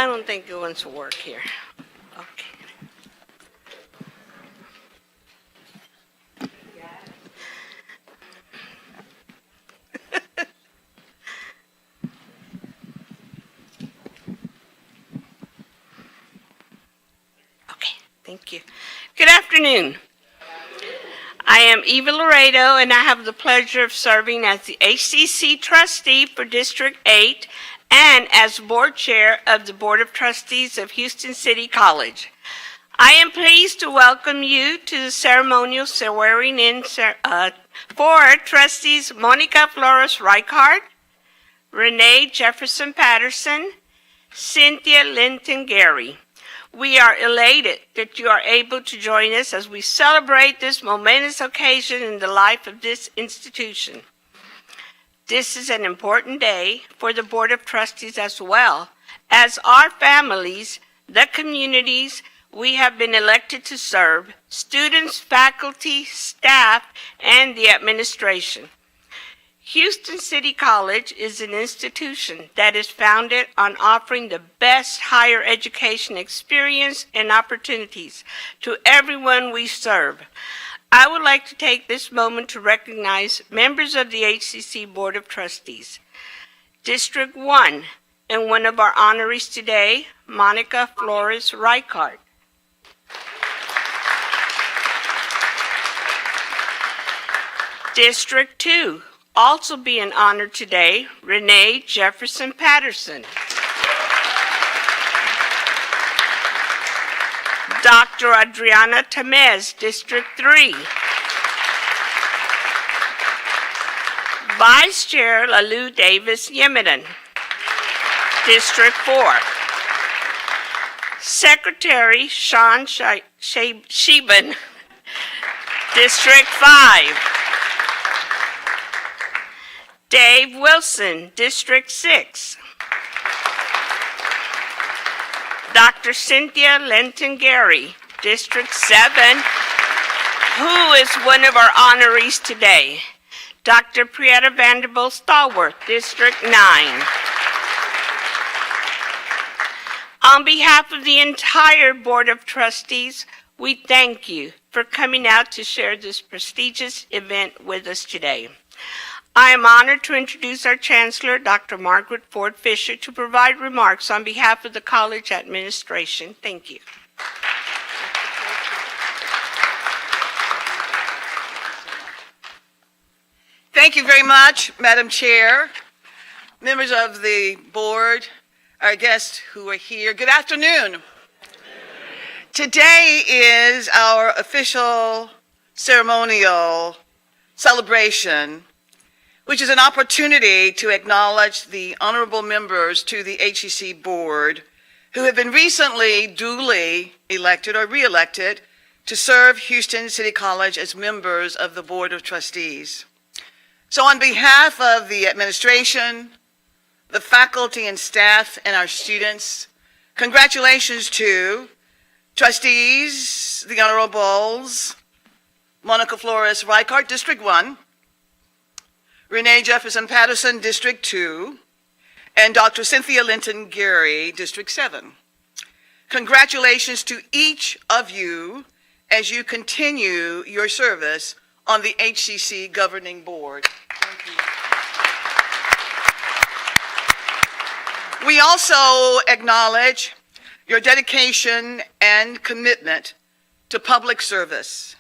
I don't think it wants to work here. Okay. Okay, thank you. Good afternoon. I am Eva Laredo, and I have the pleasure of serving as the HCC trustee for District 8 and as board chair of the Board of Trustees of Houston City College. I am pleased to welcome you to the ceremonial swearing-in for trustees Monica Flores-Reichart, Renee Jefferson Patterson, Cynthia Linton-Gary. We are elated that you are able to join us as we celebrate this momentous occasion in the life of this institution. This is an important day for the Board of Trustees as well as our families, the communities we have been elected to serve, students, faculty, staff, and the administration. Houston City College is an institution that is founded on offering the best higher education experience and opportunities to everyone we serve. I would like to take this moment to recognize members of the HCC Board of Trustees. District 1, and one of our honorees today, Monica Flores-Reichart. District 2, also being honored today, Renee Jefferson Patterson. Dr. Adriana Tamez, District 3. Vice Chair Lalu Davis Yemiden, District 4. Secretary Sean Sheben, District 5. Dave Wilson, District 6. Dr. Cynthia Linton-Gary, District 7, who is one of our honorees today. Dr. Prieta Vanderbilt Stallworth, District 9. On behalf of the entire Board of Trustees, we thank you for coming out to share this prestigious event with us today. I am honored to introduce our Chancellor, Dr. Margaret Ford Fisher, to provide remarks on behalf of the college administration. Thank you. Thank you very much, Madam Chair, members of the board, our guests who are here. Good afternoon. Today is our official ceremonial celebration, which is an opportunity to acknowledge the honorable members to the HCC board who have been recently duly elected or re-elected to serve Houston City College as members of the Board of Trustees. So on behalf of the administration, the faculty and staff, and our students, congratulations to trustees, the Honorables Monica Flores-Reichart, District 1, Renee Jefferson Patterson, District 2, and Dr. Cynthia Linton-Gary, District 7. Congratulations to each of you as you continue your service on the HCC Governing Board. Thank you. We also acknowledge your dedication and commitment to public service,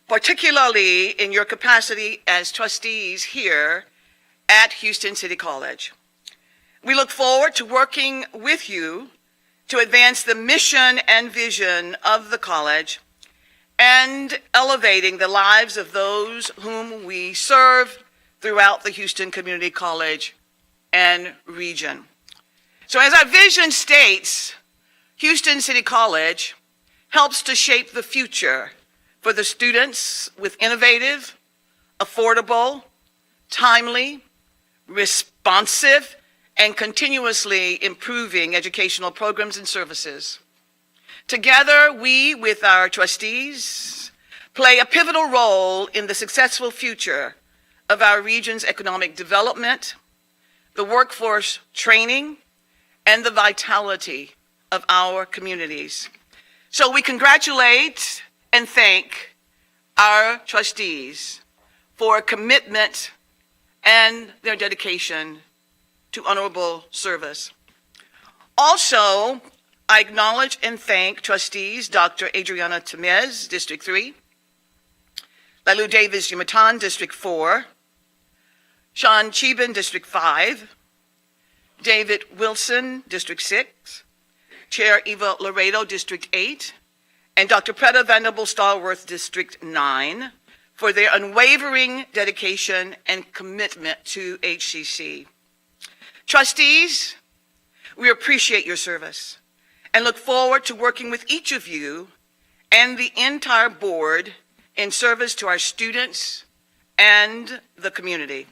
particularly in your capacity as trustees here at Houston City College. We look forward to working with you to advance the mission and vision of the college and elevating the lives of those whom we serve throughout the Houston Community College and region. So as our vision states, Houston City College helps to shape the future for the students with innovative, affordable, timely, responsive, and continuously improving educational programs and services. Together, we, with our trustees, play a pivotal role in the successful future of our region's economic development, the workforce training, and the vitality of our communities. So we congratulate and thank our trustees for commitment and their dedication to honorable service. Also, I acknowledge and thank trustees Dr. Adriana Temez, District 3, Lalu Davis Yumatan, District 4, Sean Cheben, District 5, David Wilson, District 6, Chair Eva Laredo, District 8, and Dr. Preta Venable Stallworth, District 9, for their unwavering dedication and commitment to HCC. Trustees, we appreciate your service and look forward to working with each of you and the entire board in service to our students and the community.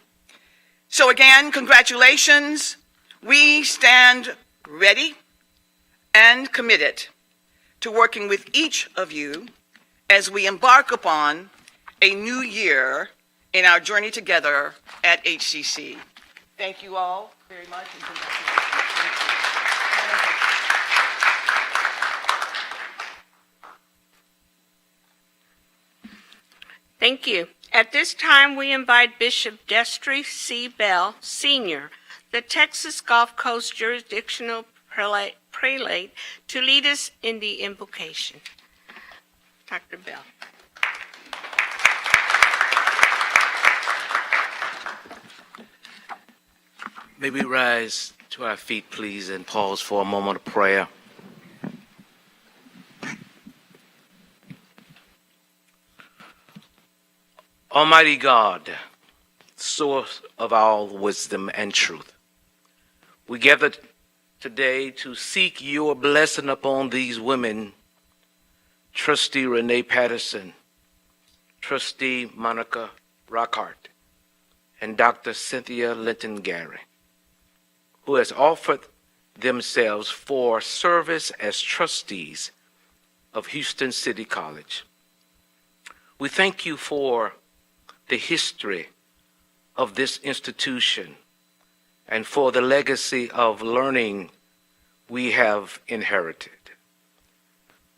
So again, congratulations. We stand ready and committed to working with each of you as we embark upon a new year in our journey together at HCC. Thank you all very much, and congratulations. Thank you. At this time, we invite Bishop Destry C. Bell, Sr., the Texas Gulf Coast Jurisdictional Prelate, to lead us in the invocation. Dr. Bell. May we rise to our feet, please, and pause for a moment of prayer. Almighty God, source of all wisdom and truth, we gather today to seek your blessing upon these women, Trustee Renee Patterson, Trustee Monica Rockhart, and Dr. Cynthia Linton-Gary, who has offered themselves for service as trustees of Houston City College. We thank you for the history of this institution and for the legacy of learning we have inherited.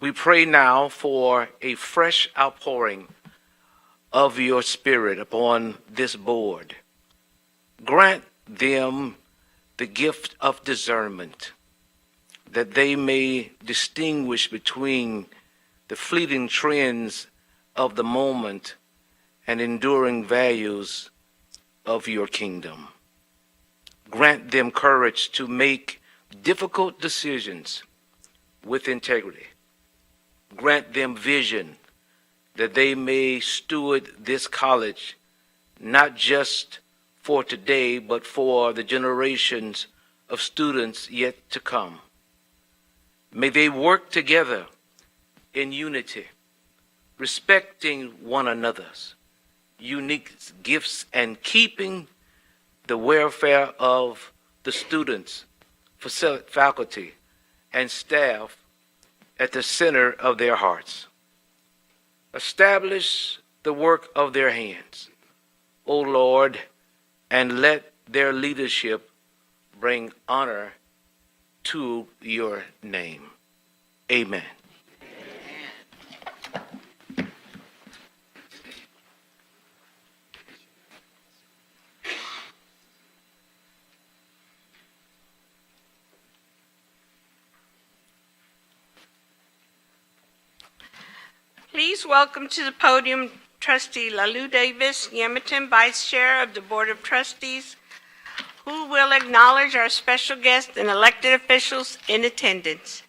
We pray now for a fresh outpouring of your Spirit upon this board. Grant them the gift of discernment, that they may distinguish between the fleeting trends of the moment and enduring values of your kingdom. Grant them courage to make difficult decisions with integrity. Grant them vision that they may steward this college not just for today, but for the generations of students yet to come. May they work together in unity, respecting one another's unique gifts and keeping the welfare of the students, faculty, and staff at the center of their hearts. Establish the work of their hands, O Lord, and let their leadership bring honor to your name. Amen. Please welcome to the podium Trustee Lalu Davis, Yemington, Vice Chair of the Board of Trustees, who will acknowledge our special guests and elected officials in attendance.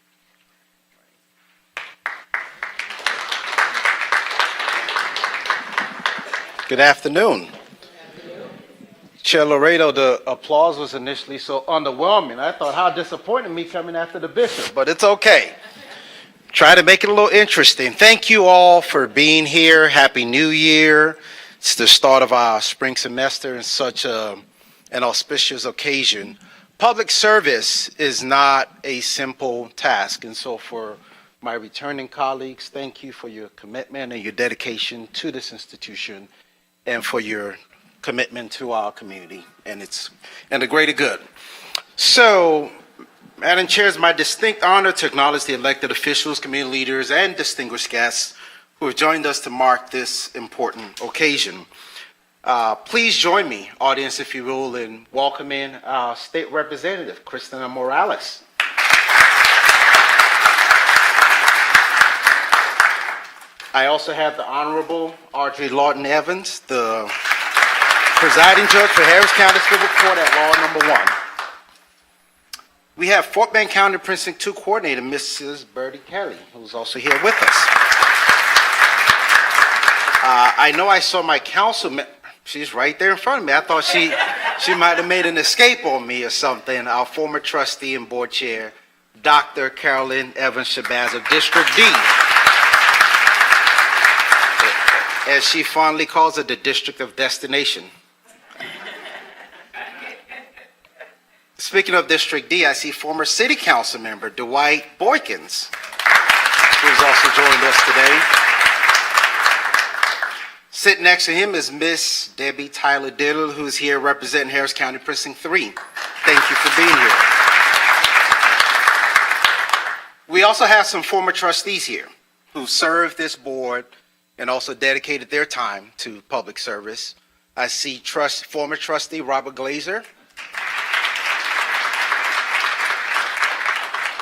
Good afternoon. Chair Laredo, the applause was initially so underwhelming. I thought, how disappointing me coming after the bishop, but it's okay. Try to make it a little interesting. Thank you all for being here. Happy New Year. It's the start of our spring semester and such an auspicious occasion. Public service is not a simple task, and so for my returning colleagues, thank you for your commitment and your dedication to this institution and for your commitment to our community and the greater good. So Madam Chair, it's my distinct honor to acknowledge the elected officials, community leaders, and distinguished guests who have joined us to mark this important occasion. Please join me, audience, if you will, in welcoming our State Representative, Christina Morales. I also have the Honorable Audrey Lawton Evans, the presiding judge for Harris County Civil Court at Law Number 1. We have Fort Bend County Precinct 2 Coordinator, Mrs. Birdie Kelly, who's also here with us. I know I saw my councilman, she's right there in front of me. I thought she might have made an escape on me or something. Our former trustee and board chair, Dr. Carolyn Evans Shabazz of District D. As she fondly calls it, the District of Destination. Speaking of District D, I see former City Council member Dwight Boykins, who's also joined us today. Sitting next to him is Miss Debbie Tyler Diddle, who's here representing Harris County Precinct 3. Thank you for being here. We also have some former trustees here who served this board and also dedicated their time to public service. I see former trustee Robert Glazer.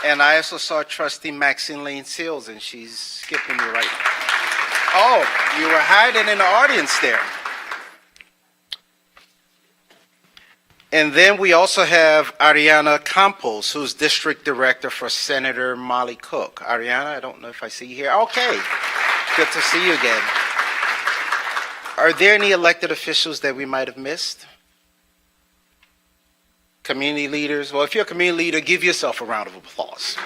And I also saw trustee Maxine Lane Seals, and she's skipping me right now. Oh, you were hiding in the audience there. And then we also have Ariana Campos, who's district director for Senator Molly Cook. Ariana, I don't know if I see you here. Okay, good to see you again. Are there any elected officials that we might have missed? Community leaders? Well, if you're a community leader, give yourself a round of applause.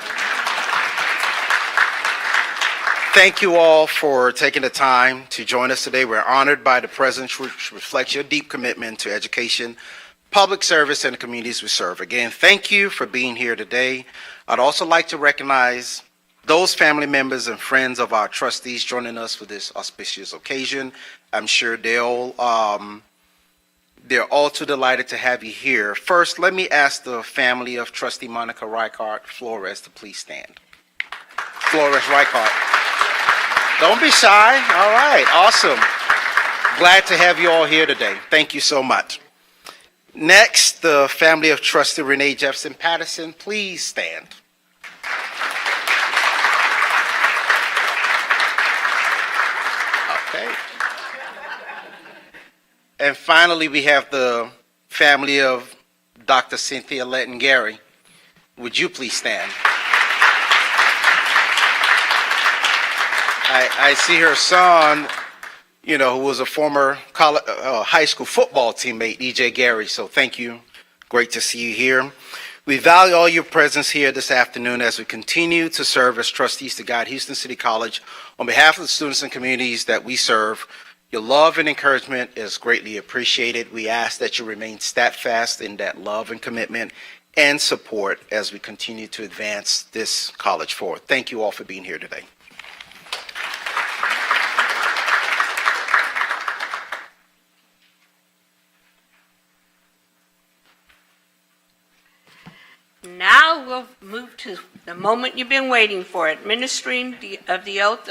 Thank you all for taking the time to join us today. We're honored by the presence, which reflects your deep commitment to education, public service, and the communities we serve. Again, thank you for being here today. I'd also like to recognize those family members and friends of our trustees joining us for this auspicious occasion. I'm sure they're all too delighted to have you here. First, let me ask the family of Trustee Monica Reichart Flores to please stand. Flores Reichart. Don't be shy. All right, awesome. Glad to have you all here today. Thank you so much. Next, the family of Trustee Renee Jefferson Patterson, please stand. Okay. And finally, we have the family of Dr. Cynthia Letton Gary. Would you please stand? I see her son, who was a former high school football teammate, EJ Gary. So thank you. Great to see you here. We value all your presence here this afternoon as we continue to serve as trustees to guide Houston City College on behalf of the students and communities that we serve. Your love and encouragement is greatly appreciated. We ask that you remain steadfast in that love and commitment and support as we continue to advance this college forward. Thank you all for being here today. Now we'll move to the moment you've been waiting for, administering of the oath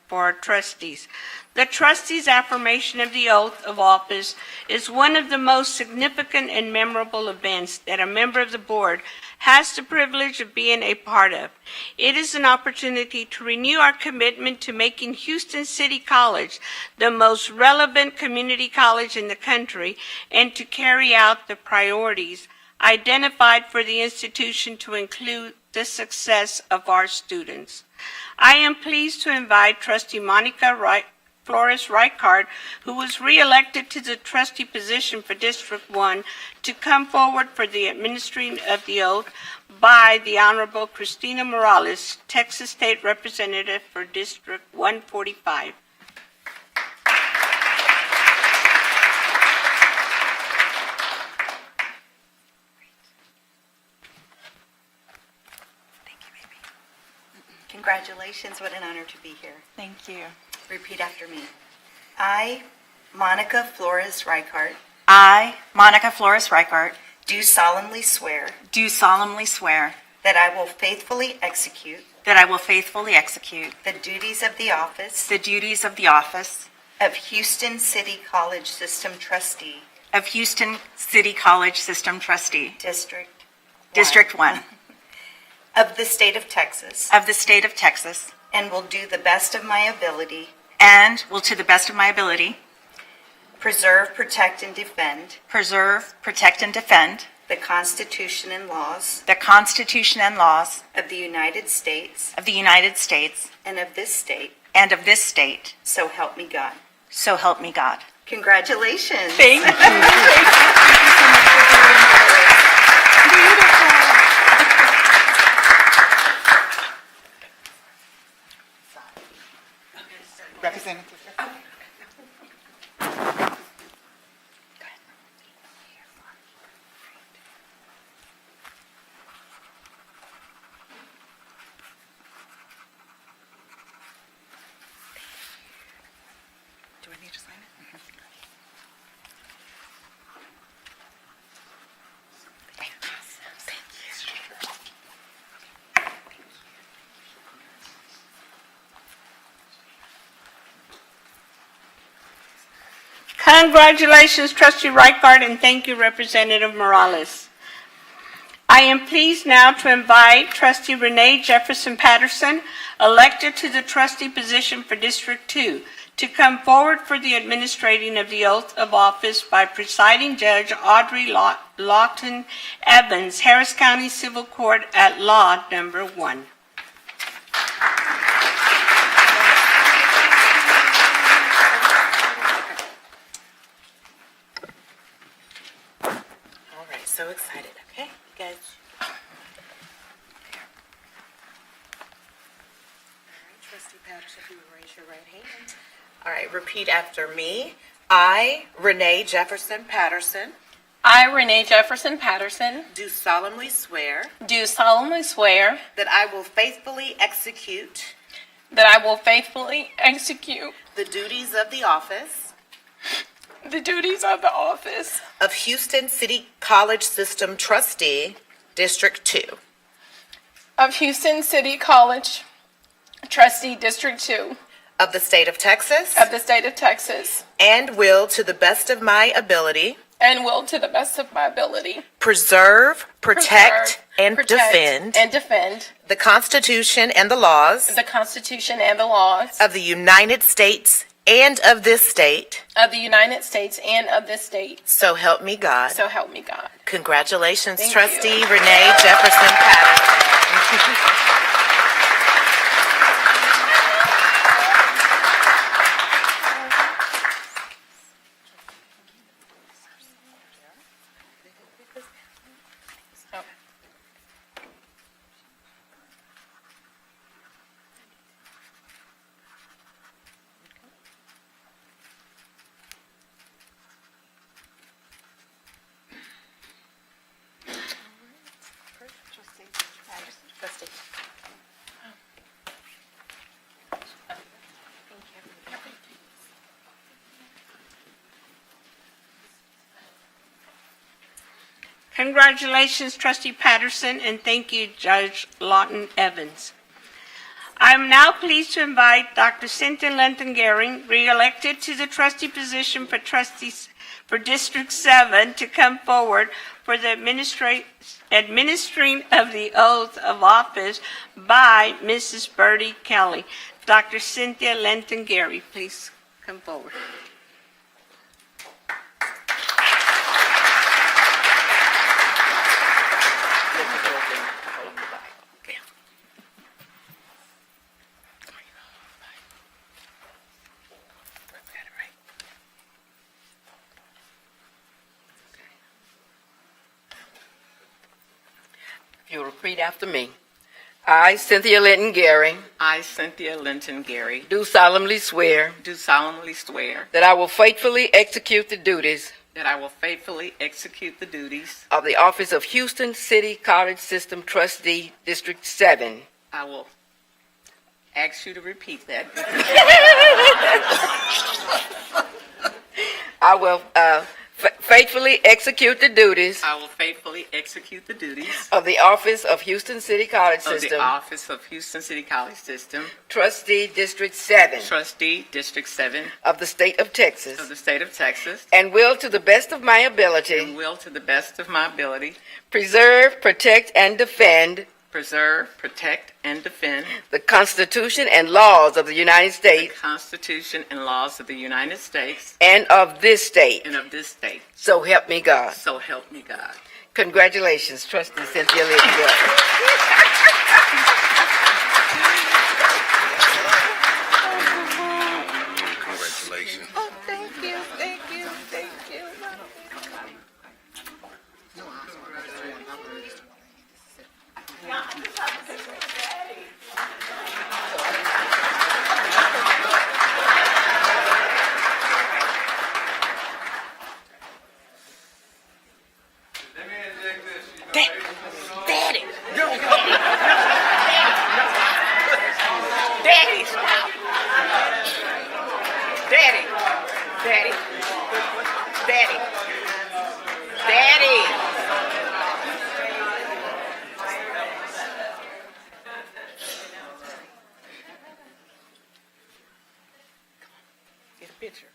for our trustees. The trustees' affirmation of the oath of office is one of the most significant and memorable events that a member of the board has the privilege of being a part of. It is an opportunity to renew our commitment to making Houston City College the most relevant community college in the country and to carry out the priorities identified for the institution to include the success of our students. I am pleased to invite Trustee Monica Flores Reichart, who was reelected to the trustee position for District 1, to come forward for the administering of the oath by the Honorable Christina Morales, Texas State Representative for District 145. Congratulations, what an honor to be here. Thank you. Repeat after me. I, Monica Flores Reichart, I, Monica Flores Reichart, do solemnly swear do solemnly swear that I will faithfully execute the duties of the office of Houston City College System Trustee, District 1 of the state of Texas, and will do the best of my ability and will, to the best of my ability, preserve, protect, and defend preserve, protect, and defend the Constitution and laws the Constitution and laws of the United States of the United States and of this state, and of this state. so help me God. So help me God. Congratulations. Thank you. Representative. Do I need to sign it? Congratulations, Trustee Reichard, and thank you, Representative Morales. I am pleased now to invite Trustee Renee Jefferson Patterson, elected to the trustee position for District 2, to come forward for the administrating of the oath of office by presiding Judge Audrey Lawton Evans, Harris County Civil Court at Law Number 1. All right, so excited. Okay, you guys. All right, Trustee Patterson, if you would raise your right hand. All right, repeat after me. I, Renee Jefferson Patterson, I, Renee Jefferson Patterson, do solemnly swear do solemnly swear that I will faithfully execute that I will faithfully execute the duties of the office the duties of the office of Houston City College System Trustee, District 2, of Houston City College Trustee, District 2 of the state of Texas, of the state of Texas, and will, to the best of my ability, and will, to the best of my ability, preserve, protect, preserve, and defend the Constitution and the laws the Constitution and the laws of the United States and of this state. of the United States and of this state. So help me God. So help me God. Congratulations, Thank Trustee Renee Jefferson Patterson. Congratulations, Trustee Patterson, and thank you, Judge Lawton Evans. I am now pleased to invite Dr. Cynthia Linton-Gehring, re-elected to the trustee position for District 7, to come forward for the administering of the oath of office by Mrs. Birdie Kelly. Dr. Cynthia Linton-Gehring, please come forward. If you'll repeat after me. I, Cynthia Linton-Gehring, I, Cynthia Linton-Gehring, do solemnly swear do solemnly swear that I will faithfully execute the duties that I will faithfully execute the duties. of the office of Houston City College System Trustee, District 7. I will ask you to repeat that. I will faithfully execute the duties I will faithfully execute the duties of the office of Houston City College of the System, office of Houston City College System, Trustee District 7 Trustee District 7 of the State of of Texas, the State of Texas, and will, to the best of my and ability, will to the best of my ability preserve, protect, and defend preserve, protect, and defend the Constitution and laws of the United the States Constitution and laws of the United States and of this state. and of this state. So help me God. So help me God. Congratulations, Trustee Cynthia Lindsay. Congratulations. Oh, thank you, thank you, thank you. Daddy. Daddy, stop. Daddy. Daddy. Daddy. Daddy. Get a picture.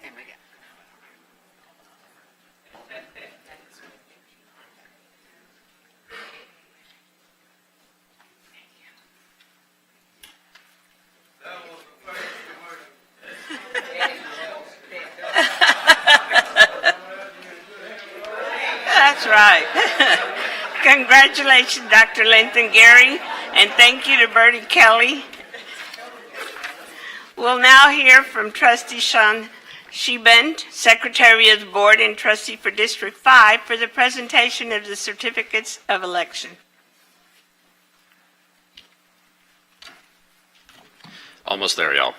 And we got That's right. Congratulations, Dr. Linton Gary, and thank you to Bertie Kelly. We'll now hear from Trustee Sean Shebent, Secretary of the Board and Trustee for District 5, for the presentation of the certificates of election. Almost there, y'all.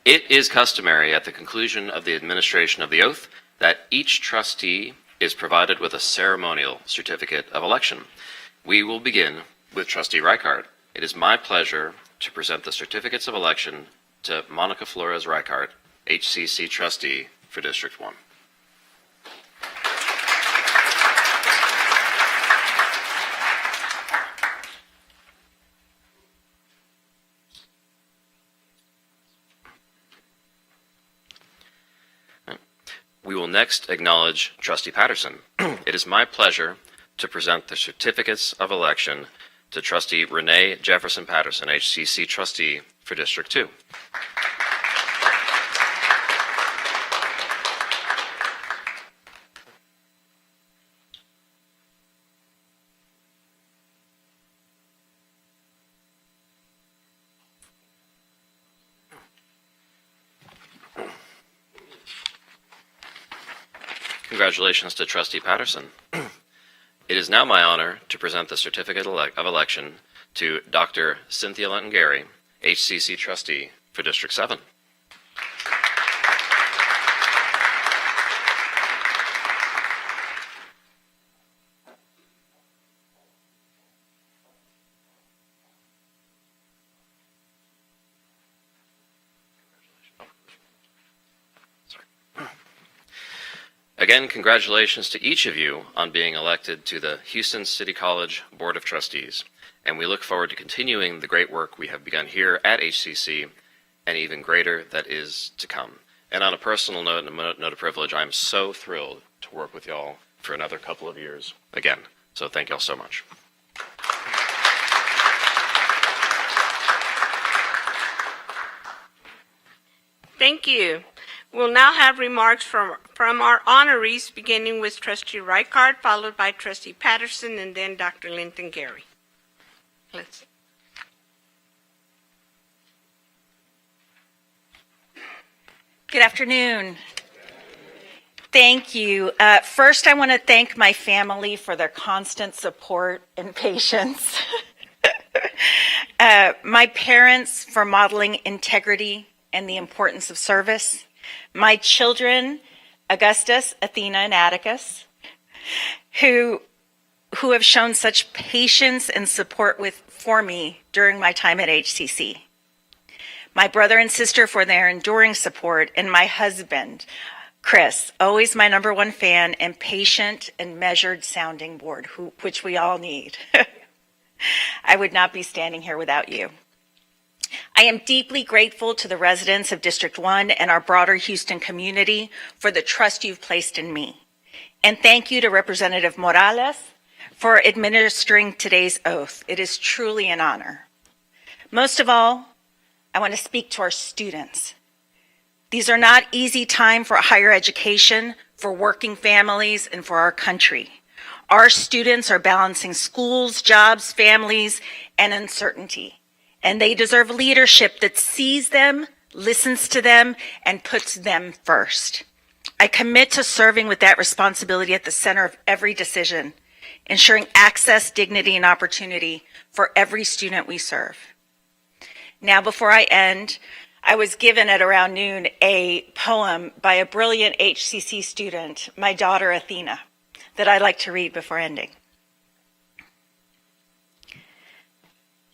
It is customary at the conclusion of the administration of the oath that each trustee is provided with a ceremonial certificate of election. We will begin with Trustee Reichart. It is my pleasure to present the certificates of election to Monica Flores Reichart, HCC Trustee for District 1. We will next acknowledge Trustee Patterson. It is my pleasure to present the certificates of election to Trustee Renee Jefferson Patterson, HCC Trustee for District 2. Congratulations to Trustee Patterson. It is now my honor to present the certificate of election to Dr. Cynthia Linton Gary, HCC Trustee for District 7. Again, congratulations to each of you on being elected to the Houston City College Board of Trustees, and we look forward to continuing the great work we have begun here at HCC, and even greater that is to come. And on a personal note, and a note of privilege, I'm so thrilled to work with y'all for another couple of years again. So thank y'all so much. Thank you. We'll now have remarks from our honorees, beginning with Trustee Reichart, followed by Trustee Patterson, and then Dr. Linton Gary. Let's. Good afternoon. Thank you. First, I want to thank my family for their constant support and patience. My parents for modeling integrity and the importance of service. My children, Augustus, Athena, and Atticus, who have shown such patience and support for me during my time at HCC. My brother and sister for their enduring support, and my husband, Chris, always my number one fan and patient and measured sounding board, which we all need. I would not be standing here without you. I am deeply grateful to the residents of District 1 and our broader Houston community for the trust you've placed in me. And thank you to Representative Morales for administering today's oath. It is truly an honor. Most of all, I want to speak to our students. These are not easy times for higher education, for working families, and for our country. Our students are balancing schools, jobs, families, and uncertainty. And they deserve leadership that sees them, listens to them, and puts them first. I commit to serving with that responsibility at the center of every decision, ensuring access, dignity, and opportunity for every student we serve. Now, before I end, I was given at around noon a poem by a brilliant HCC student, my daughter Athena, that I'd like to read before ending.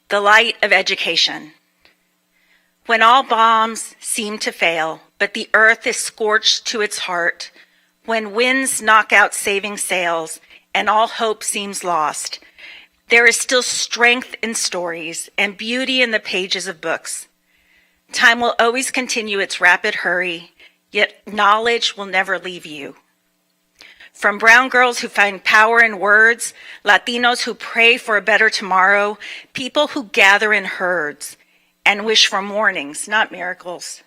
The light of education. When all bombs seem to fail, but the earth is scorched to its heart, when winds knock out saving sails and all hope seems lost, there is still strength in stories and beauty in the pages of books. Time will always continue its rapid hurry, yet knowledge will never leave you. From brown girls who find power in words, Latinos who pray for a better tomorrow, people who gather in herds and wish for mornings, not miracles.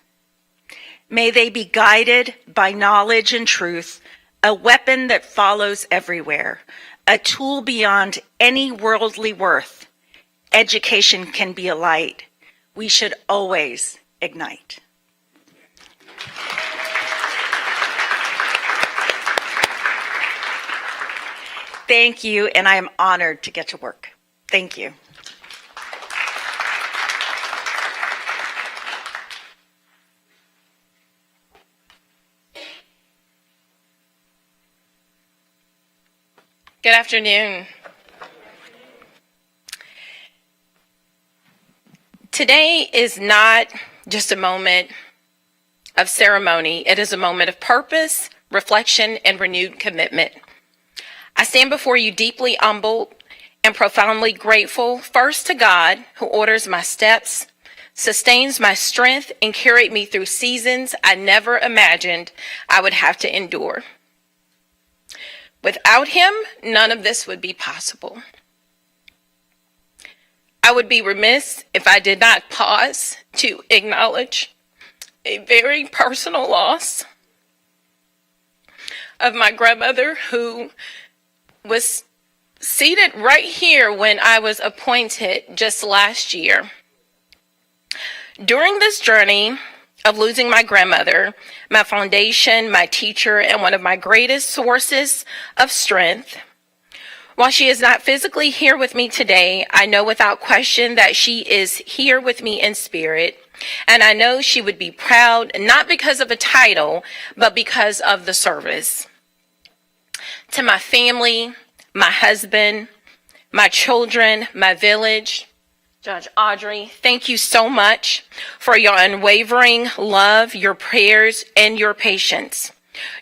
May they be guided by knowledge and truth, a weapon that follows everywhere, a tool beyond any worldly worth. Education can be a light we should always ignite. Thank you, and I am honored to get to work. Thank you. Good afternoon. Today is not just a moment of ceremony. It is a moment of purpose, reflection, and renewed commitment. I stand before you deeply humbled and profoundly grateful, first to God, who orders my steps, sustains my strength, and carried me through seasons I never imagined I would have to endure. Without him, none of this would be possible. I would be remiss if I did not pause to acknowledge a very personal loss of my grandmother, who was seated right here when I was appointed just last year. During this journey of losing my grandmother, my foundation, my teacher, and one of my greatest sources of strength, while she is not physically here with me today, I know without question that she is here with me in spirit, and I know she would be proud, not because of a title, but because of the service. To my family, my husband, my children, my village, Judge Audrey, thank you so much for your unwavering love, your prayers, and your patience.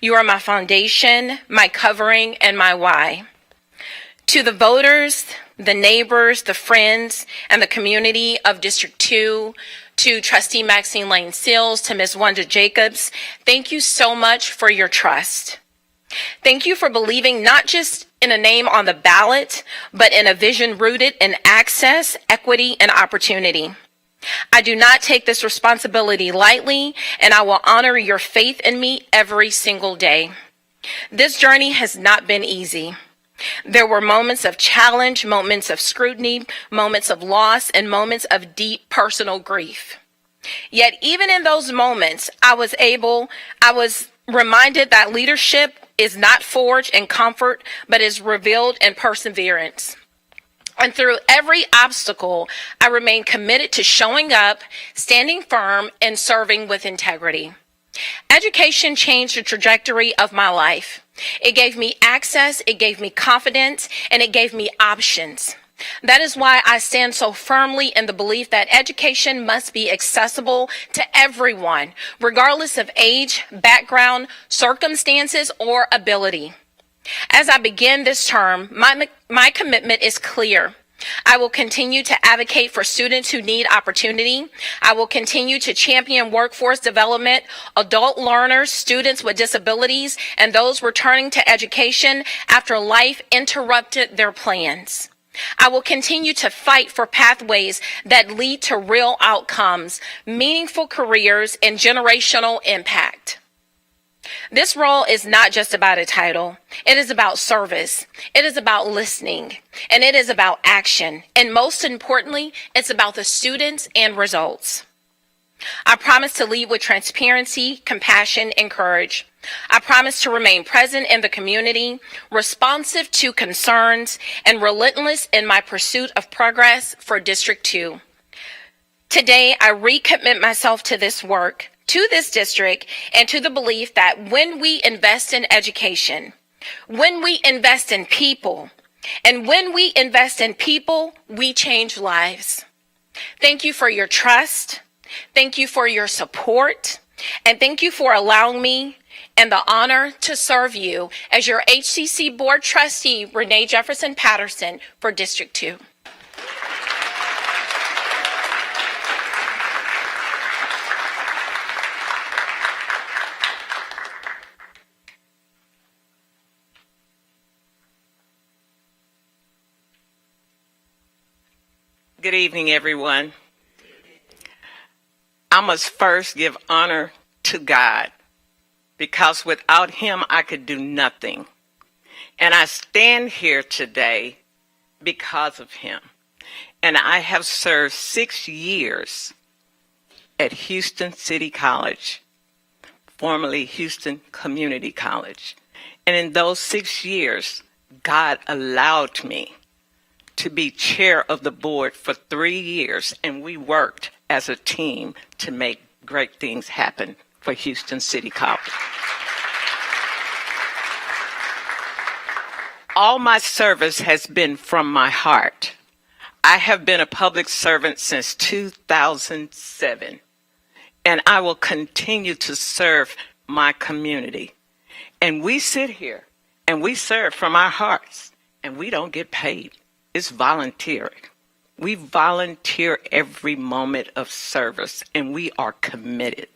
You are my foundation, my covering, and my why. To the voters, the neighbors, the friends, and the community of District 2, to Trustee Maxine Lane Seals, to Ms. Wanda Jacobs, thank you so much for your trust. Thank you for believing not just in a name on the ballot, but in a vision rooted in access, equity, and opportunity. I do not take this responsibility lightly, and I will honor your faith in me every single day. This journey has not been easy. There were moments of challenge, moments of scrutiny, moments of loss, and moments of deep personal grief. Yet even in those moments, I was reminded that leadership is not forged in comfort, but is revealed in perseverance. And through every obstacle, I remain committed to showing up, standing firm, and serving with integrity. Education changed the trajectory of my life. It gave me access, it gave me confidence, and it gave me options. That is why I stand so firmly in the belief that education must be accessible to everyone, regardless of age, background, circumstances, or ability. As I begin this term, my commitment is clear. I will continue to advocate for students who need opportunity. I will continue to champion workforce development, adult learners, students with disabilities, and those returning to education after life interrupted their plans. I will continue to fight for pathways that lead to real outcomes, meaningful careers, and generational impact. This role is not just about a title. It is about service. It is about listening. And it is about action. And most importantly, it's about the students and results. I promise to lead with transparency, compassion, and courage. I promise to remain present in the community, responsive to concerns, and relentless in my pursuit of progress for District 2. Today, I recommit myself to this work, to this district, and to the belief that when we invest in education, when we invest in people, and when we invest in people, we change lives. Thank you for your trust. Thank you for your support. And thank you for allowing me and the honor to serve you as your HCC Board Trustee, Renee Jefferson Patterson, for District 2. Good evening, everyone. I must first give honor to God, because without him, I could do nothing. And I stand here today because of him. And I have served 6 years at Houston City College, formerly Houston Community College. And in those 6 years, God allowed me to be chair of the board for 3 years, and we worked as a team to make great things happen for Houston City College. All my service has been from my heart. I have been a public servant since 2007, and I will continue to serve my community. And we sit here and we serve from our hearts, and we don't get paid. It's voluntary. We volunteer every moment of service, and we are committed.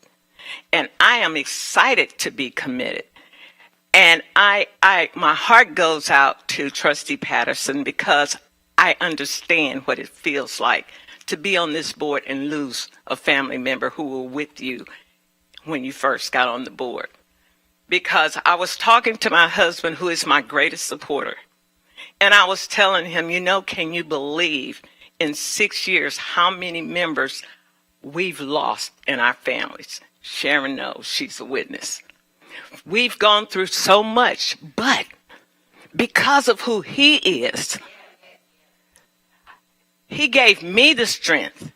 And I am excited to be committed. And my heart goes out to Trustee Patterson, because I understand what it feels like to be on this board and lose a family member who were with you when you first got on the board. Because I was talking to my husband, who is my greatest supporter, and I was telling him, can you believe in 6 years how many members we've lost in our families? Sharon knows, she's a witness. We've gone through so much, but because of who he is, he gave me the strength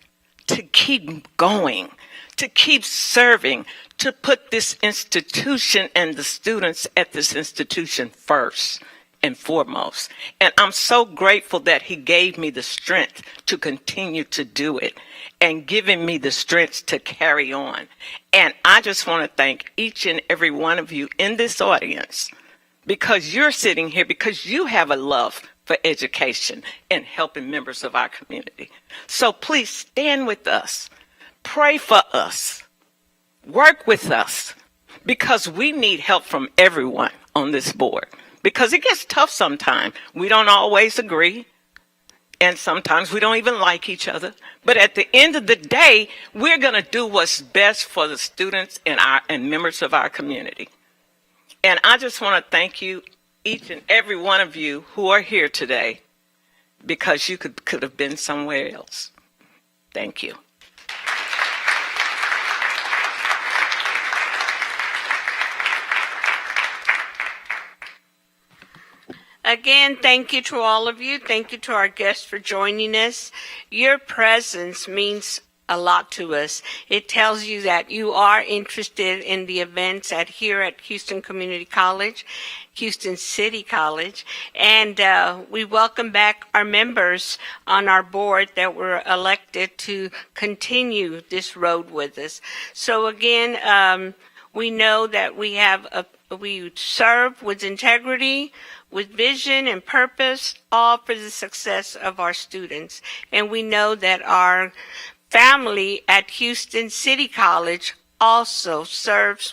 to keep going, to keep serving, to put this institution and the students at this institution first and foremost. And I'm so grateful that he gave me the strength to continue to do it and giving me the strength to carry on. And I just want to thank each and every one of you in this audience, because you're sitting here because you have a love for education and helping members of our community. So please stand with us, pray for us, work with us, because we need help from everyone on this board. Because it gets tough sometimes. We don't always agree. And sometimes we don't even like each other. But at the end of the day, we're going to do what's best for the students and members of our community. And I just want to thank you, each and every one of you who are here today, because you could have been somewhere else. Thank you. Again, thank you to all of you. Thank you to our guests for joining us. Your presence means a lot to us. It tells you that you are interested in the events here at Houston Community College, Houston City College, and we welcome back our members on our board that were elected to continue this road with us. So again, we know that we serve with integrity, with vision and purpose, all for the success of our students. And we know that our family at Houston City College also serves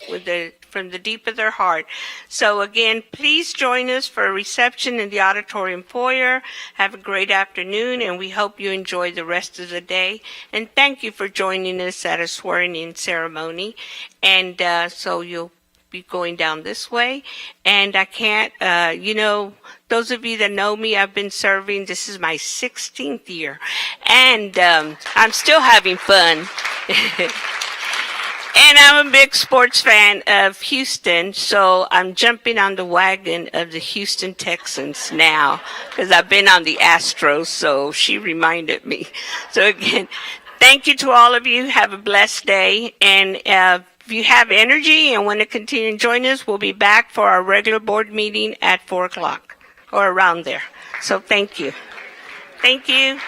from the deep of their heart. So again, please join us for a reception in the auditorium foyer. Have a great afternoon, and we hope you enjoy the rest of the day. And thank you for joining us at a swearing-in ceremony. And so you'll be going down this way. And I can't, those of you that know me, I've been serving. This is my 16th year. And I'm still having fun. And I'm a big sports fan of Houston, so I'm jumping on the wagon of the Houston Texans now because I've been on the Astros, so she reminded me. So again, thank you to all of you. Have a blessed day. And if you have energy and want to continue to join us, we'll be back for our regular board meeting at 4 o'clock or around there. So thank you. Thank you.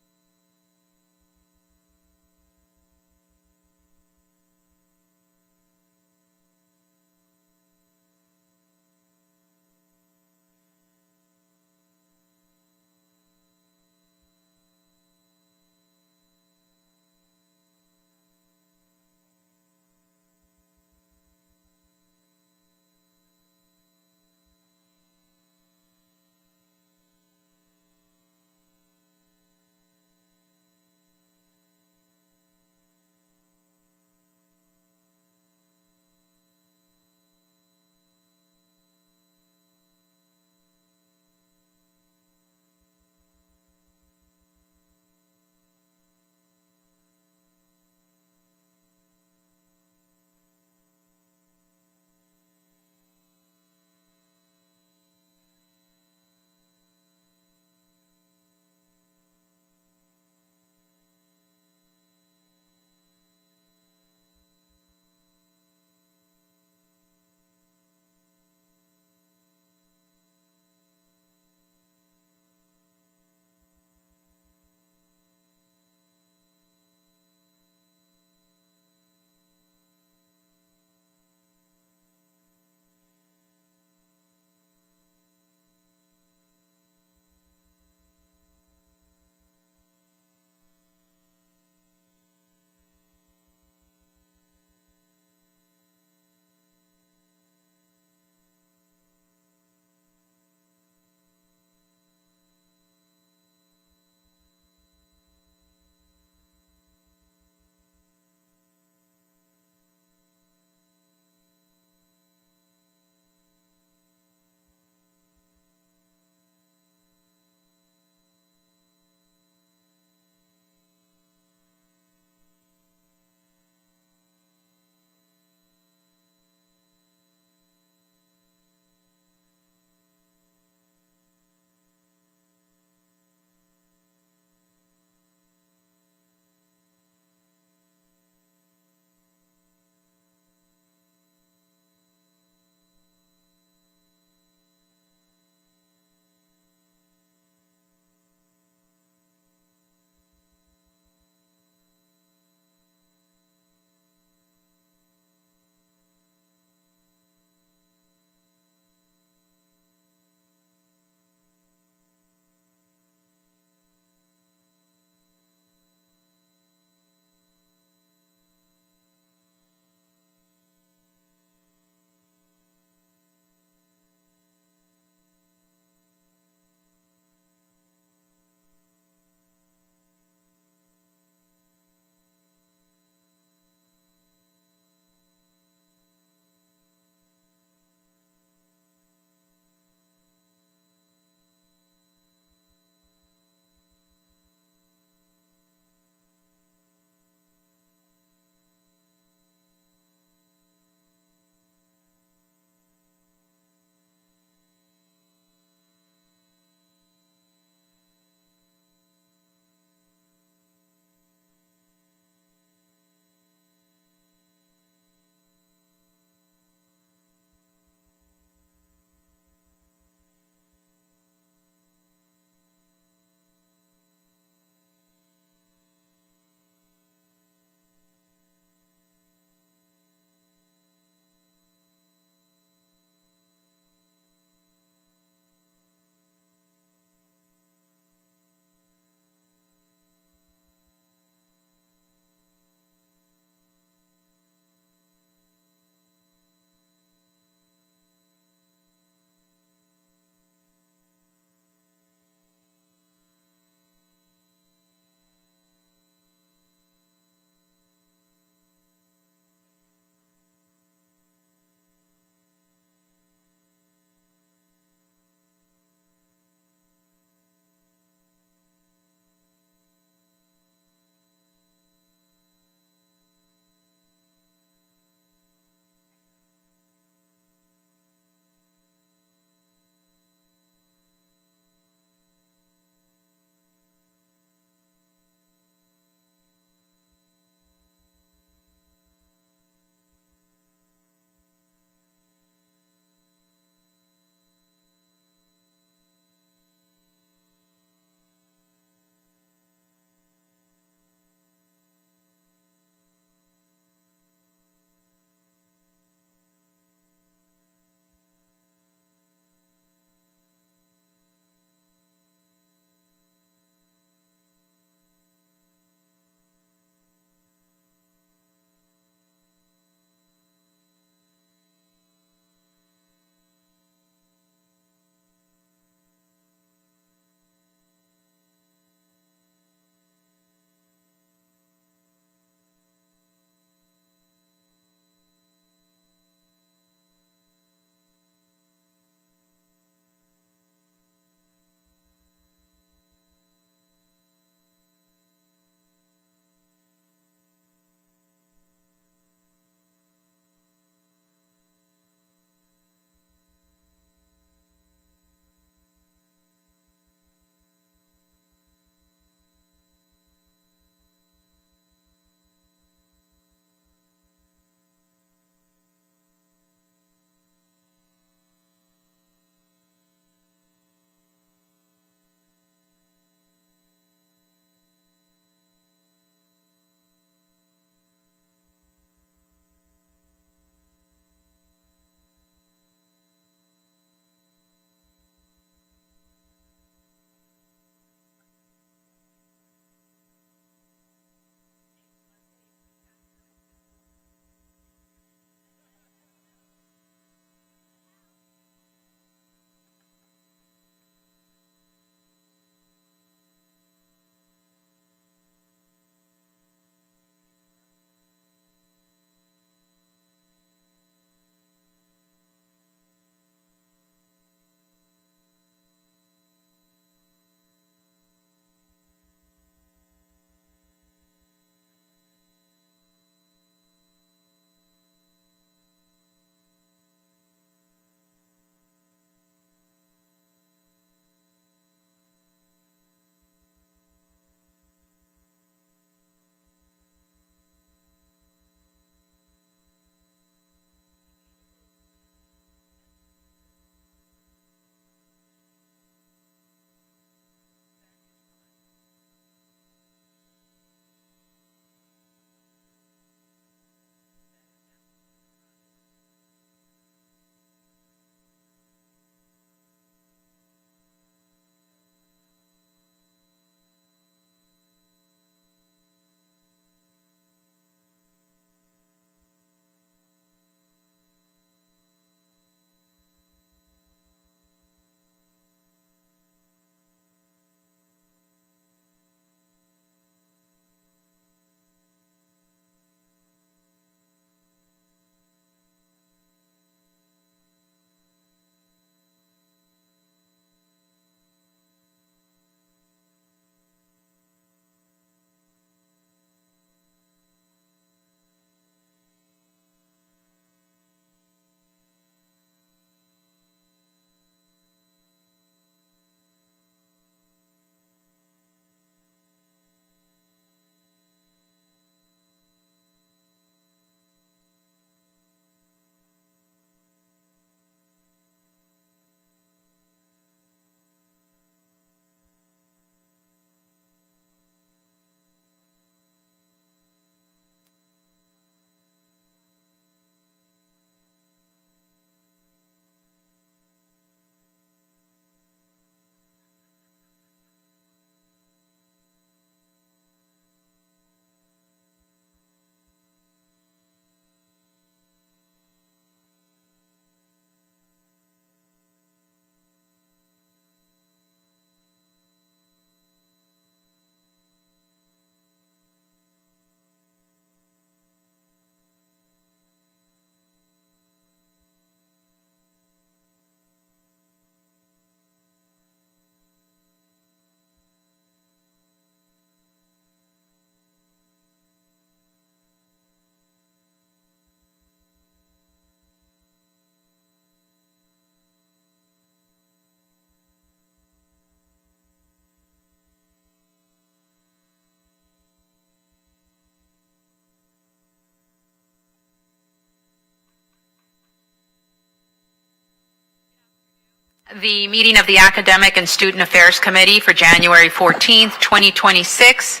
The meeting of the Academic and Student Affairs Committee for January 14th, 2026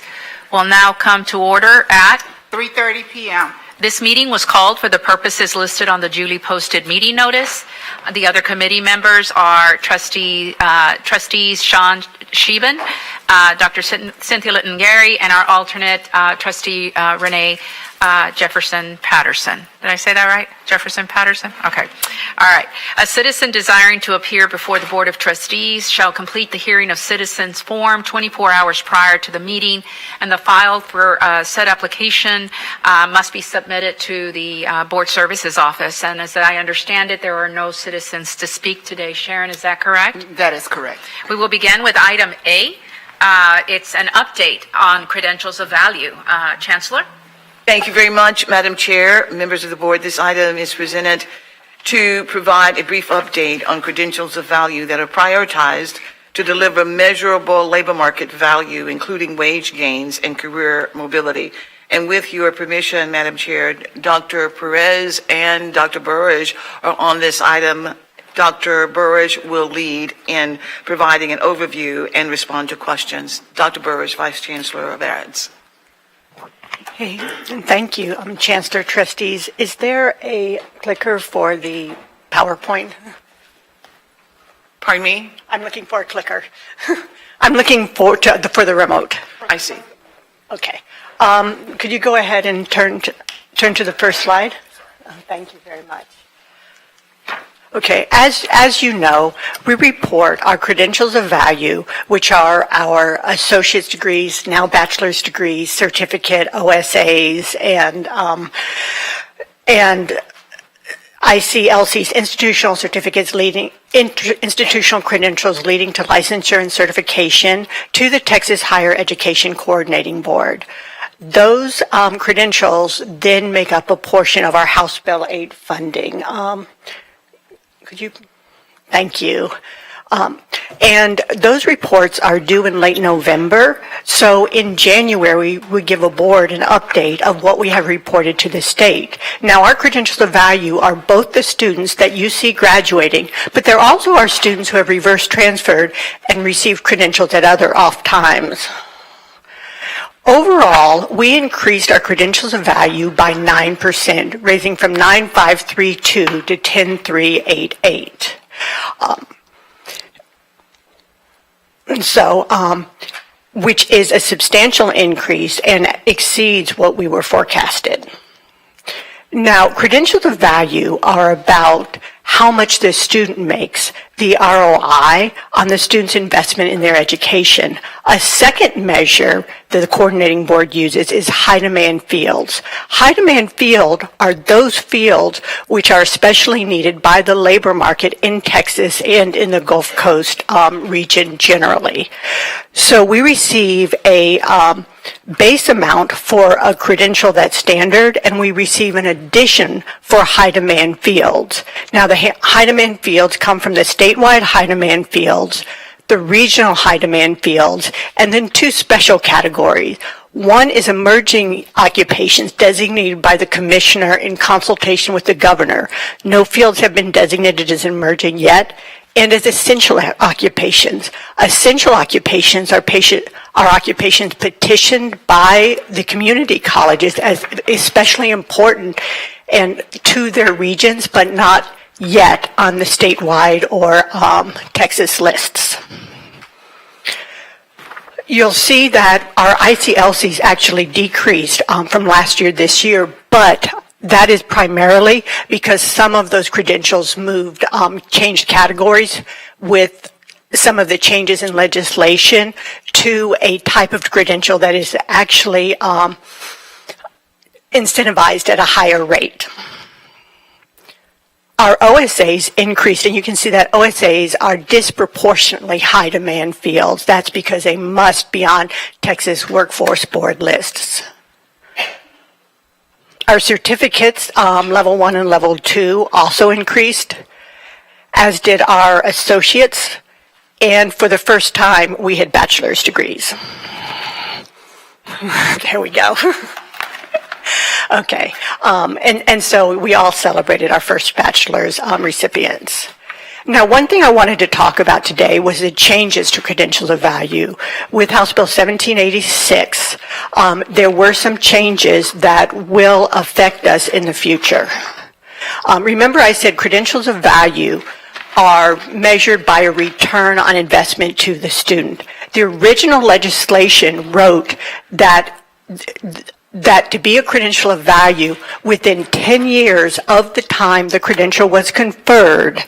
will now come to order at 3:30 p.m. This meeting was called for the purposes listed on the duly posted meeting notice. The other committee members are trustees Sean Sheben, Dr. Cynthia Litton-Gary, and our alternate trustee Renee Jefferson Patterson. Did I say that right? Jefferson Patterson? Okay. All right. A citizen desiring to appear before the Board of Trustees shall complete the hearing of citizens form 24 hours prior to the meeting, and the file for said application must be submitted to the Board Services Office. And as I understand it, there are no citizens to speak today. Sharon, is that correct? That is correct. We will begin with item A. It's an update on credentials of value. Chancellor? Thank you very much, Madam Chair, members of the board. This item is presented to provide a brief update on credentials of value that are prioritized to deliver measurable labor market value, including wage gains and career mobility. And with your permission, Madam Chair, Dr. Perez and Dr. Burrage are on this item. Dr. Burrage will lead in providing an overview and respond to questions. Dr. Burrage, Vice Chancellor of ADS. Hey, thank you, Chancellor, Trustees. Is there a clicker for the PowerPoint? Pardon me? I'm looking for a clicker. I'm looking for the remote. I see. Okay. Could you go ahead and turn to the first slide? Thank you very much. Okay, as you know, we report our credentials of value, which are our associate's degrees, now bachelor's degrees, certificate, OSAs, and ICLC's institutional certificates institutional credentials leading to licensure and certification to the Texas Higher Education Coordinating Board. Those credentials then make up a portion of our House Bill 8 funding. Thank you. And those reports are due in late November. So in January, we give a board an update of what we have reported to the state. Now, our credentials of value are both the students that you see graduating, but there also are students who have reverse transferred and received credentials at other off times. Overall, we increased our credentials of value by 9%, raising from 9,532 to 10,388. Which is a substantial increase and exceeds what we were forecasted. Now, credentials of value are about how much the student makes, the ROI on the student's investment in their education. A second measure that the coordinating board uses is high demand fields. High demand field are those fields which are especially needed by the labor market in Texas and in the Gulf Coast region generally. So we receive a base amount for a credential that's standard, and we receive an addition for high demand fields. Now, the high demand fields come from the statewide high demand fields, the regional high demand fields, and then two special categories. One is emerging occupations designated by the commissioner in consultation with the governor. No fields have been designated as emerging yet. And as essential occupations. Essential occupations are occupations petitioned by the community colleges as especially important and to their regions, but not yet on the statewide or Texas lists. You'll see that our ICLCs actually decreased from last year this year, but that is primarily because some of those credentials changed categories with some of the changes in legislation to a type of credential that is actually incentivized at a higher rate. Our OSAs increased, and you can see that OSAs are disproportionately high demand fields. That's because they must be on Texas Workforce Board lists. Our certificates, level 1 and level 2, also increased, as did our associates, and for the first time, we had bachelor's degrees. There we go. Okay, and so we all celebrated our first bachelor's recipients. Now, one thing I wanted to talk about today was the changes to credentials of value. With House Bill 1786, there were some changes that will affect us in the future. Remember I said credentials of value are measured by a return on investment to the student. The original legislation wrote that to be a credential of value, within 10 years of the time the credential was conferred,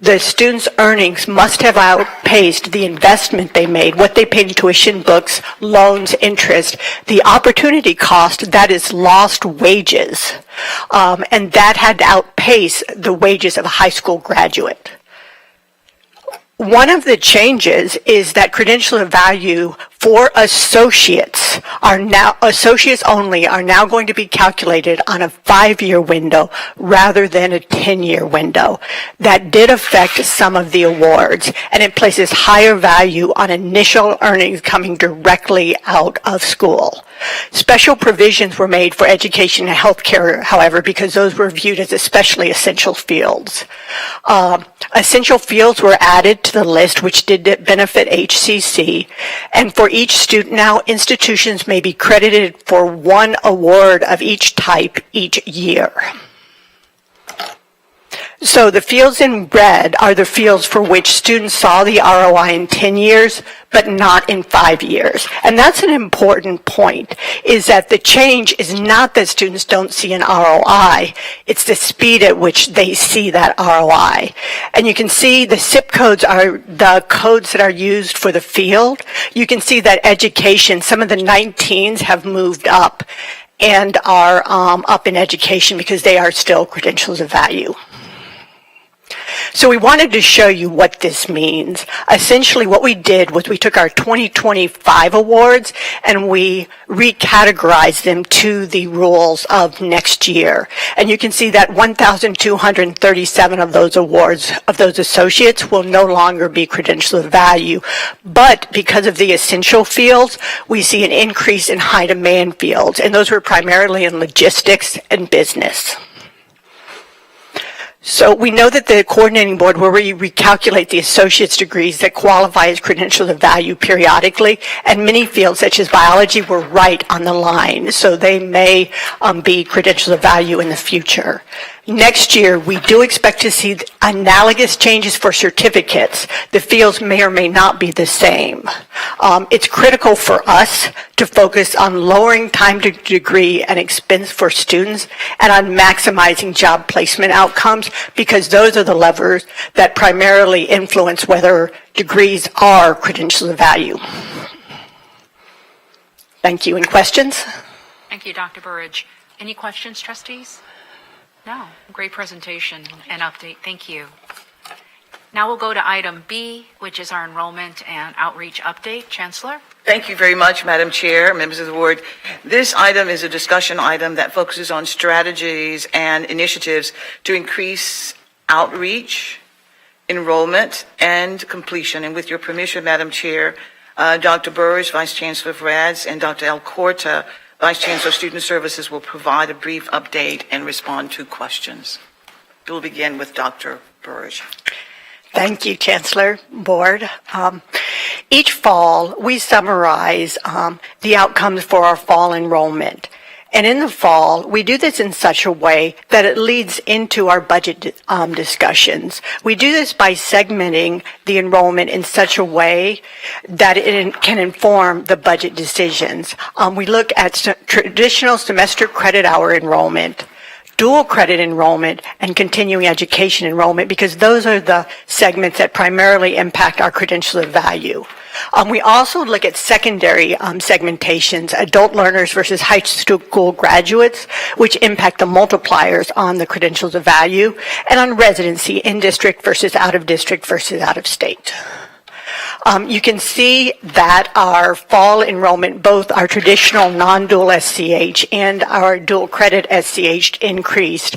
the student's earnings must have outpaced the investment they made, what they paid in tuition, books, loans, interest, the opportunity cost, that is lost wages, and that had to outpace the wages of a high school graduate. One of the changes is that credential of value for associates only are now going to be calculated on a 5-year window rather than a 10-year window. That did affect some of the awards, and it places higher value on initial earnings coming directly out of school. Special provisions were made for education and healthcare, however, because those were viewed as especially essential fields. Essential fields were added to the list, which did benefit HCC, and for each student now, institutions may be credited for one award of each type each year. So the fields in red are the fields for which students saw the ROI in 10 years, but not in 5 years. And that's an important point, is that the change is not that students don't see an ROI, it's the speed at which they see that ROI. And you can see the zip codes are the codes that are used for the field. You can see that education, some of the 19s have moved up and are up in education because they are still credentials of value. So we wanted to show you what this means. Essentially what we did was we took our 2025 awards and we recategorized them to the rules of next year. And you can see that 1,237 of those awards, of those associates, will no longer be credentials of value. But because of the essential fields, we see an increase in high demand fields, and those were primarily in logistics and business. So we know that the coordinating board will recalculate the associate's degrees that qualify as credentials of value periodically, and many fields such as biology were right on the line, so they may be credentials of value in the future. Next year, we do expect to see analogous changes for certificates. The fields may or may not be the same. It's critical for us to focus on lowering time to degree and expense for students and on maximizing job placement outcomes, because those are the levers that primarily influence whether degrees are credentials of value. Thank you. Any questions? Thank you, Dr. Burridge. Any questions, trustees? No. Great presentation and update. Thank you. Now we'll go to item B, which is our enrollment and outreach update. Chancellor? Thank you very much, Madam Chair, members of the board. This item is a discussion item that focuses on strategies and initiatives to increase outreach, enrollment, and completion. And with your permission, Madam Chair, Dr. Burridge, Vice Chancellor of RADS, and Dr. Alcorta, Vice Chancellor of Student Services, will provide a brief update and respond to questions. We'll begin with Dr. Burridge. Thank you, Chancellor, Board. Each fall, we summarize the outcomes for our fall enrollment. And in the fall, we do this in such a way that it leads into our budget discussions. We do this by segmenting the enrollment in such a way that it can inform the budget decisions. We look at traditional semester credit hour enrollment, dual credit enrollment, and continuing education enrollment, because those are the segments that primarily impact our credentials of value. We also look at secondary segmentations, adult learners versus high school graduates, which impact the multipliers on the credentials of value, and on residency, in-district versus out-of-district versus out-of-state. You can see that our fall enrollment, both our traditional non-dual SCH and our dual credit SCH, increased.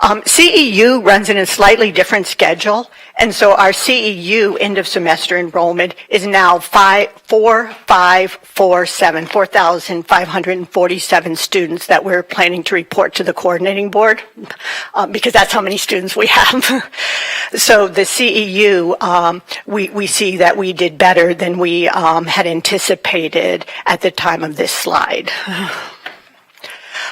CEU runs in a slightly different schedule, and so our CEU end of semester enrollment is now 4,547 students that we're planning to report to the coordinating board, because that's how many students we have. So the CEU, we see that we did better than we had anticipated at the time of this slide.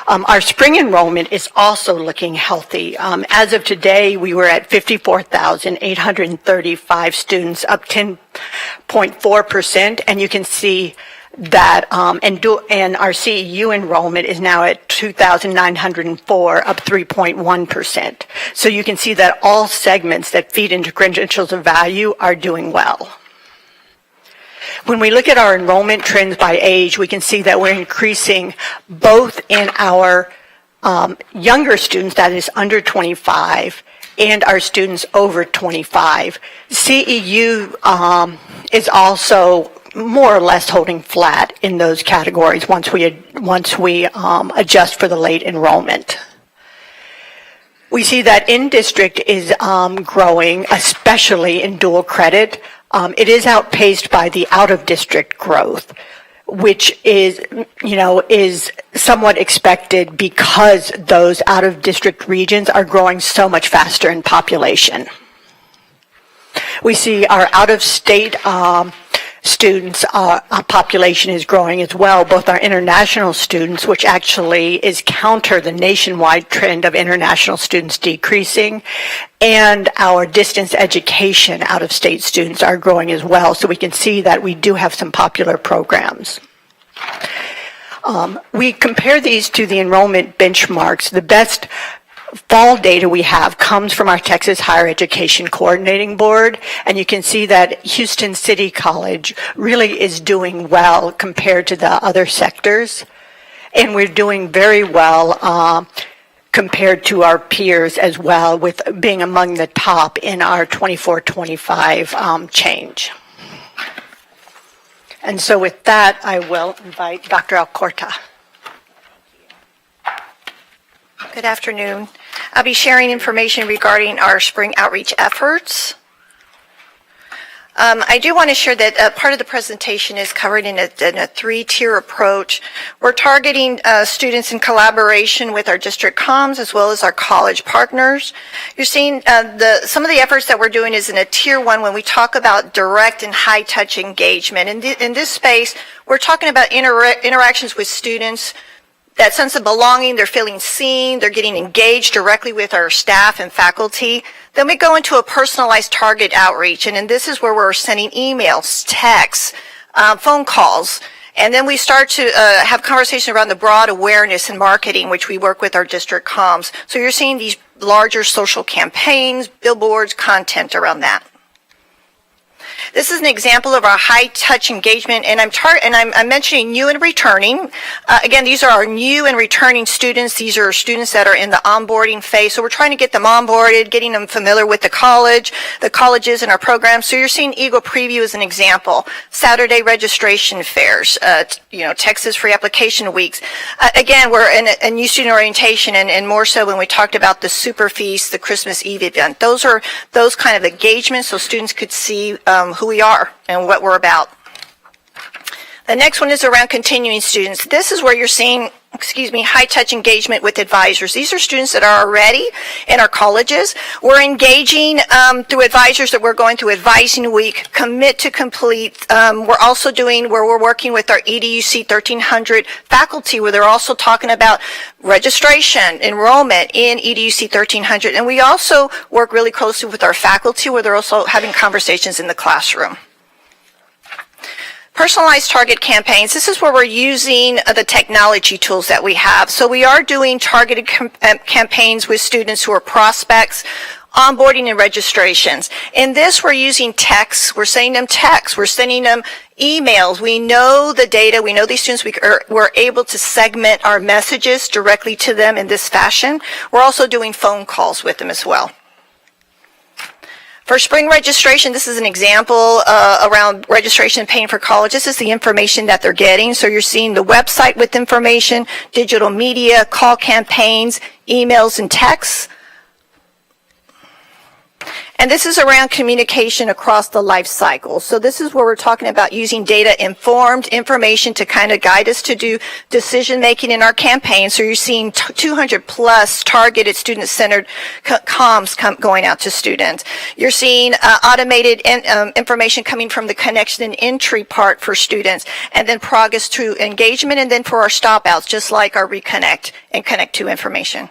Our spring enrollment is also looking healthy. As of today, we were at 54,835 students, up 10.4%, and you can see that, and our CEU enrollment is now at 2,904, up 3.1%. So you can see that all segments that feed into credentials of value are doing well. When we look at our enrollment trends by age, we can see that we're increasing both in our younger students, that is under 25, and our students over 25. CEU is also more or less holding flat in those categories once we adjust for the late enrollment. We see that in-district is growing, especially in dual credit. It is outpaced by the out-of-district growth, which is somewhat expected because those out-of-district regions are growing so much faster in population. We see our out-of-state students, our population is growing as well, both our international students, which actually is counter the nationwide trend of international students decreasing, and our distance education out-of-state students are growing as well. So we can see that we do have some popular programs. We compare these to the enrollment benchmarks. The best fall data we have comes from our Texas Higher Education Coordinating Board, and you can see that Houston City College really is doing well compared to the other sectors, and we're doing very well compared to our peers as well, with being among the top in our 24-25 change. And so with that, I will invite Dr. Alcorta. Good afternoon. I'll be sharing information regarding our spring outreach efforts. I do want to share that part of the presentation is covered in a three-tier approach. We're targeting students in collaboration with our district comms as well as our college partners. You're seeing some of the efforts that we're doing is in a tier one when we talk about direct and high-touch engagement. In this space, we're talking about interactions with students, that sense of belonging, they're feeling seen, they're getting engaged directly with our staff and faculty. Then we go into a personalized target outreach, and this is where we're sending emails, texts, phone calls, and then we start to have conversation around the broad awareness and marketing, which we work with our district comms. So you're seeing these larger social campaigns, billboards, content around that. This is an example of our high-touch engagement, and I'm mentioning new and returning. Again, these are our new and returning students. These are students that are in the onboarding phase. So we're trying to get them onboarded, getting them familiar with the colleges and our programs. So you're seeing Eagle Preview as an example. Saturday registration fairs, Texas Free Application Weeks. Again, we're in a new student orientation, and more so when we talked about the Super Feast, the Christmas Eve event. Those are those kind of engagements so students could see who we are and what we're about. The next one is around continuing students. This is where you're seeing, high-touch engagement with advisors. These are students that are already in our colleges. We're engaging through advisors that we're going through Advising Week, Commit to Complete. We're also doing where we're working with our EDUC 1300 faculty, where they're also talking about registration, enrollment in EDUC 1300. And we also work really closely with our faculty, where they're also having conversations in the classroom. Personalized target campaigns, this is where we're using the technology tools that we have. So we are doing targeted campaigns with students who are prospects, onboarding and registrations. In this, we're using texts. We're sending them texts. We're sending them emails. We know the data. We know these students. We're able to segment our messages directly to them in this fashion. We're also doing phone calls with them as well. For spring registration, this is an example around registration and paying for college. This is the information that they're getting. So you're seeing the website with information, digital media, call campaigns, emails, and texts. And this is around communication across the life cycle. So this is where we're talking about using data-informed information to kind of guide us to do decision-making in our campaign. So you're seeing 200-plus targeted student-centered comms going out to students. You're seeing automated information coming from the connection and entry part for students, and then progress to engagement, and then for our stop-outs, just like our reconnect and connect to information.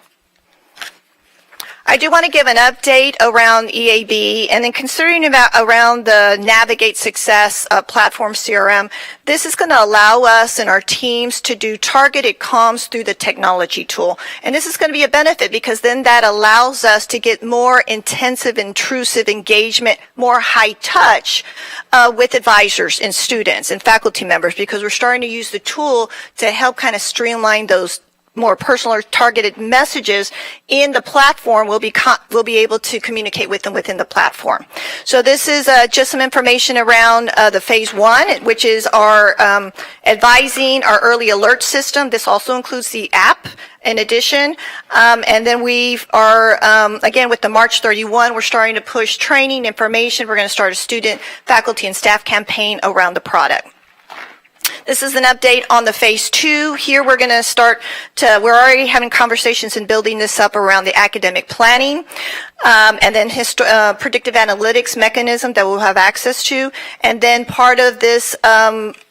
I do want to give an update around EAB, and then considering around the Navigate Success platform CRM, this is going to allow us and our teams to do targeted comms through the technology tool. And this is going to be a benefit because then that allows us to get more intensive, intrusive engagement, more high touch with advisors and students and faculty members, because we're starting to use the tool to help kind of streamline those more personal or targeted messages in the platform. We'll be able to communicate with them within the platform. So this is just some information around the phase 1, which is our advising our early alert system. This also includes the app in addition. And then we are, again, with the March 31, we're starting to push training information. We're going to start a student, faculty, and staff campaign around the product. This is an update on the phase 2. Here we're going to we're already having conversations and building this up around the academic planning, and then predictive analytics mechanism that we'll have access to. And then part of this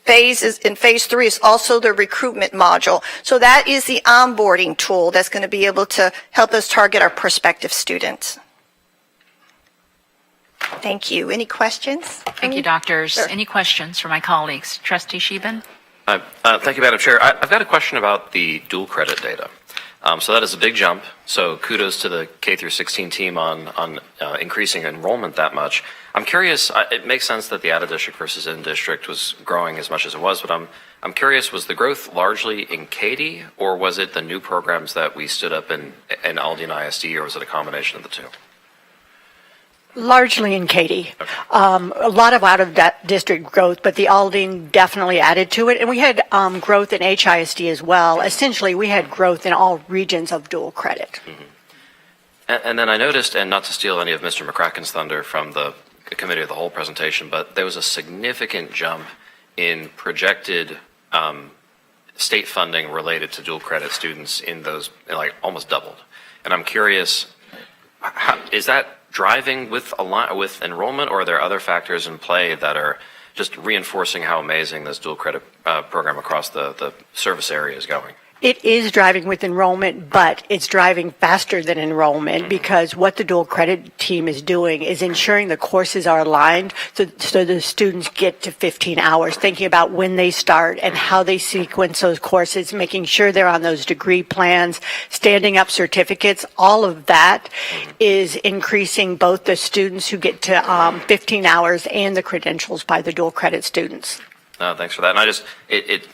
phase is in phase 3 is also the recruitment module. So that is the onboarding tool that's going to be able to help us target our prospective students. Thank you. Any questions? Thank you, doctors. Sure. Any questions for my colleagues? Trustee Sheban? Thank you, Madam Chair. I've got a question about the dual credit data. So that is a big jump. So kudos to the K through 16 team on increasing enrollment that much. I'm curious. It makes sense that the out of district versus in district was growing as much as it was, but I'm curious. Was the growth largely in Katy, or was it the new programs that we stood up in Aldine ISD, or was it a combination of the two? Largely in Katy. A lot of out of that district growth, but the Aldine definitely added to it. And we had growth in HISD as well. Essentially, we had growth in all regions of dual credit. Mm-hmm. And then I noticed, and not to steal any of Mr. McCracken's thunder from the committee of the whole presentation, but there was a significant jump in projected state funding related to dual credit students in those, like almost doubled. And I'm curious, is that driving with enrollment, or are there other factors in play that are just reinforcing how amazing this dual credit program across the service area is going? It is driving with enrollment, but it's driving faster than enrollment because what the dual credit team is doing is ensuring the courses are aligned so the students get to 15 hours, thinking about when they start and how they sequence those courses, making sure they're on those degree plans, standing up certificates. All of that is increasing both the students who get to 15 hours and the credentials by the dual credit students. Thanks for that. And it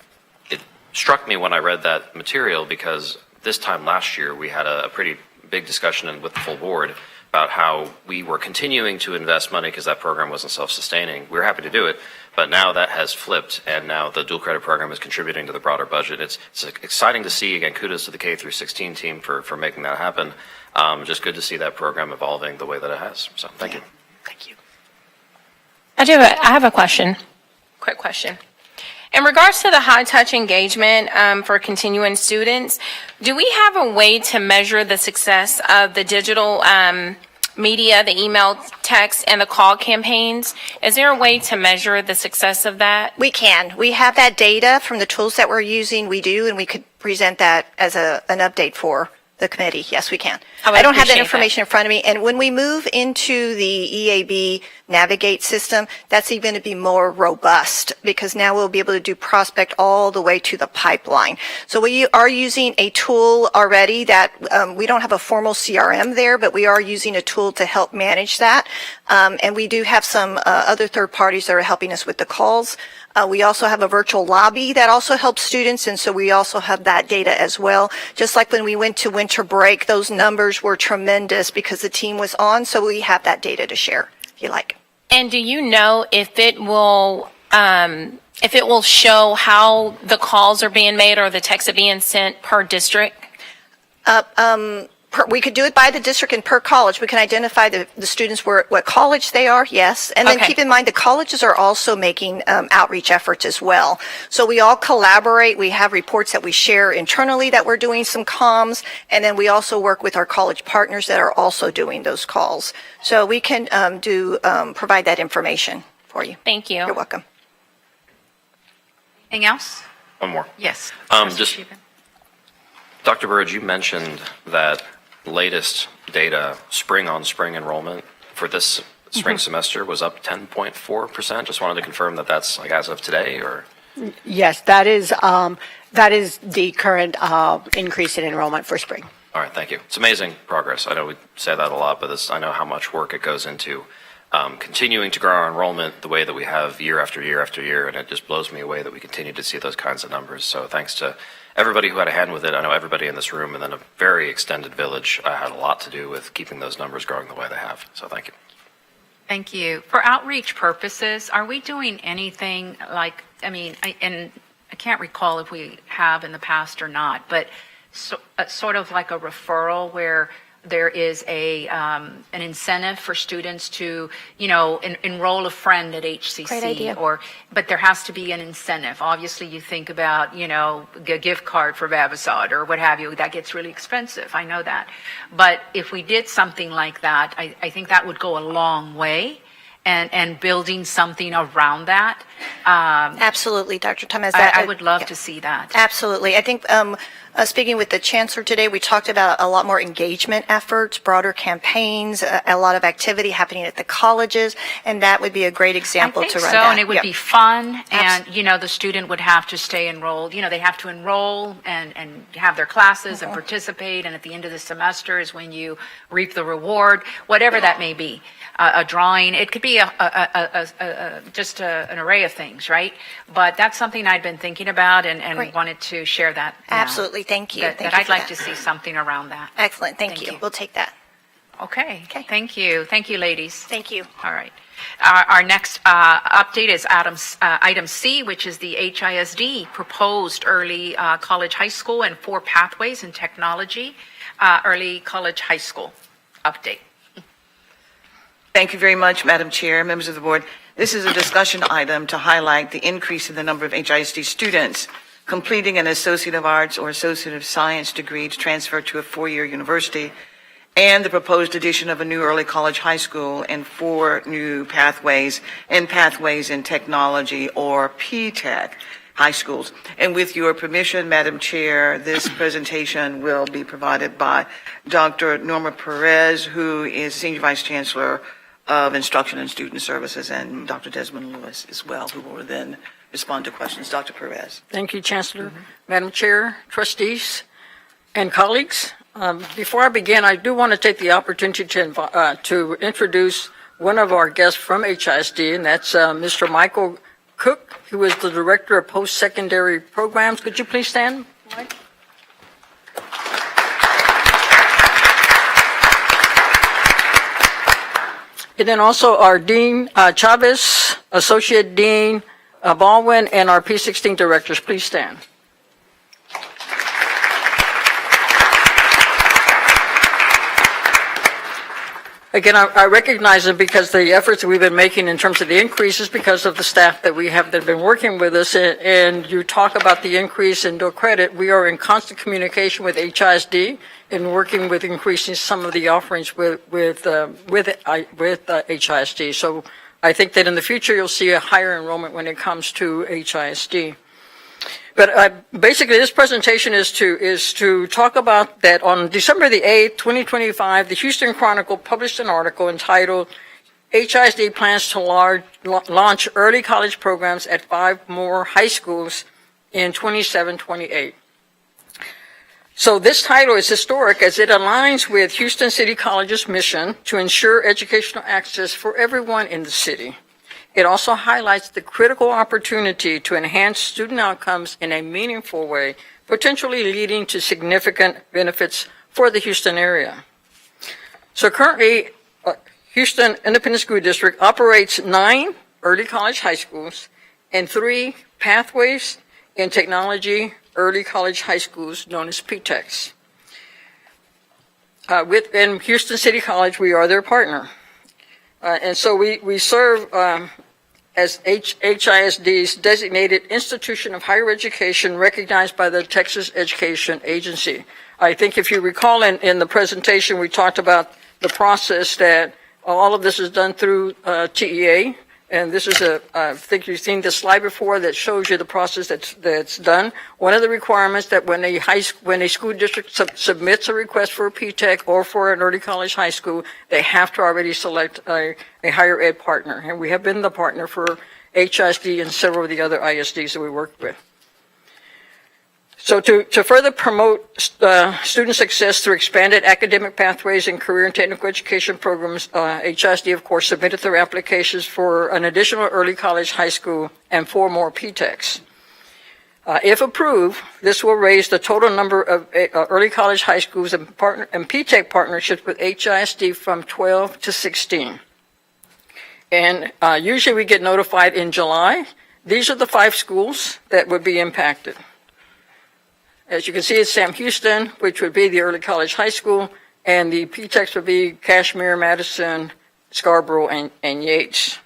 struck me when I read that material, because this time last year we had a pretty big discussion with the full board about how we were continuing to invest money because that program wasn't self-sustaining. We were happy to do it, but now that has flipped, and now the dual credit program is contributing to the broader budget. It's exciting to see. Again, kudos to the K through 16 team for making that happen. Just good to see that program evolving the way that it has. So thank you. Thank you. I have a question. Quick question. In regards to the high-touch engagement for continuing students, do we have a way to measure the success of the digital media, the email, text, and the call campaigns? Is there a way to measure the success of that? We can. We have that data from the tools that we're using. We do, and we could present that as an update for the committee. Yes, we can. I don't have that information in front of me. And when we move into the EAB Navigate system, that's even going to be more robust, because now we'll be able to do prospect all the way to the pipeline. So we are using a tool already that we don't have a formal CRM there, but we are using a tool to help manage that. And we do have some other third parties that are helping us with the calls. We also have a virtual lobby that also helps students, and so we also have that data as well. Just like when we went to winter break, those numbers were tremendous because the team was on, so we have that data to share, if you like. And do you know if it will show how the calls are being made or the texts are being sent per district? We could do it by the district and per college. We can identify the students what college they are, yes. And then Okay. keep in mind the colleges are also making outreach efforts as well. So we all collaborate. We have reports that we share internally that we're doing some comms. And then we also work with our college partners that are also doing those calls. So we can provide that information for you. Thank you. You're welcome. Anything else? One more. Yes. Just- Trustee Sheehan. Dr. Burridge, you mentioned that latest data, spring on spring enrollment for this spring semester was up 10.4%. Just wanted to confirm that that's like as of today or? Yes, that is the current increase in enrollment for spring. All right, thank you. It's amazing progress. I know we say that a lot, but I know how much work it goes into continuing to grow our enrollment the way that we have year after year after year, and it just blows me away that we continue to see those kinds of numbers. So thanks to everybody who had a hand with it. I know everybody in this room and then a very extended village had a lot to do with keeping those numbers growing the way they have. So thank you. Thank you. For outreach purposes, are we doing anything like, I can't recall if we have in the past or not, but sort of like a referral where there is an incentive for students to, enroll a friend at HCC. Great idea. But there has to be an incentive. Obviously, you think about, a gift card for Vavasad or what have you. That gets really expensive. I know that. But if we did something like that, I think that would go a long way. And building something around that. Absolutely, Dr. Thomas. I would love to see that. Absolutely. I think speaking with the chancellor today, we talked about a lot more engagement efforts, broader campaigns, a lot of activity happening at the colleges, and that would be a great example to run so, that. and it would Yep. be fun, and, the student would have to stay enrolled. They have to enroll and have their classes and participate, and at the end of the semester is when you reap the reward, whatever that may be. A drawing, it could be just an array of things, right? But that's something I'd been thinking about and Great. wanted to share that now. Absolutely. Thank you. That Thank you I'd for like that. to see something around that. Excellent. Thank Thank you. you. We'll take that. Okay. Okay. Thank you. Thank you, ladies. Thank you. All right. Our next update is item C, which is the HISD proposed early college high school and 4 pathways in technology early college high school update. Thank you very much, Madam Chair, members of the board. This is a discussion item to highlight the increase in the number of HISD students completing an Associate of Arts or Associate of Science degree to transfer to a 4-year university, and the proposed addition of a new early college high school and 4 new pathways in technology or P-Tech high schools. And with your permission, Madam Chair, this presentation will be provided by Dr. Norma Perez, who is Senior Vice Chancellor of Instruction and Student Services, and Dr. Desmond Lewis as well, who will then respond to questions. Dr. Perez. Thank you, Chancellor. Madam Chair, trustees, and colleagues. Before I begin, I do want to take the opportunity to introduce one of our guests from HISD, and that's Mr. Michael Cook, who is the Director of Post-Secondary Programs. Could you please stand, Mike? And then also our Dean Chavez, Associate Dean Baldwin, and our P16 directors. Please stand. Again, I recognize them because the efforts that we've been making in terms of the increases because of the staff that we have that have been working with us. And you talk about the increase in dual credit. We are in constant communication with HISD and working with increasing some of the offerings with HISD. So I think that in the future you'll see a higher enrollment when it comes to HISD. But basically, this presentation is to talk about that on December the 8th, 2025, the Houston Chronicle published an article entitled, HISD plans to launch early college programs at 5 more high schools in 27-28. So this title is historic as it aligns with Houston City College's mission to ensure educational access for everyone in the city. It also highlights the critical opportunity to enhance student outcomes in a meaningful way, potentially leading to significant benefits for the Houston area. So currently, Houston Independent School District operates 9 early college high schools and 3 pathways in technology early college high schools known as P-TECs. in Houston City College, we are their partner. And so we serve as HISD's designated institution of higher education recognized by the Texas Education Agency. I think if you recall in the presentation, we talked about the process that all of this is done through TEA. And this is I think you've seen this slide before that shows you the process that's done. One of the requirements that when a school district submits a request for a P-TECH or for an early college high school, they have to already select a higher ed partner. And we have been the partner for HISD and several of the other ISDs that we work with. So to further promote student success through expanded academic pathways and career and technical education programs, HISD, of course, submitted their applications for an additional early college, high school, and 4 more P-TECHs. If approved, this will raise the total number of early college, high schools, and P-TECH partnerships with HISD from 12 to 16. And usually we get notified in July. These are the 5 schools that would be impacted. As you can see, it's Sam Houston, which would be the early college high school, and the P-TECHs would be Kashmir, Madison, Scarborough, and Yates.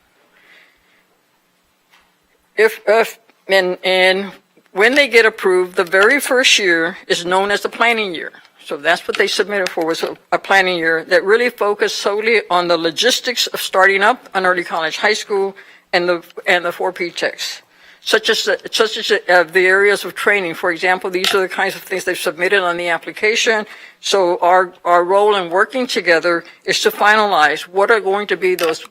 And when they get approved, the very first year is known as the planning year. So that's what they submitted for, was a planning year that really focused solely on the logistics of starting up an early college high school and the 4 P-TECHs. Such as the areas of training. For example, these are the kinds of things they've submitted on the application. So our role in working together is to finalize what are going to be those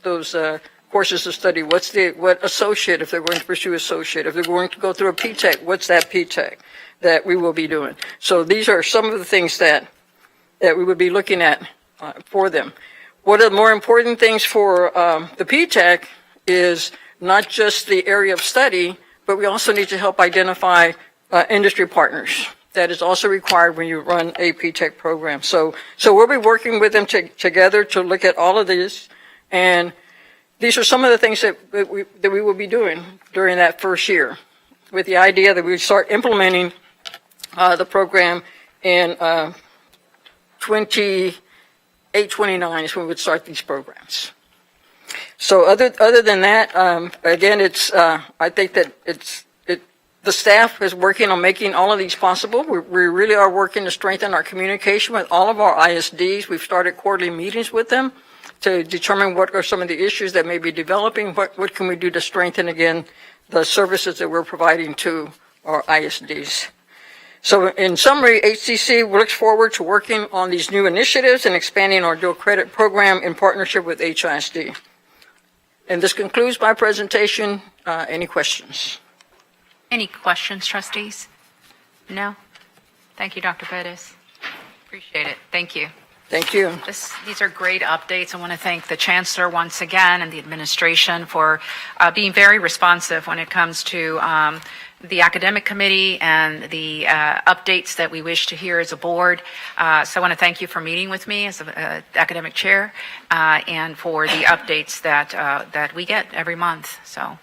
courses of study. What associate, if they're going to pursue associate. If they're going to go through a P-TECH, what's that P-TECH that we will be doing? So these are some of the things that we would be looking at for them. One of the more important things for the P-TECH is not just the area of study, but we also need to help identify industry partners. That is also required when you run a P-TECH program. So we'll be working with them together to look at all of this. And these are some of the things that we will be doing during that first year, with the idea that we start implementing the program in 28-29 is when we would start these programs. So other than that, again, I think that the staff is working on making all of these possible. We really are working to strengthen our communication with all of our ISDs. We've started quarterly meetings with them to determine what are some of the issues that may be developing. What can we do to strengthen, again, the services that we're providing to our ISDs. So in summary, HCC looks forward to working on these new initiatives and expanding our dual credit program in partnership with HISD. And this concludes my presentation. Any questions? Any questions, trustees? No? Thank you, Dr. Pettis. Appreciate it. Thank you. Thank you. These are great updates. I want to thank the Chancellor once again and the administration for being very responsive when it comes to the academic committee and the updates that we wish to hear as a board. So I want to thank you for meeting with me as an academic chair and for the updates that we get every month. So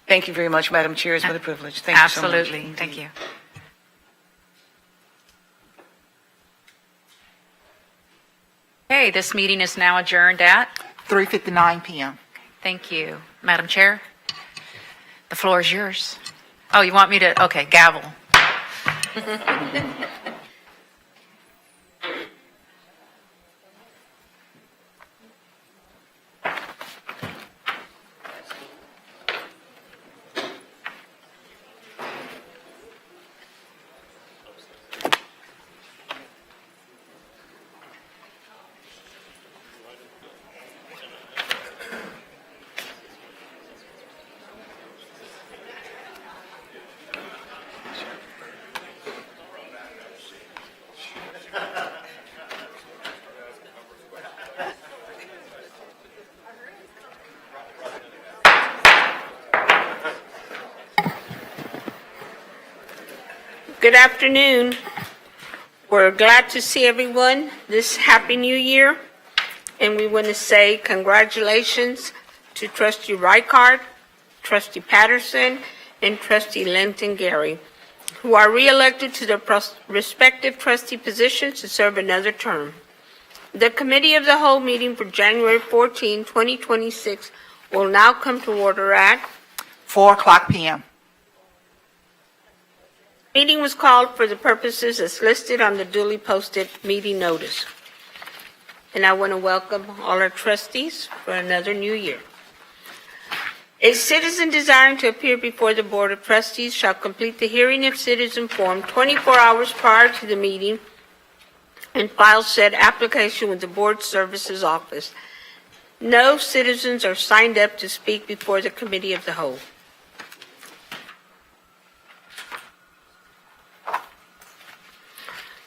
Thank you very much, Madam Chair. It's been a privilege. Thank you so much. absolutely. Thank you. Okay, this meeting is now adjourned at 3:59 p.m. Thank you. Madam Chair, the floor is yours. Oh, you want me to, okay, gavel. Good afternoon. We're glad to see everyone this Happy New Year. And we want to say congratulations to Trustee Reichard, Trustee Patterson, and Trustee Linton Gary, who are re-elected to their respective trustee positions to serve another term. The Committee of the Whole meeting for January 14, 2026 will now come to order at 4:00 p.m. Meeting was called for the purposes as listed on the duly posted meeting notice. And I want to welcome all our trustees for another new year. A citizen desiring to appear before the Board of Trustees shall complete the hearing of citizen form 24 hours prior to the meeting and file said application with the Board Services Office. No citizens are signed up to speak before the Committee of the Whole.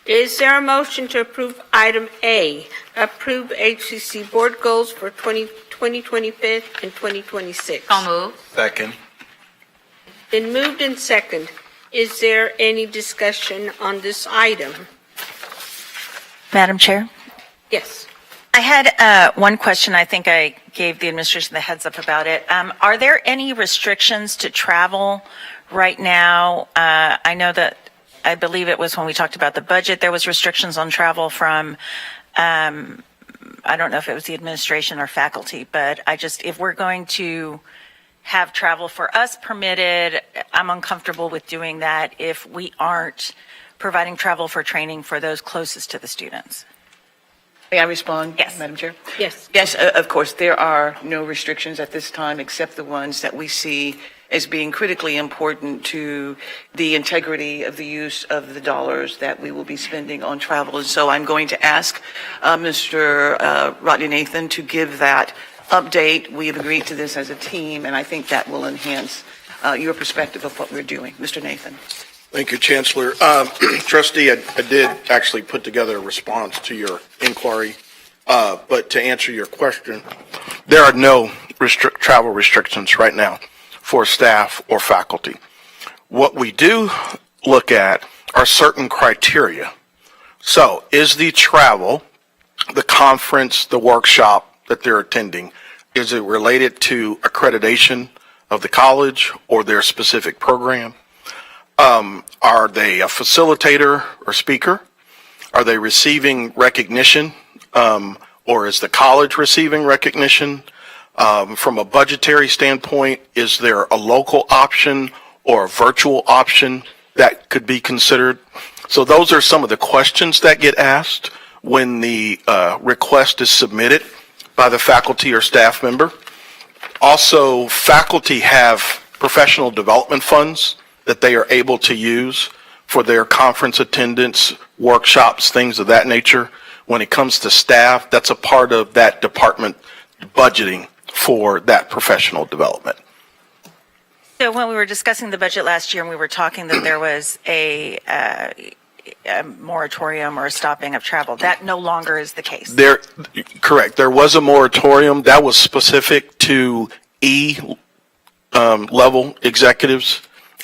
Is there a motion to approve item A, approve HCC board goals for 2025 and 2026? So moved. Second. Been moved and second. Is there any discussion on this item? Madam Chair? Yes. I had one question. I think I gave the administration the heads up about it. Are there any restrictions to travel right now? I know that, I believe it was when we talked about the budget, there was restrictions on travel from, I don't know if it was the administration or faculty, but if we're going to have travel for us permitted, I'm uncomfortable with doing that if we aren't providing travel for training for those closest to the students. May I respond, Yes. Madam Chair? Yes. Yes, of course, there are no restrictions at this time except the ones that we see as being critically important to the integrity of the use of the dollars that we will be spending on travel. And so I'm going to ask Mr. Rodney Nathan to give that update. We have agreed to this as a team, and I think that will enhance your perspective of what we're doing. Mr. Nathan. Thank you, Chancellor. Trustee, I did actually put together a response to your inquiry, but to answer your question, there are no travel restrictions right now for staff or faculty. What we do look at are certain criteria. So, is the travel, the conference, the workshop that they're attending, is it related to accreditation of the college or their specific program? Are they a facilitator or speaker? Are they receiving recognition, or is the college receiving recognition? From a budgetary standpoint, is there a local option or a virtual option that could be considered? So those are some of the questions that get asked when the request is submitted by the faculty or staff member. Also, faculty have professional development funds that they are able to use for their conference attendance, workshops, things of that nature. When it comes to staff, that's a part of that department budgeting for that professional development. So when we were discussing the budget last year and we were talking that there was a moratorium or a stopping of travel, that no longer is the case. Correct. There was a moratorium that was specific to level executives,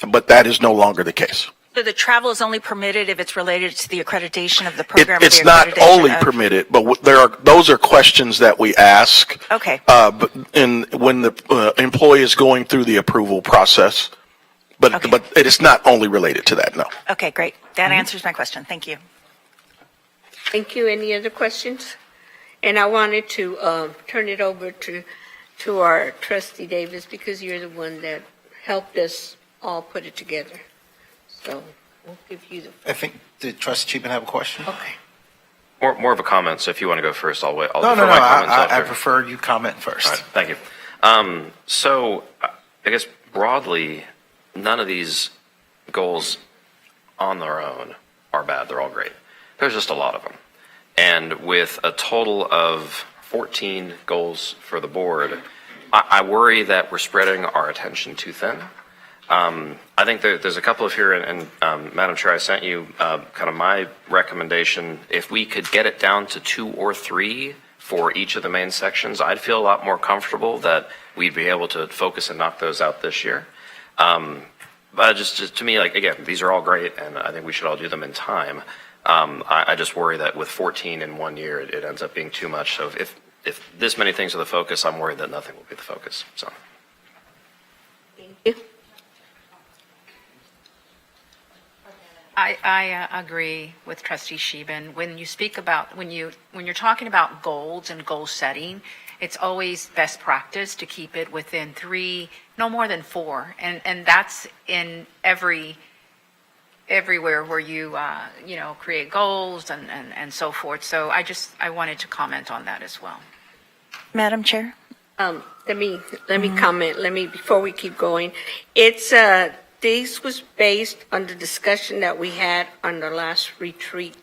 but that is no longer the case. So the travel is only permitted if it's related to the accreditation of the program? It's not only permitted, but those are questions that we ask. Okay. When the employee is going through the approval process, but it is not only related to that, no. Okay, great. That answers my question. Thank you. Thank you. Any other questions? And I wanted to turn it over to our trustee Davis, because you're the one that helped us all put it together. So we'll give you the I think the trustee Cheapen have a question. Okay. More of a comment, so if you want to go first, I'll wait. No. I prefer you comment first. All right, thank you. So I guess broadly, none of these goals on their own are bad. They're all great. There's just a lot of them. And with a total of 14 goals for the board, I worry that we're spreading our attention too thin. I think there's a couple of here, and Madam Chair, I sent you kind of my recommendation. If we could get it down to 2 or 3 for each of the main sections, I'd feel a lot more comfortable that we'd be able to focus and knock those out this year. But just to me, like, again, these are all great, and I think we should all do them in time. I just worry that with 14 in 1 year, it ends up being too much. So if this many things are the focus, I'm worried that nothing will be the focus. So. Thank you. I agree with Trustee Sheben. When you speak about, when you're talking about goals and goal setting, it's always best practice to keep it within 3, no more than 4. And that's in everywhere where you, create goals and so forth. So I wanted to comment on that as well. Madam Chair? Let me comment. Before we keep going. It's, this was based on the discussion that we had on the last retreat.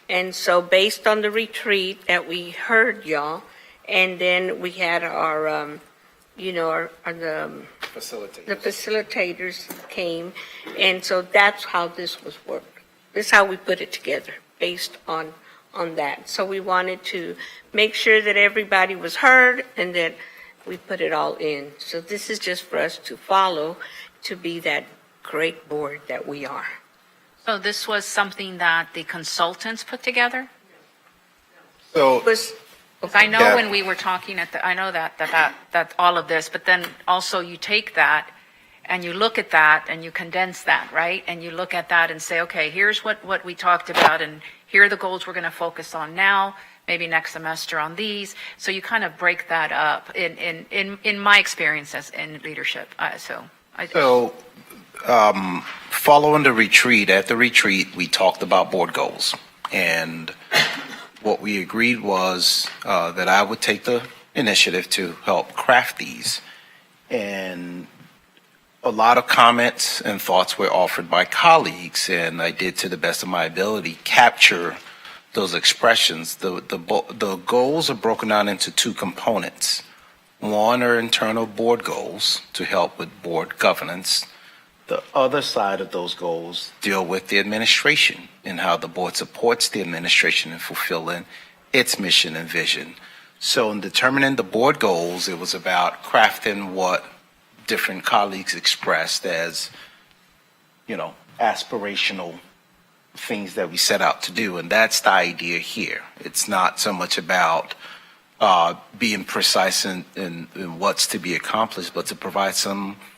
And so based on the retreat that we heard y'all, and then we had our, the facilitators came. And so that's how this was worked. This is how we put it together, based on that. So we wanted to make sure that everybody was heard and that we put it all in. So this is just for us to follow, to be that great board that we are. So this was something that the consultants put together? So, I know Yeah. when we were talking I know that all of this, but then also you take that and you look at that and you condense that, right? And you look at that and say, okay, here's what we talked about and here are the goals we're going to focus on now, maybe next semester on these. So you kind of break that up in my experience as in leadership. Following the retreat, at the retreat, we talked about board goals. And what we agreed was that I would take the initiative to help craft these. And a lot of comments and thoughts were offered by colleagues, and I did, to the best of my ability, capture those expressions. The goals are broken down into 2 components. One are internal board goals to help with board governance. The other side of those goals deal with the administration and how the board supports the administration in fulfilling its mission and vision. So in determining the board goals, it was about crafting what different colleagues expressed as, aspirational things that we set out to do. And that's the idea here. It's not so much about being precise in what's to be accomplished, but to provide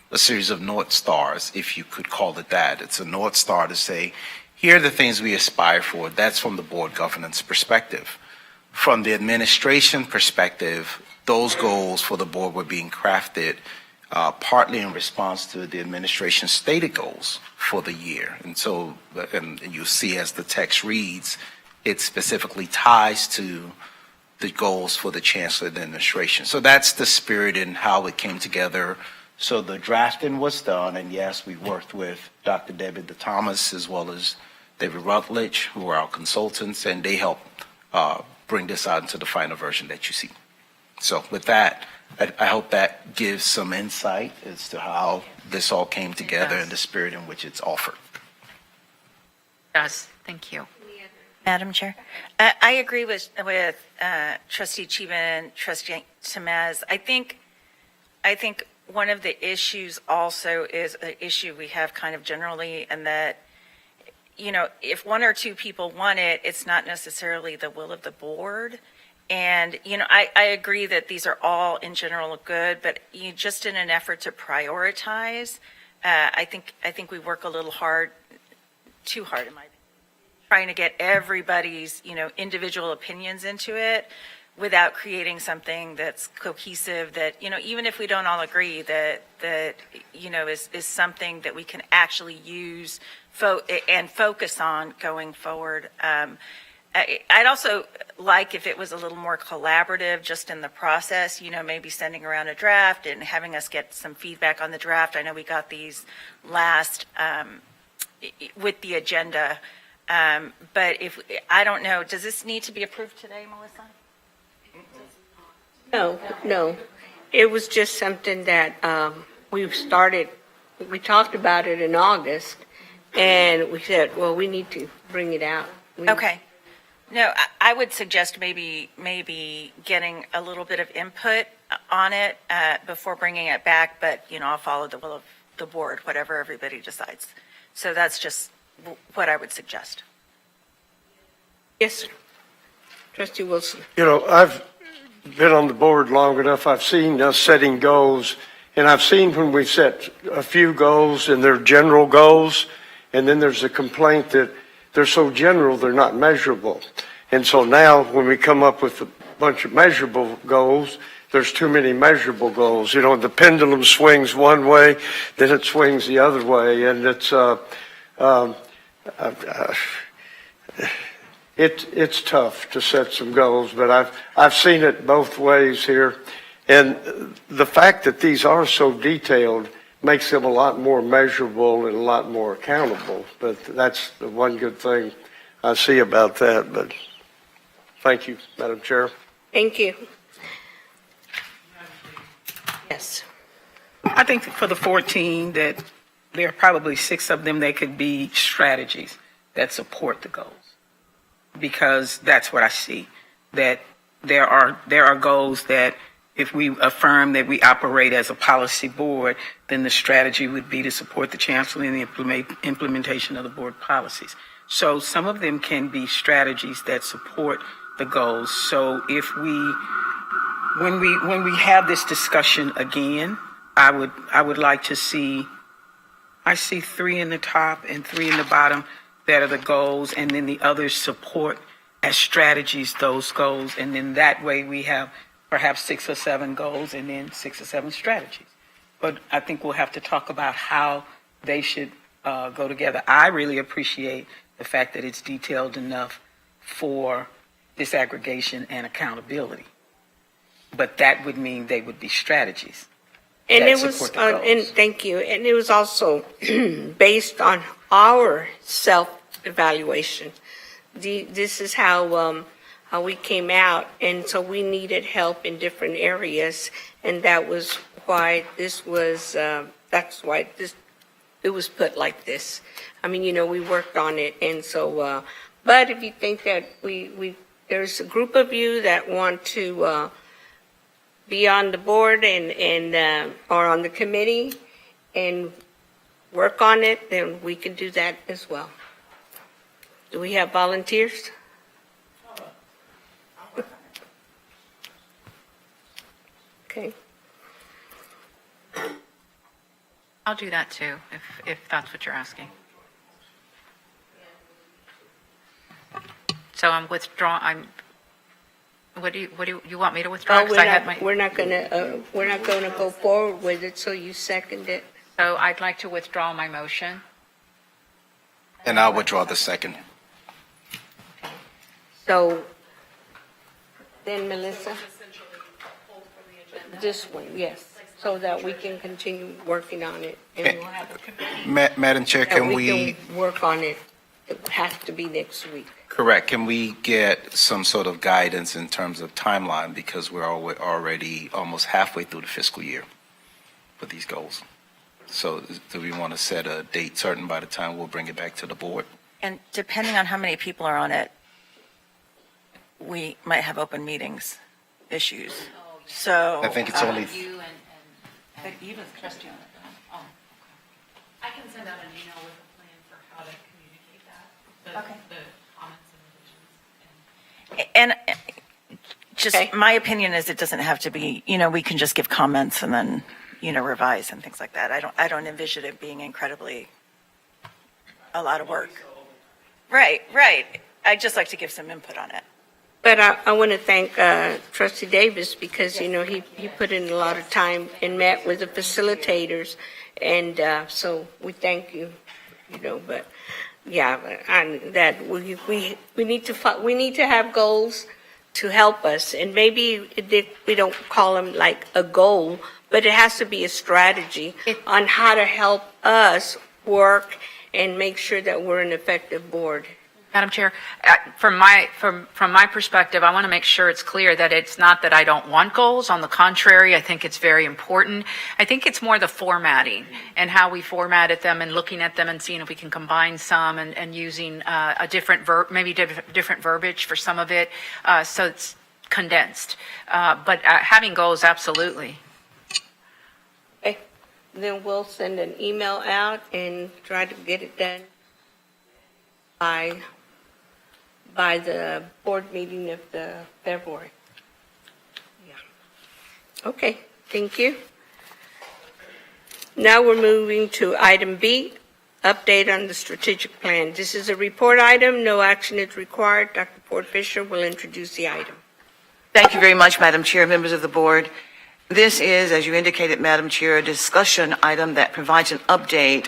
a series of North Stars, if you could call it that. It's a North Star to say, here are the things we aspire for. That's from the board governance perspective. From the administration perspective, those goals for the board were being crafted partly in response to the administration's stated goals for the year. And so, and you see as the text reads, it specifically ties to the goals for the chancellor and the administration. So that's the spirit and how it came together. So the drafting was done, and yes, we worked with Dr. Debbie Thomas as well as David Rutledge, who are our consultants, and they helped bring this out into the final version that you see. So with that, I hope that gives some insight as to how this all came together and the spirit in which it's offered. Yes, thank you. Madam Chair, I agree with Trustee Chiban, Trustee Temez. I think one of the issues also is an issue we have kind of generally, and that, if 1 or 2 people want it, it's not necessarily the will of the board. And, I agree that these are all in general good, but just in an effort to prioritize, I think we work a little too hard in my opinion, trying to get everybody's, individual opinions into it without creating something that's cohesive, that, even if we don't all agree, that is something that we can actually use and focus on going forward. I'd also like if it was a little more collaborative just in the process, maybe sending around a draft and having us get some feedback on the draft. I know we got these last with the agenda, but I don't know, does this need to be approved today, Melissa? No. It was just something that we talked about it in August, and we said, well, we need to bring it out. Okay. No, I would suggest maybe getting a little bit of input on it before bringing it back, but, I'll follow the will of the board, whatever everybody decides. So that's just what I would suggest. Yes, sir. Trustee Wilson. I've been on the board long enough. I've seen us setting goals, and I've seen when we set a few goals and they're general goals, And then there's a complaint that they're so general, they're not measurable. And so now when we come up with a bunch of measurable goals, there's too many measurable goals. You know, the pendulum swings one way, then it swings the other way, and it's tough to set some goals, but I've seen it both ways here. And the fact that these are so detailed makes them a lot more measurable and a lot more accountable. But that's the one good thing I see about that. But thank you, Madam Chair. Thank you. Yes. I think for the 14, that there are probably 6 of them that could be strategies that support the goals. Because that's what I see, that there are goals that if we affirm that we operate as a policy board, then the strategy would be to support the chancellor in the implementation of the board policies. So some of them can be strategies that support the goals. So if when we have this discussion again, I would like to see, I see 3 in the top and 3 in the bottom that are the goals, and then the others support as strategies those goals, and then that way we have perhaps 6 or 7 goals and then 6 or 7 strategies. But I think we'll have to talk about how they should go together. I really appreciate the fact that it's detailed enough for disaggregation and accountability. But that would mean they would be strategies. And that it was, support the goals. and thank you, and it was also based on our self-evaluation. This is how we came out, and so we needed help in different areas, and that was why this was, that's why it was put like this. I mean, you know, we worked on it, and so, but if you think that there's a group of you that want to be on the board and or on the committee and work on it, then we can do that as well. Do we have volunteers? Okay. I'll do that too, if that's what you're asking. So I'm what do you want me to withdraw? 'Cause We're not gonna go forward with it, so you second it. So I'd like to withdraw my motion. And I'll withdraw the second. So then Melissa? This one, yes, so that we can continue working on it. And we'll have Madam Chair, can we? can work on it. It has to be next week. Correct. Can we get some sort of guidance in terms of timeline, because we're already almost halfway through the fiscal year with these goals? So do we want to set a date certain by the time we'll bring it back to the board? And depending on how many people are on it, we might have open meetings issues. So I think it's only. You and Eva's trustee on it. Oh, okay. I can send out an email with a plan for how to communicate that. Okay. The comments and revisions. And just my opinion is it doesn't have to be, we can just give comments and then, revise and things like that. I don't envision it being incredibly a lot of work. Right. I'd just like to give some input on it. But I want to thank Trustee Davis because, he put in a lot of time and met with the facilitators. And so we thank you, but yeah, and that we need to have goals to help us. And maybe we don't call them like a goal, but it has to be a strategy on how to help us work and make sure that we're an effective board. Madam Chair, from my perspective, I want to make sure it's clear that it's not that I don't want goals. On the contrary, I think it's very important. I think it's more the formatting and how we formatted them and looking at them and seeing if we can combine some and using a different different verbiage for some of it, so it's condensed. But having goals, absolutely. Okay, then we'll send an email out and try to get it done by the board meeting of the February. Yeah. Okay, thank you. Now we're moving to item B, update on the strategic plan. This is a report item. No action is required. Dr. Ford Fisher will introduce the item. Thank you very much, Madam Chair, members of the board. This is, as you indicated, Madam Chair, a discussion item that provides an update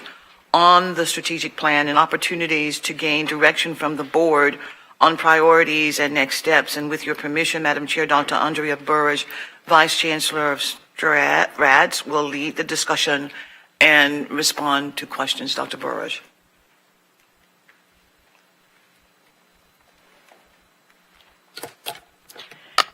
on the strategic plan and opportunities to gain direction from the board on priorities and next steps. And with your permission, Madam Chair, Dr. Andrea Burrage, Vice Chancellor of RADS, will lead the discussion and respond to questions. Dr. Burrage.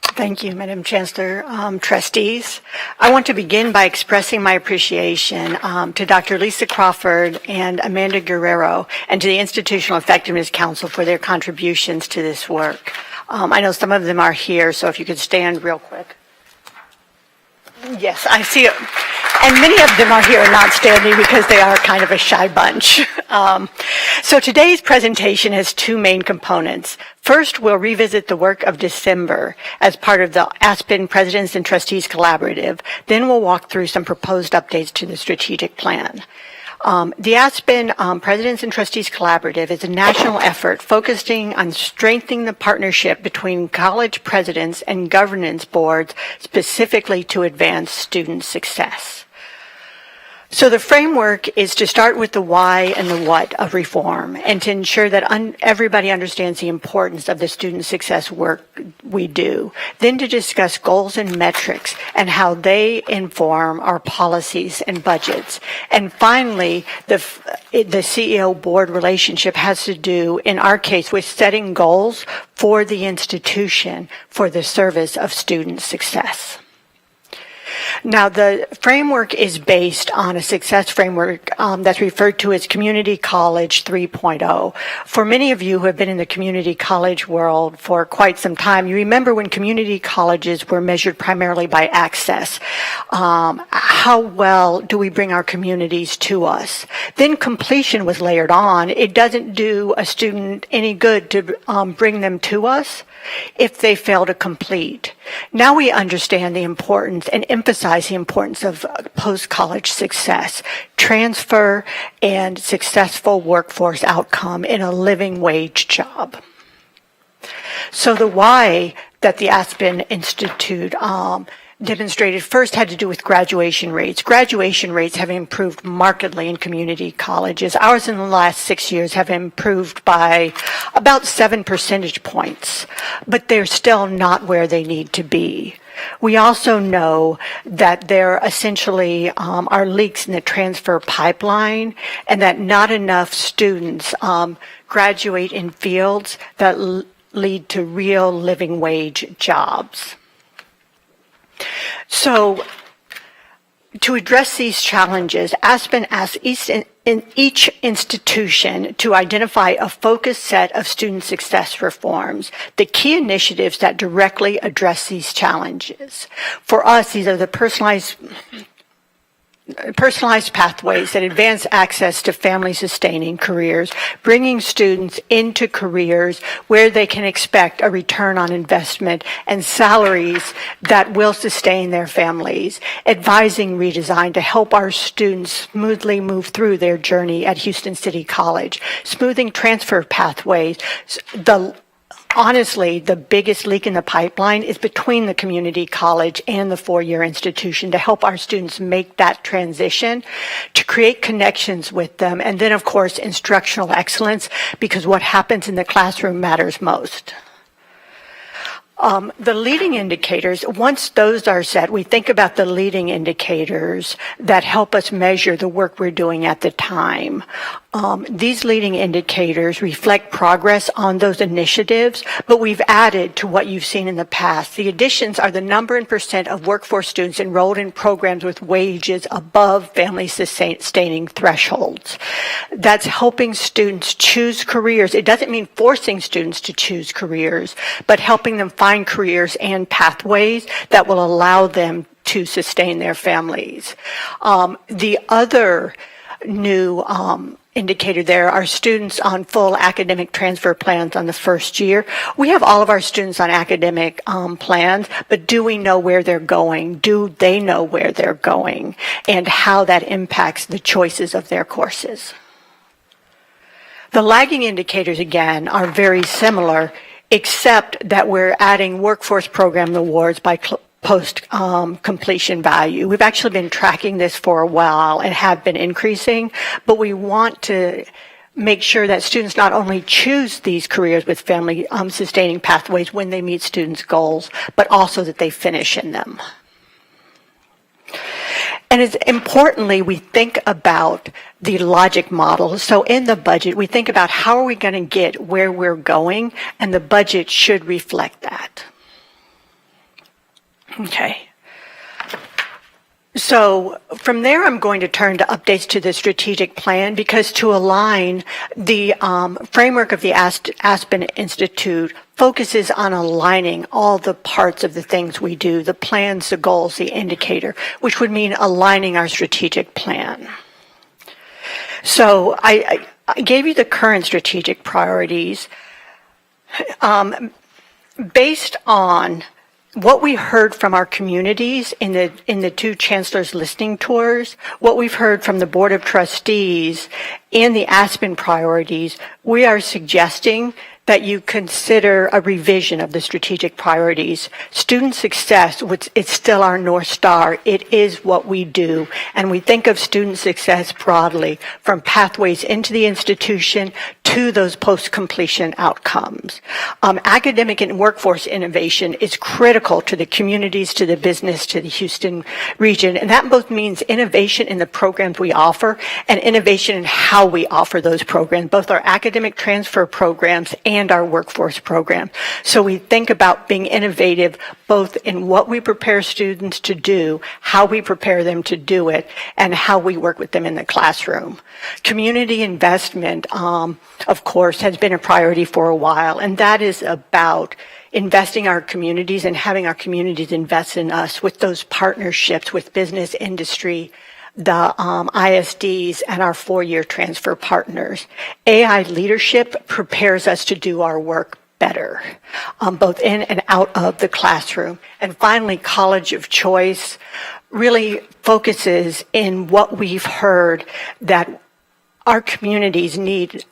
Thank you, Madam Chancellor. Trustees, I want to begin by expressing my appreciation to Dr. Lisa Crawford and Amanda Guerrero and to the Institutional Effectiveness Council for their contributions to this work. I know some of them are here, so if you could stand real quick. Yes, I see it. And many of them are here and not standing because they are kind of a shy bunch. So today's presentation has two main components. First, we'll revisit the work of December as part of the Aspen Presidents and Trustees Collaborative. Then we'll walk through some proposed updates to the strategic plan. The Aspen Presidents and Trustees Collaborative is a national effort focusing on strengthening the partnership between college presidents and governance boards specifically to advance student success. So the framework is to start with the why and the what of reform and to ensure that everybody understands the importance of the student success work we do. Then to discuss goals and metrics and how they inform our policies and budgets. And finally, the CEO board relationship has to do, in our case, with setting goals for the institution for the service of student success. Now, the framework is based on a success framework that's referred to as Community College 3.0. For many of you who have been in the community college world for quite some time, you remember when community colleges were measured primarily by access. How well do we bring our communities to us? Then completion was layered on. It doesn't do a student any good to bring them to us if they fail to complete. Now we understand the importance and emphasize the importance of post-college success, transfer, and successful workforce outcome in a living wage job. So the why that the Aspen Institute demonstrated first had to do with graduation rates. Graduation rates have improved markedly in community colleges. Ours in the last 6 years have improved by about 7 percentage points, but they're still not where they need to be. We also know that there essentially are leaks in the transfer pipeline and that not enough students graduate in fields that lead to real living wage jobs. So, to address these challenges, Aspen asks each institution to identify a focused set of student success reforms, the key initiatives that directly address these challenges. For us, these are the personalized pathways that advance access to family-sustaining careers, bringing students into careers where they can expect a return on investment and salaries that will sustain their families, advising redesign to help our students smoothly move through their journey at Houston City College, smoothing transfer pathways. Honestly, the biggest leak in the pipeline is between the community college and the four-year institution to help our students make that transition, to create connections with them, and then, of course, instructional excellence, because what happens in the classroom matters most. The leading indicators, once those are set, we think about the leading indicators that help us measure the work we're doing at the time. These leading indicators reflect progress on those initiatives, but we've added to what you've seen in the past. The additions are the number and percent of workforce students enrolled in programs with wages above family-sustaining thresholds. That's helping students choose careers. It doesn't mean forcing students to choose careers, but helping them find careers and pathways that will allow them to sustain their families. The other new indicator there are students on full academic transfer plans on the first year. We have all of our students on academic plans, but do we know where they're going? Do they know where they're going and how that impacts the choices of their courses? The lagging indicators, again, are very similar, except that we're adding workforce program awards by post completion value. We've actually been tracking this for a while and have been increasing, but we want to make sure that students not only choose these careers with family sustaining pathways when they meet students' goals, but also that they finish in them. And it's importantly, we think about the logic model. So in the budget, we think about how are we going to get where we're going, and the budget should reflect that. Okay. So from there, I'm going to turn to updates to the strategic plan, because to align, the framework of the Aspen Institute focuses on aligning all the parts of the things we do, the plans, the goals, the indicator, which would mean aligning our strategic plan. So I gave you the current strategic priorities based on what we heard from our communities in the two chancellors' listening tours, what we've heard from the Board of Trustees and the Aspen priorities. We are suggesting that you consider a revision of the strategic priorities. Student success, which is still our North Star. It is what we do. And we think of student success broadly, from pathways into the institution to those post-completion outcomes. Academic and workforce innovation is critical to the communities, to the business, to the Houston region. And that both means innovation in the programs we offer and innovation in how we offer those programs, both our academic transfer programs and our workforce program. So we think about being innovative both in what we prepare students to do, how we prepare them to do it, and how we work with them in the classroom. Community investment, of course, has been a priority for a while, and that is about investing our communities and having our communities invest in us with those partnerships with business, industry, the ISDs, and our four-year transfer partners. AI leadership prepares us to do our work better, both in and out of the classroom. And finally, college of choice really focuses in what we've heard that our communities need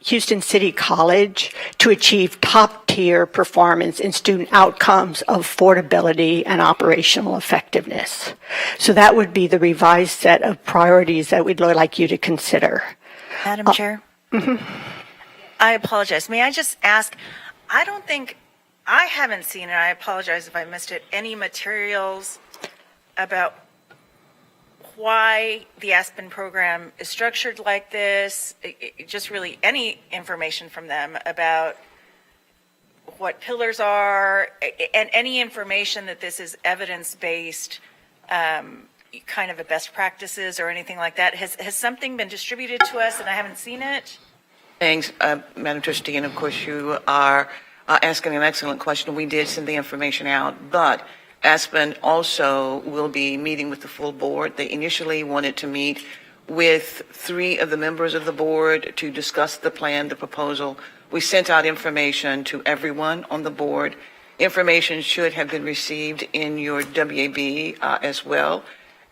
Houston City College to achieve top-tier performance in student outcomes of affordability and operational effectiveness. So that would be the revised set of priorities that we'd like you to consider. Madam Chair? I apologize. May I just ask, I haven't seen, and I apologize if I missed it, any materials about why the Aspen program is structured like this, just really any information from them about what pillars are, and any information that this is evidence-based, kind of a best practices or anything like that. Has something been distributed to us and I haven't seen it? Thanks, Madam Trustee, and of course you are asking an excellent question. We did send the information out, but Aspen also will be meeting with the full board. They initially wanted to meet with 3 of the members of the board to discuss the plan, the proposal. We sent out information to everyone on the board. Information should have been received in your WAB as well.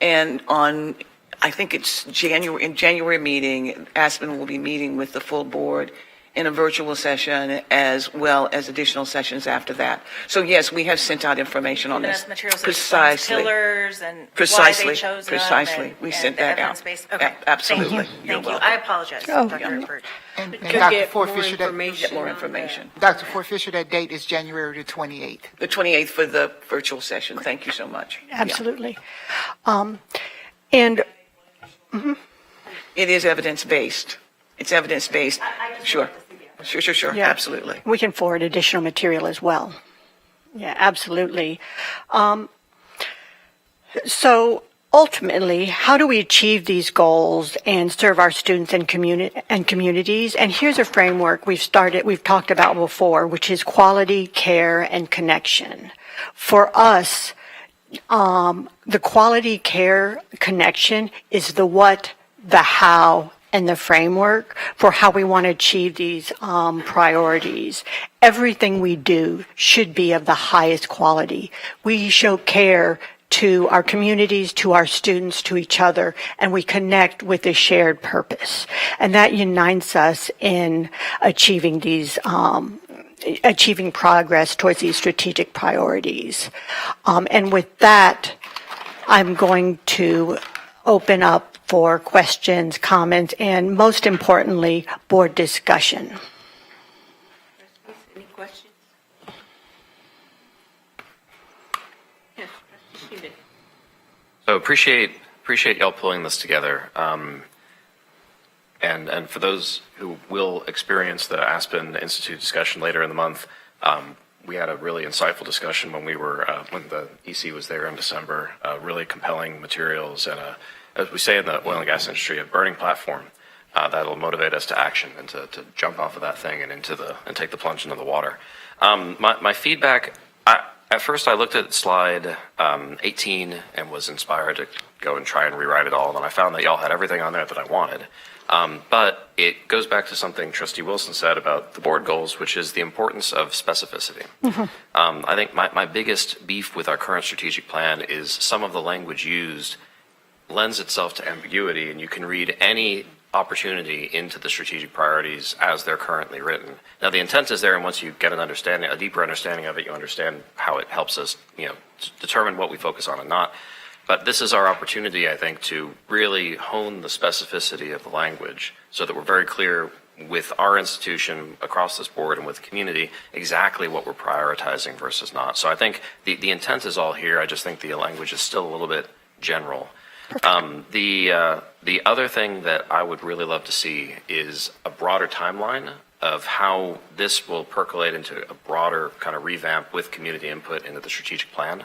And on, I think it's January meeting, Aspen will be meeting with the full board in a virtual session, as well as additional sessions after that. So yes, we have sent out information on this. Materials that Precisely. explains pillars and Precisely. why they chose Precisely. them. We sent that out. Okay. Absolutely. Thank you. You're Thank you. welcome. I apologize, Oh, Dr. Hurtford. And Could Dr. get Ford more Fisher, information. Get more information. Dr. Ford Fisher, that date is January the 28th. The 28th for the virtual session. Thank you so much. Absolutely. It is evidence-based. It's evidence-based. Sure. Sure. Yeah. Absolutely. We can forward additional material as well. Yeah, absolutely. So ultimately, how do we achieve these goals and serve our students and communities? And here's a framework we've talked about before, which is quality, care, and connection. For us, the quality, care, connection is the what, the how, and the framework for how we want to achieve these priorities. Everything we do should be of the highest quality. We show care to our communities, to our students, to each other, and we connect with a shared purpose. And that unites us in achieving achieving progress towards these strategic priorities. And with that, I'm going to open up for questions, comments, and most importantly, board discussion. Any questions? Yes, Trustee Sheehan. So appreciate y'all pulling this together. And for those who will experience the Aspen Institute discussion later in the month, we had a really insightful discussion when we were when the EC was there in December. Really compelling materials and as we say in the oil and gas industry, a burning platform that'll motivate us to action and to jump off of that thing and take the plunge into the water. My feedback. At first, I looked at slide 18 and was inspired to go and try and rewrite it all. And I found that y'all had everything on there that I wanted. But it goes back to something Trustee Wilson said about the board goals, which is the importance of specificity. I think my biggest beef with our current strategic plan is some of the language used lends itself to ambiguity, and you can read any opportunity into the strategic priorities as they're currently written. Now, the intent is there, and once you get a deeper understanding of it, you understand how it helps us, determine what we focus on and not. But this is our opportunity, I think, to really hone the specificity of the language so that we're very clear with our institution across this board and with the community exactly what we're prioritizing versus not. So I think the intent is all here. I just think the language is still a little bit general. The other thing that I would really love to see is a broader timeline of how this will percolate into a broader kind of revamp with community input into the strategic plan.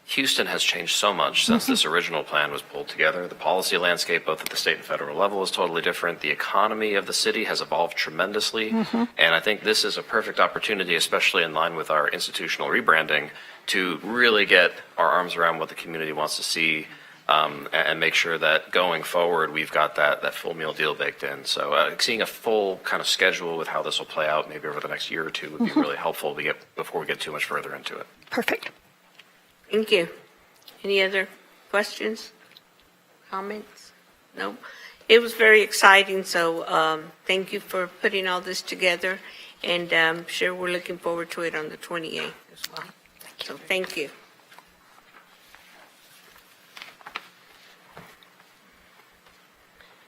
Houston has changed so much since this original plan was pulled together. The policy landscape, both at the state and federal level, is totally different. The economy of the city has evolved tremendously. And I think this is a perfect opportunity, especially in line with our institutional rebranding, to really get our arms around what the community wants to see and make sure that going forward, we've got that full meal deal baked in. So seeing a full kind of schedule with how this will play out maybe over the next year or two would be really helpful before we get too much further into it. Perfect. Thank you. Any other questions, comments? No? It was very exciting, so thank you for putting all this together, and I'm sure we're looking forward to it on the 28th as well. So thank you.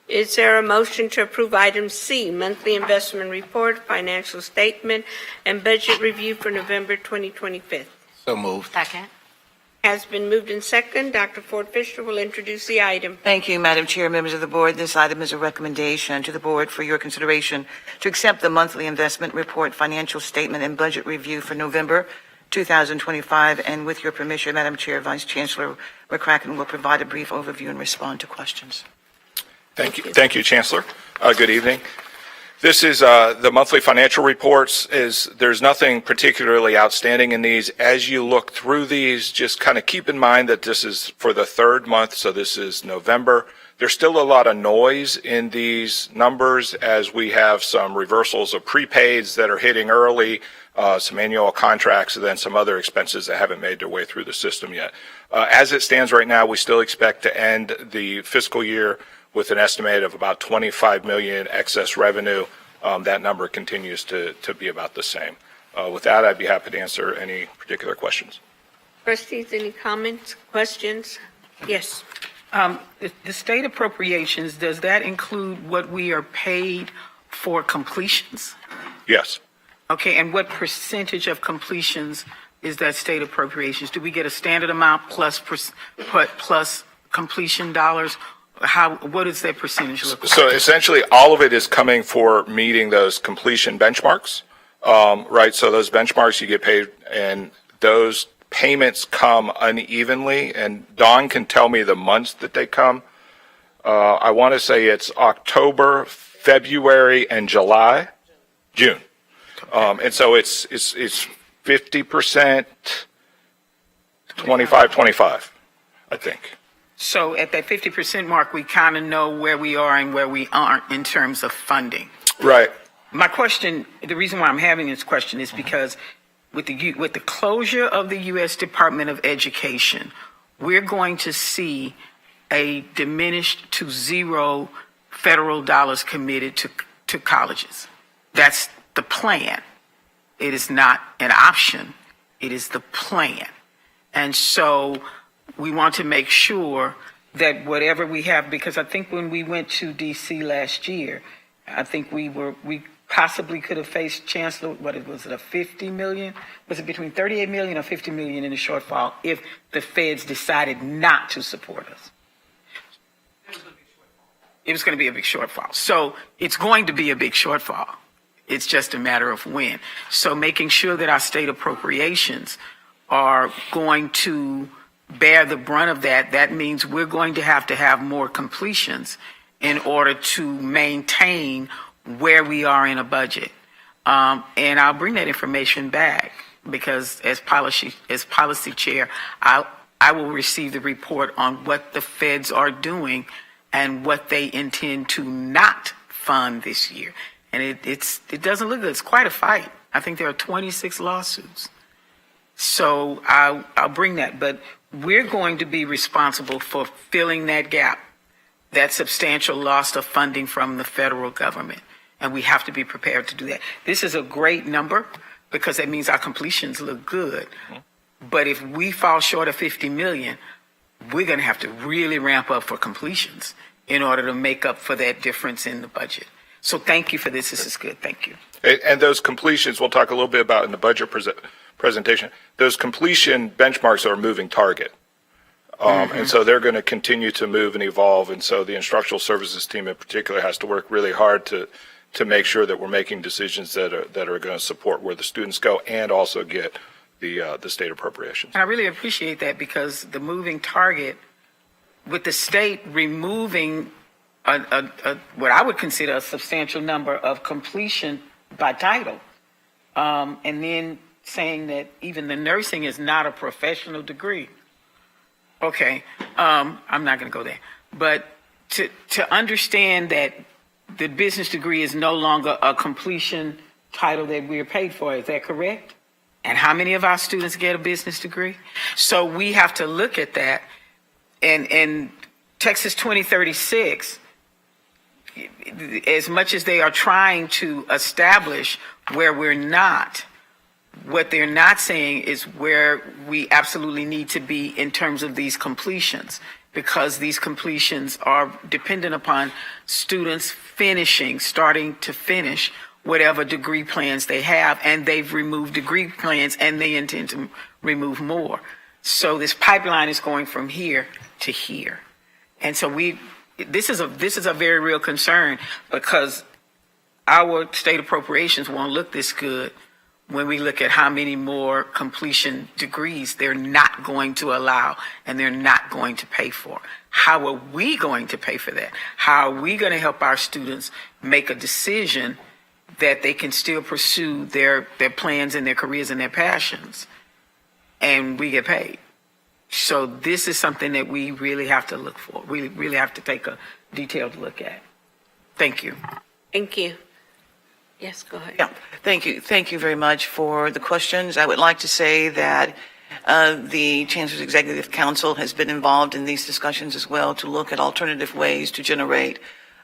Is there a motion to approve item C, monthly investment report, financial statement, and budget review for November 2025? So moved. Second. Has been moved in second. Dr. Ford Fisher will introduce the item. Thank you, Madam Chair, members of the board. This item is a recommendation to the board for your consideration to accept the monthly investment report, financial statement, and budget review for November 2025. And with your permission, Madam Chair, Vice Chancellor McCracken will provide a brief overview and respond to questions. Thank you, Chancellor. Good evening. This is the monthly financial reports. There's nothing particularly outstanding in these. As you look through these, just kind of keep in mind that this is for the third month, so this is November. There's still a lot of noise in these numbers as we have some reversals of prepaids that are hitting early, some annual contracts, and then some other expenses that haven't made their way through the system yet. As it stands right now, we still expect to end the fiscal year with an estimate of about 25 million excess revenue. That number continues to be about the same. With that, I'd be happy to answer any particular questions. Trustees, any comments, questions? Yes. The state appropriations, does that include what we are paid for completions? Yes. Okay, and what percentage of completions is that state appropriations? Do we get a standard amount plus completion dollars? What does that percentage look like? So essentially, all of it is coming for meeting those completion benchmarks, right? So those benchmarks you get paid, and those payments come unevenly. And Dawn can tell me the months that they come. I want to say it's October, February, and June. And so it's 50%, 25, I think. So at that 50% mark, we kind of know where we are and where we aren't in terms of funding. Right. My question, the reason why I'm having this question is because with the closure of the U.S. Department of Education, we're going to see a diminished to zero federal dollars committed to colleges. That's the plan. It is not an option. It is the plan. And so we want to make sure that whatever we have, because I think when we went to D.C. last year, I think we possibly could have faced, Chancellor, was it a 50 million? Was it between 38 million or 50 million in a shortfall if the feds decided not to support us? It was going to be a big shortfall. So it's going to be a big shortfall. It's just a matter of when. So making sure that our state appropriations are going to bear the brunt of that, that means we're going to have more completions in order to maintain where we are in a budget. And I'll bring that information back because as policy chair, I will receive the report on what the feds are doing and what they intend to not fund this year. And it doesn't look good. It's quite a fight. I think there are 26 lawsuits. So I'll bring that. But we're going to be responsible for filling that gap, that substantial loss of funding from the federal government. And we have to be prepared to do that. This is a great number because that means our completions look good. But if we fall short of 50 million, we're going to have to really ramp up for completions in order to make up for that difference in the budget. So thank you for this. This is good. Thank you. And those completions, we'll talk a little bit about in the budget presentation. Those completion benchmarks are a moving target. And so they're going to continue to move and evolve. And so the instructional services team in particular has to work really hard to make sure that we're making decisions that are going to support where the students go and also get the state appropriations. And I really appreciate that because the moving target with the state removing what I would consider a substantial number of completion by title, and then saying that even the nursing is not a professional degree. Okay, I'm not going to go there. But to understand that the business degree is no longer a completion title that we are paid for, is that correct? And how many of our students get a business degree? So we have to look at that. And Texas 2036, as much as they are trying to establish where we're not, what they're not saying is where we absolutely need to be in terms of these completions, because these completions are dependent upon students starting to finish whatever degree plans they have, and they've removed degree plans and they intend to remove more. So this pipeline is going from here to here. And so this is a very real concern because our state appropriations won't look this good when we look at how many more completion degrees they're not going to allow and they're not going to pay for. How are we going to pay for that? How are we going to help our students make a decision that they can still pursue their plans and their careers and their passions, and we get paid? So this is something that we really have to look for. We really have to take a detailed look at. Thank you. Thank you. Yes, go ahead. Yeah, thank you. Thank you very much for the questions. I would like to say that the Chancellor's Executive Council has been involved in these discussions as well to look at alternative ways to generate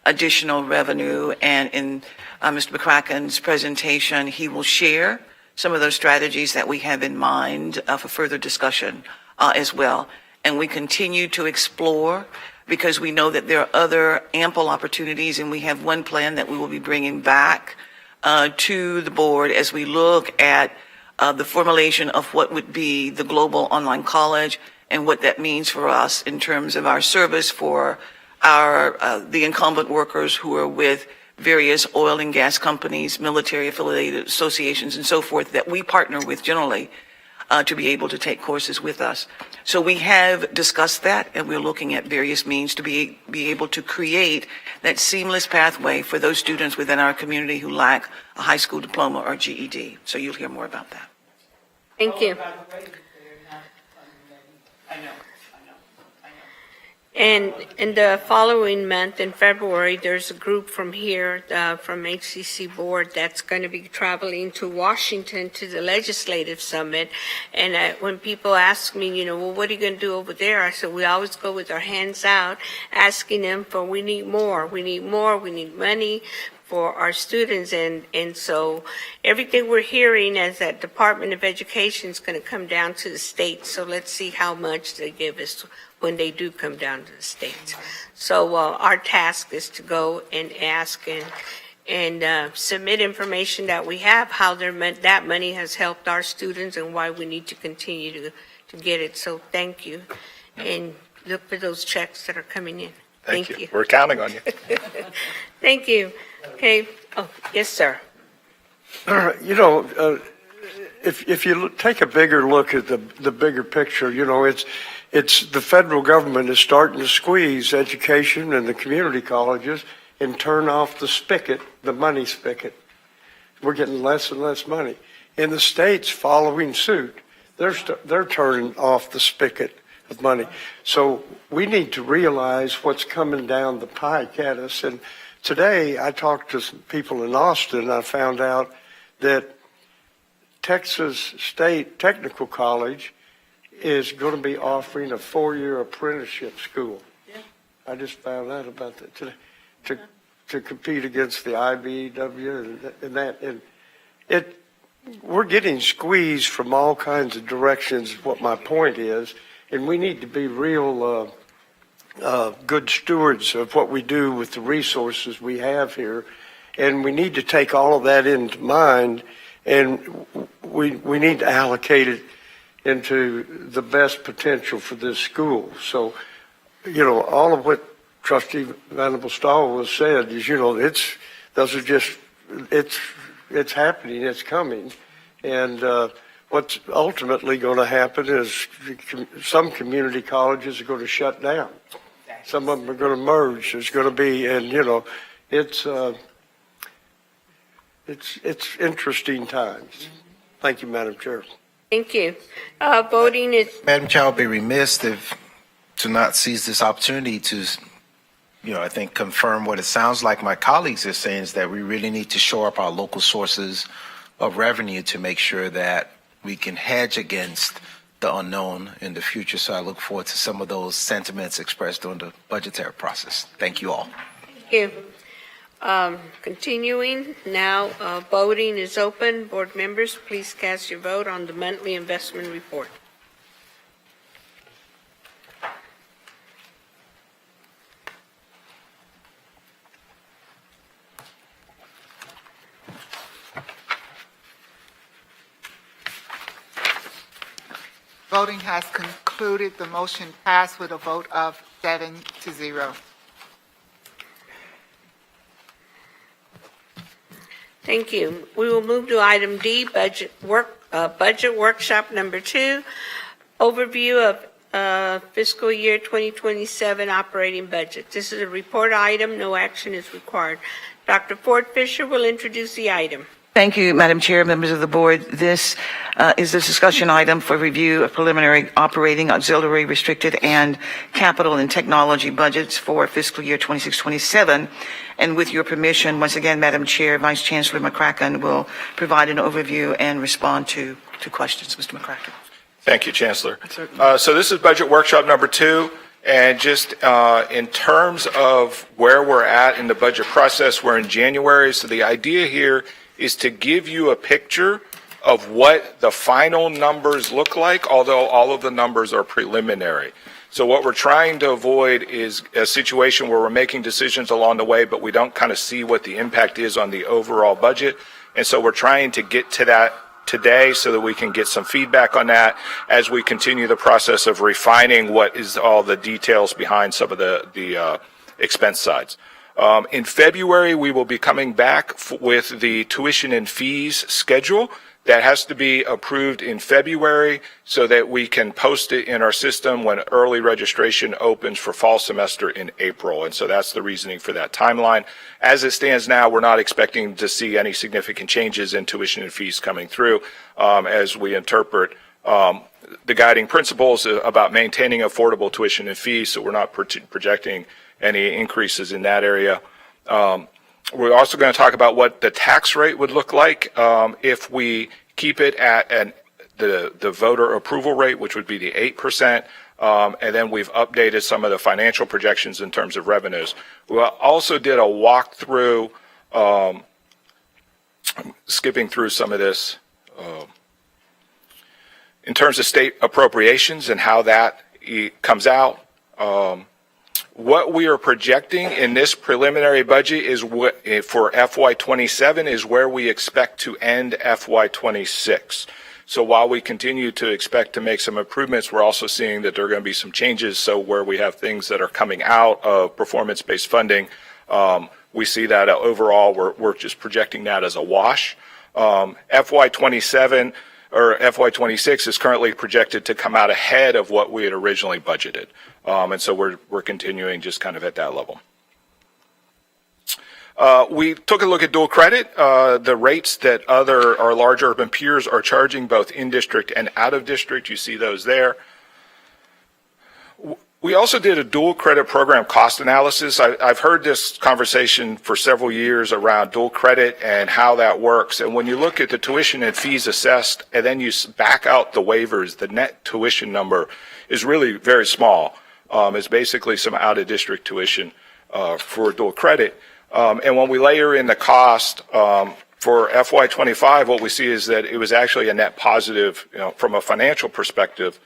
additional revenue. And in Mr. McCracken's presentation, he will share some of those strategies that we have in mind for further discussion as well. And we continue to explore because we know that there are other ample opportunities, and we have one plan that we will be bringing back to the board as we look at the formulation of what would be the global online college and what that means for us in terms of our service for the incumbent workers who are with various oil and gas companies, military affiliated associations, and so forth that we partner with generally to be able to take courses with us. So we have discussed that, and we're looking at various means to be able to create that seamless pathway for those students within our community who lack a high school diploma or GED. So you'll hear more about that. Thank you. And in the following month, in February, there's a group from here, from HCC Board, that's going to be traveling to Washington to the Legislative Summit. And when people ask me, well, what are you going to do over there? I said, we always go with our hands out, asking them for, we need more, we need money for our students. And so everything we're hearing is that Department of Education is going to come down to the state. So let's see how much they give us when they do come down to the states. So our task is to go and ask and submit information that we have, how that money has helped our students and why we need to continue to get it. So thank you. And look for those checks that are coming in. Thank you. We're counting on you. Thank you. Okay. Oh, yes, sir. If you take a bigger look at the bigger picture, it's the federal government is starting to squeeze education and the community colleges and turn off the spigot, the money spigot. We're getting less and less money. In the states following suit, they're turning off the spigot of money. So we need to realize what's coming down the pike at us. And today I talked to some people in Austin and I found out that Texas State Technical College is going to be offering a 4-year apprenticeship school. Yeah. I just found out about that today, to compete against the IBEW and that. And we're getting squeezed from all kinds of directions, what my point is, and we need to be real good stewards of what we do with the resources we have here. And we need to take all of that into mind, and we need to allocate it into the best potential for this school. So, all of what Trustee Venable Stahl has said is, it's happening, it's coming. And what's ultimately going to happen is some community colleges are going to shut down. Some of them are going to merge. There's going to be, it's interesting times. Thank you, Madam Chair. Thank you. Voting is. Madam Chair, I'll be remiss to not seize this opportunity to, I think confirm what it sounds like my colleagues are saying, is that we really need to shore up our local sources of revenue to make sure that we can hedge against the unknown in the future. So I look forward to some of those sentiments expressed during the budgetary process. Thank you all. Thank you. Continuing now, voting is open. Board members, please cast your vote on the monthly investment report. Voting has concluded. The motion passed with a vote of 7-0. Thank you. We will move to item D, budget workshop number 2, overview of fiscal year 2027 operating budget. This is a report item. No action is required. Dr. Ford Fisher will introduce the item. Thank you, Madam Chair, members of the board. This is a discussion item for review of preliminary operating, auxiliary, restricted, and capital and technology budgets for fiscal year 26-27. And with your permission, once again, Madam Chair, Vice Chancellor McCracken will provide an overview and respond to questions. Mr. McCracken. Thank you, Chancellor. So this is budget workshop number 2. And just in terms of where we're at in the budget process, we're in January. So the idea here is to give you a picture of what the final numbers look like, although all of the numbers are preliminary. So what we're trying to avoid is a situation where we're making decisions along the way, but we don't kind of see what the impact is on the overall budget. And so we're trying to get to that today so that we can get some feedback on that as we continue the process of refining what is all the details behind some of the expense sides. In February, we will be coming back with the tuition and fees schedule. That has to be approved in February so that we can post it in our system when early registration opens for fall semester in April. And so that's the reasoning for that timeline. As it stands now, we're not expecting to see any significant changes in tuition and fees coming through as we interpret the guiding principles about maintaining affordable tuition and fees, so we're not projecting any increases in that area. We're also going to talk about what the tax rate would look like if we keep it at the voter approval rate, which would be the 8%, and then we've updated some of the financial projections in terms of revenues. We also did a walkthrough, skipping through some of this, in terms of state appropriations and how that comes out. What we are projecting in this preliminary budget is what for FY27 is where we expect to end FY26. So while we continue to expect to make some improvements, we're also seeing that there are going to be some changes. So where we have things that are coming out of performance-based funding, we see that overall we're just projecting that as a wash. FY27 or FY26 is currently projected to come out ahead of what we had originally budgeted. And so we're continuing just kind of at that level. We took a look at dual credit, the rates that our large urban peers are charging both in district and out of district. You see those there. We also did a dual credit program cost analysis. I've heard this conversation for several years around dual credit and how that works. And when you look at the tuition and fees assessed and then you back out the waivers, the net tuition number is really very small. It's basically some out of district tuition for dual credit. And when we layer in the cost for FY25, what we see is that it was actually a net positive, from a financial perspective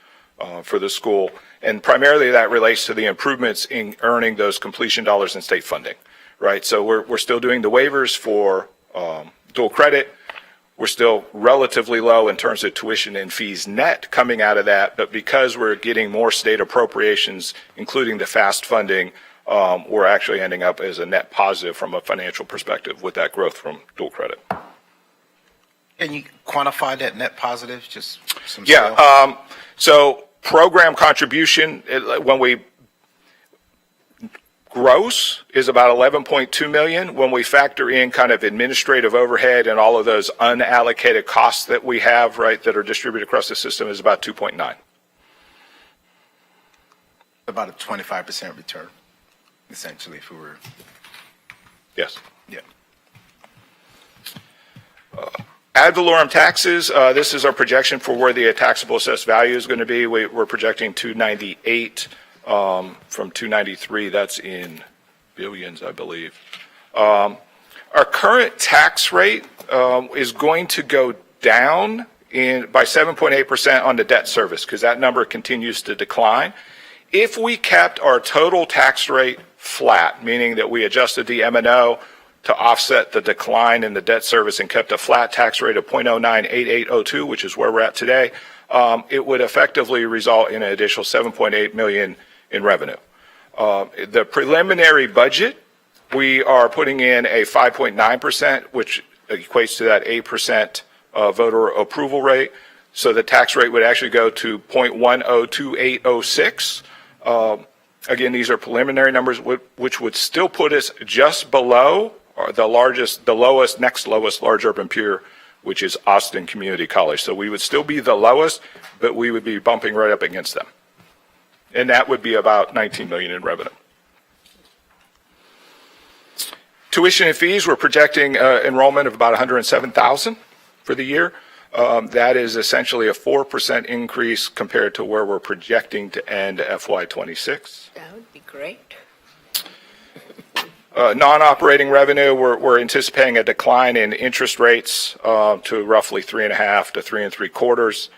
for the school. And primarily that relates to the improvements in earning those completion dollars in state funding, right? So we're still doing the waivers for dual credit. We're still relatively low in terms of tuition and fees net coming out of that. But because we're getting more state appropriations, including the FAST funding, we're actually ending up as a net positive from a financial perspective with that growth from dual credit. Can you quantify that net positive? Just some Yeah. scale? So program contribution, when we gross is about 11.2 million. When we factor in kind of administrative overhead and all of those unallocated costs that we have, right, that are distributed across the system, is about 2.9. About a 25% return, essentially, if we were. Yes. Yeah. Ad valorem taxes, this is our projection for where the taxable assessed value is going to be. We're projecting 298 from 293. That's in billions, I believe. Our current tax rate is going to go down by 7.8% on the debt service because that number continues to decline. If we kept our total tax rate flat, meaning that we adjusted the M&O to offset the decline in the debt service and kept a flat tax rate of 0.098802, which is where we're at today, it would effectively result in an additional 7.8 million in revenue. The preliminary budget, we are putting in a 5.9%, which equates to that 8% voter approval rate. So the tax rate would actually go to 0.102806. Again, these are preliminary numbers, which would still put us just below the next lowest large urban peer, which is Austin Community College. So we would still be the lowest, but we would be bumping right up against them. And that would be about 19 million in revenue. Tuition and fees, we're projecting enrollment of about 107,000 for the year. That is essentially a 4% increase compared to where we're projecting to end FY26. That would be great. Non-operating revenue, we're anticipating a decline in interest rates to roughly 3.5 to 3 3/4.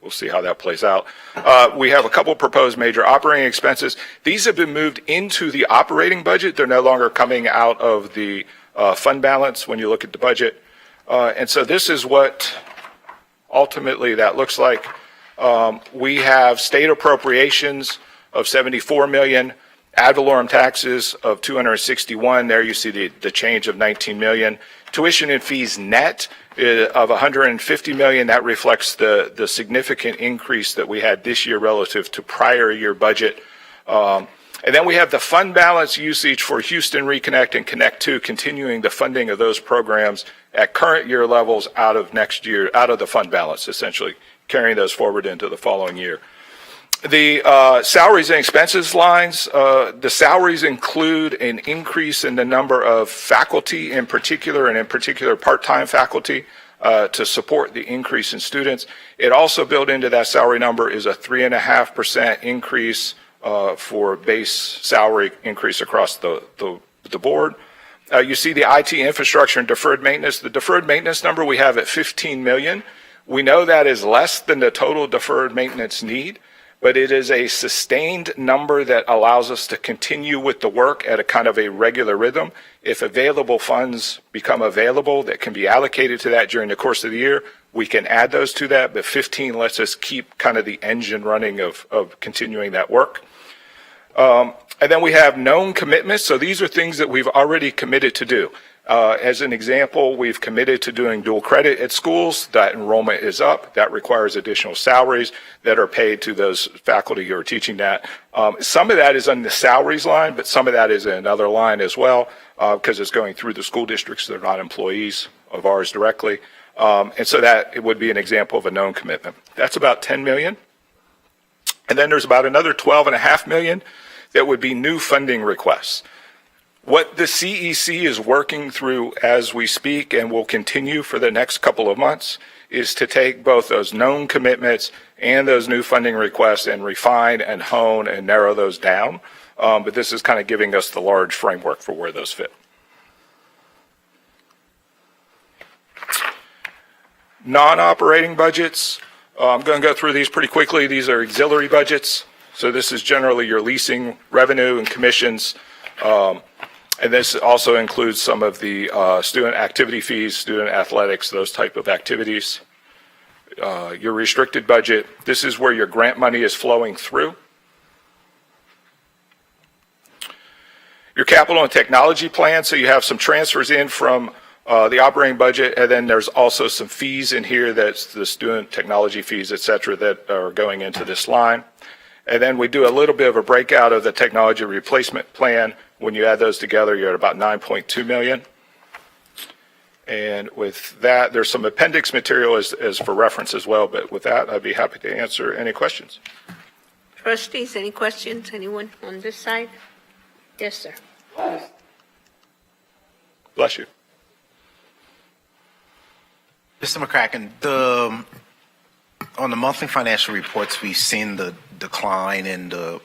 We'll see how that plays out. We have a couple proposed major operating expenses. These have been moved into the operating budget. They're no longer coming out of the fund balance when you look at the budget. And so this is what ultimately that looks like. We have state appropriations of 74 million, ad valorem taxes of 261. There you see the change of 19 million. Tuition and fees net of 150 million. That reflects the significant increase that we had this year relative to prior year budget. And then we have the fund balance usage for Houston Reconnect and Connect 2, continuing the funding of those programs at current year levels out of next year, out of the fund balance, essentially, carrying those forward into the following year. The salaries and expenses lines, the salaries include an increase in the number of faculty in particular, and in particular part-time faculty, to support the increase in students. It also built into that salary number is a 3.5% increase for base salary increase across the board. You see the IT infrastructure and deferred maintenance. The deferred maintenance number we have at 15 million. We know that is less than the total deferred maintenance need, but it is a sustained number that allows us to continue with the work at a kind of a regular rhythm. If available funds become available that can be allocated to that during the course of the year, we can add those to that, but 15 lets us keep kind of the engine running of continuing that work. And then we have known commitments. So these are things that we've already committed to do. As an example, we've committed to doing dual credit at schools. That enrollment is up. That requires additional salaries that are paid to those faculty who are teaching that. Some of that is on the salaries line, but some of that is in another line as well, because it's going through the school districts. They're not employees of ours directly. And so that it would be an example of a known commitment. That's about 10 million. And then there's about another 12.5 million that would be new funding requests. What the CEC is working through as we speak and will continue for the next couple of months is to take both those known commitments and those new funding requests and refine and hone and narrow those down. But this is kind of giving us the large framework for where those fit. Non-operating budgets. I'm going to go through these pretty quickly. These are auxiliary budgets. So this is generally your leasing revenue and commissions. And this also includes some of the student activity fees, student athletics, those type of activities. Your restricted budget, this is where your grant money is flowing through. Your capital and technology plan, so you have some transfers in from the operating budget, and then there's also some fees in here, that's the student technology fees, et cetera, that are going into this line. And then we do a little bit of a breakout of the technology replacement plan. When you add those together, you're at about 9.2 million. And with that, there's some appendix material as for reference as well. But with that, I'd be happy to answer any questions. Trustees, any questions? Anyone on this side? Yes, sir. Bless you. Mr. McCracken, on the monthly financial reports, we've seen the decline in the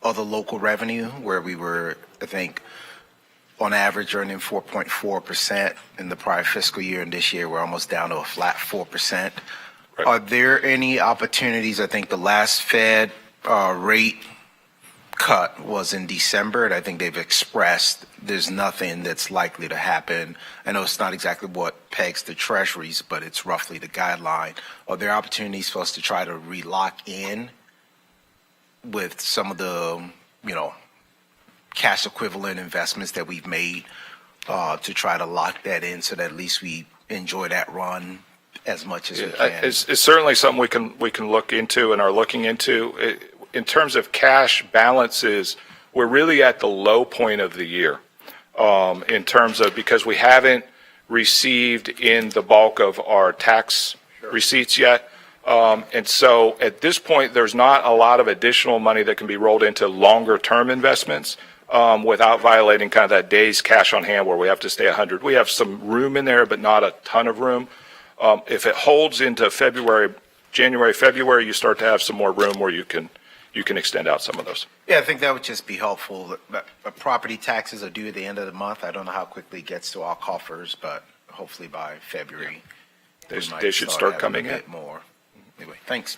other local revenue, where we were, I think, on average earning 4.4% in the prior fiscal year, and this year we're almost down to a flat 4%. Right. Are there any opportunities? I think the last Fed rate cut was in December, and I think they've expressed there's nothing that's likely to happen. I know it's not exactly what pegs the treasuries, but it's roughly the guideline. Are there opportunities for us to try to re-lock in with some of the, cash equivalent investments that we've made to try to lock that in so that at least we enjoy that run as much as we can? It's certainly something we can look into and are looking into. In terms of cash balances, we're really at the low point of the year in terms of, because we haven't received in the bulk of our tax receipts yet. And so at this point, there's not a lot of additional money that can be rolled into longer term investments without violating kind of that day's cash on hand where we have to stay 100. We have some room in there, but not a ton of room. If it holds into January, February, you start to have some more room where you can extend out some of those. Yeah, I think that would just be helpful. Property taxes are due at the end of the month. I don't know how quickly it gets to our coffers, but hopefully by February, they should start coming in. More. Anyway, thanks.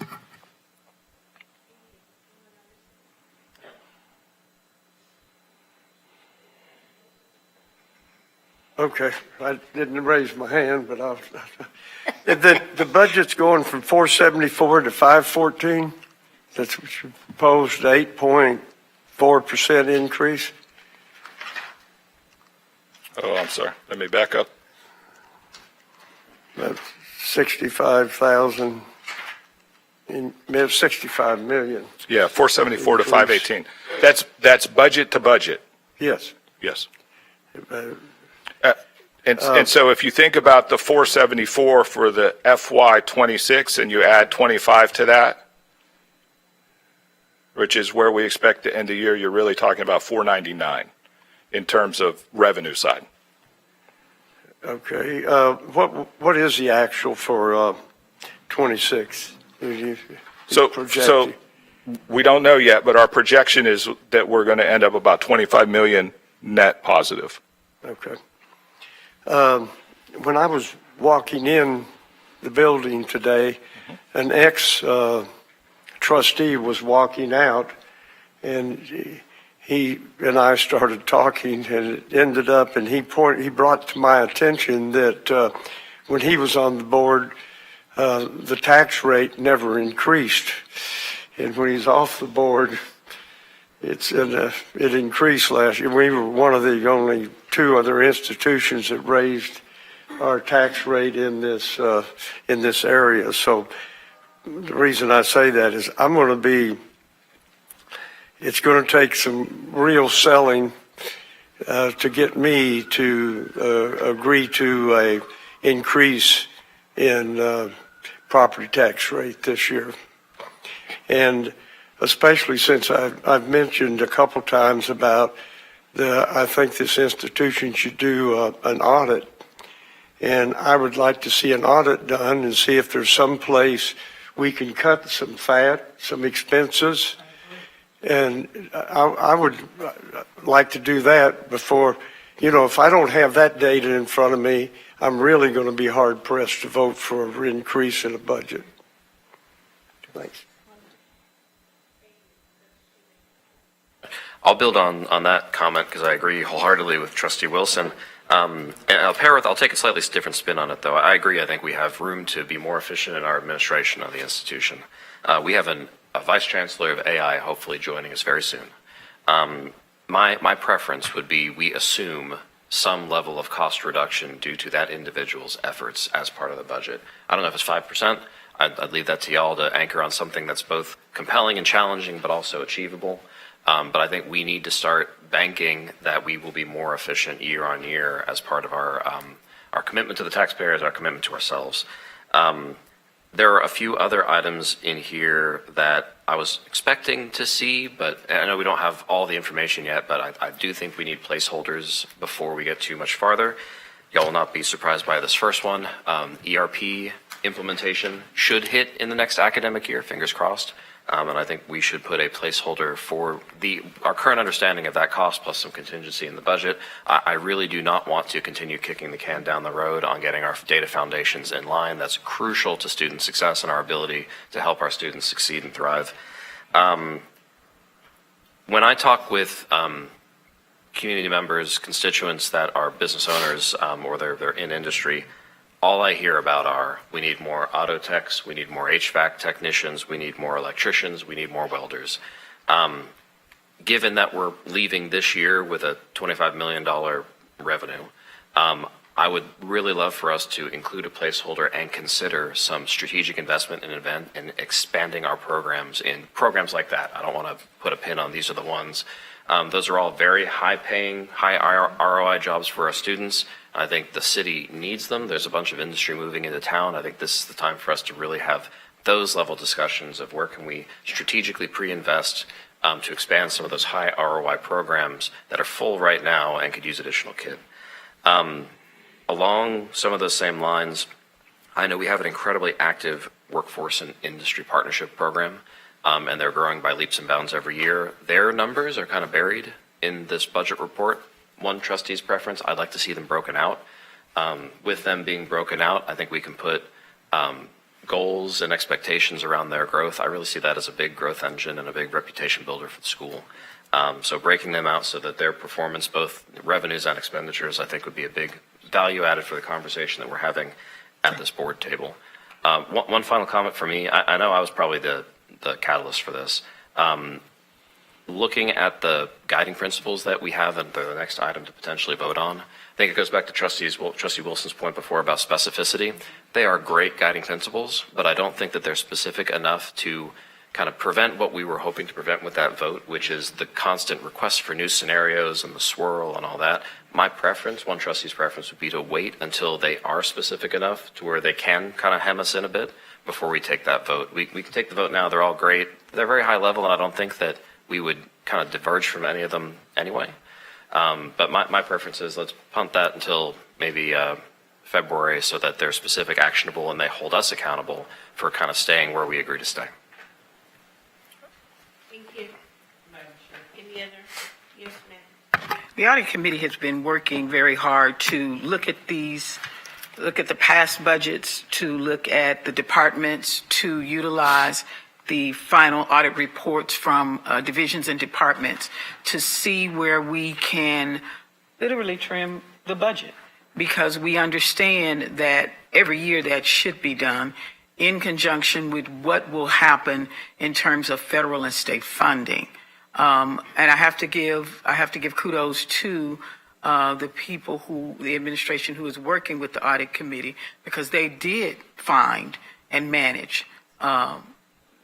Okay, I didn't raise my hand, but the budget's going from 474 to 514. That's what you proposed, 8.4% increase. Oh, I'm sorry. Let me back up. That's 65,000. 65 million. Yeah, 474 to 518. That's budget to budget. Yes. Yes. And so if you think about the 474 for the FY '26 and you add 25 to that, which is where we expect to end the year, you're really talking about 499 in terms of revenue side. Okay. What is the actual for 26? So we don't know yet, but our projection is that we're going to end up about 25 million net positive. Okay. When I was walking in the building today, an ex-trustee was walking out, and he and I started talking, and it ended up, and he brought to my attention that when he was on the board, the tax rate never increased, and when he's off the board, it increased last year. We were one of the only two other institutions that raised our tax rate in this area. So the reason I say that is it's going to take some real selling to get me to agree to a increase in property tax rate this year. And especially since I've mentioned a couple times about I think this institution should do an audit. And I would like to see an audit done and see if there's some place we can cut some fat, some expenses. And I would like to do that before, if I don't have that data in front of me, I'm really going to be hard pressed to vote for an increase in the budget. Thanks. I'll build on that comment because I agree wholeheartedly with Trustee Wilson. And I'll take a slightly different spin on it, though. I agree. I think we have room to be more efficient in our administration of the institution. We have a Vice Chancellor of AI hopefully joining us very soon. My preference would be we assume some level of cost reduction due to that individual's efforts as part of the budget. I don't know if it's 5%. I'd leave that to y'all to anchor on something that's both compelling and challenging, but also achievable. But I think we need to start banking that we will be more efficient year on year as part of our commitment to the taxpayers, our commitment to ourselves. There are a few other items in here that I was expecting to see, but I know we don't have all the information yet, but I do think we need placeholders before we get too much farther. Y'all will not be surprised by this first one. ERP implementation should hit in the next academic year, fingers crossed. And I think we should put a placeholder for our current understanding of that cost plus some contingency in the budget. I really do not want to continue kicking the can down the road on getting our data foundations in line. That's crucial to student success and our ability to help our students succeed and thrive. When I talk with community members, constituents that are business owners or they're in industry, all I hear about are, we need more auto techs, we need more HVAC technicians, we need more electricians, we need more welders. Given that we're leaving this year with a $25 million revenue, I would really love for us to include a placeholder and consider some strategic investment in expanding our programs in programs like that. I don't want to put a pin on these are the ones. Those are all very high-paying, high ROI jobs for our students. I think the city needs them. There's a bunch of industry moving into town. I think this is the time for us to really have those level discussions of where can we strategically pre-invest to expand some of those high ROI programs that are full right now and could use additional kit. Along some of those same lines, I know we have an incredibly active workforce and industry partnership program, and they're growing by leaps and bounds every year. Their numbers are kind of buried in this budget report. One trustee's preference, I'd like to see them broken out. With them being broken out, I think we can put goals and expectations around their growth. I really see that as a big growth engine and a big reputation builder for the school. So breaking them out so that their performance, both revenues and expenditures, I think would be a big value added for the conversation that we're having at this board table. One final comment for me. I know I was probably the catalyst for this. Looking at the guiding principles that we have, and they're the next item to potentially vote on, I think it goes back to Trustee Wilson's point before about specificity. They are great guiding principles, but I don't think that they're specific enough to kind of prevent what we were hoping to prevent with that vote, which is the constant request for new scenarios and the swirl and all that. My preference, one trustee's preference, would be to wait until they are specific enough to where they can kind of hem us in a bit before we take that vote. We can take the vote now. They're all great. They're very high level, and I don't think that we would kind of diverge from any of them anyway. But my preference is let's punt that until maybe February so that they're specific, actionable, and they hold us accountable for kind of staying where we agree to stay. Thank you. Any other? Yes, ma'am. The audit committee has been working very hard to look at the past budgets, to look at the departments, to utilize the final audit reports from divisions and departments to see where we can literally trim the budget, because we understand that every year that should be done in conjunction with what will happen in terms of federal and state funding. And I have to give kudos to the administration who is working with the audit committee, because they did find and manage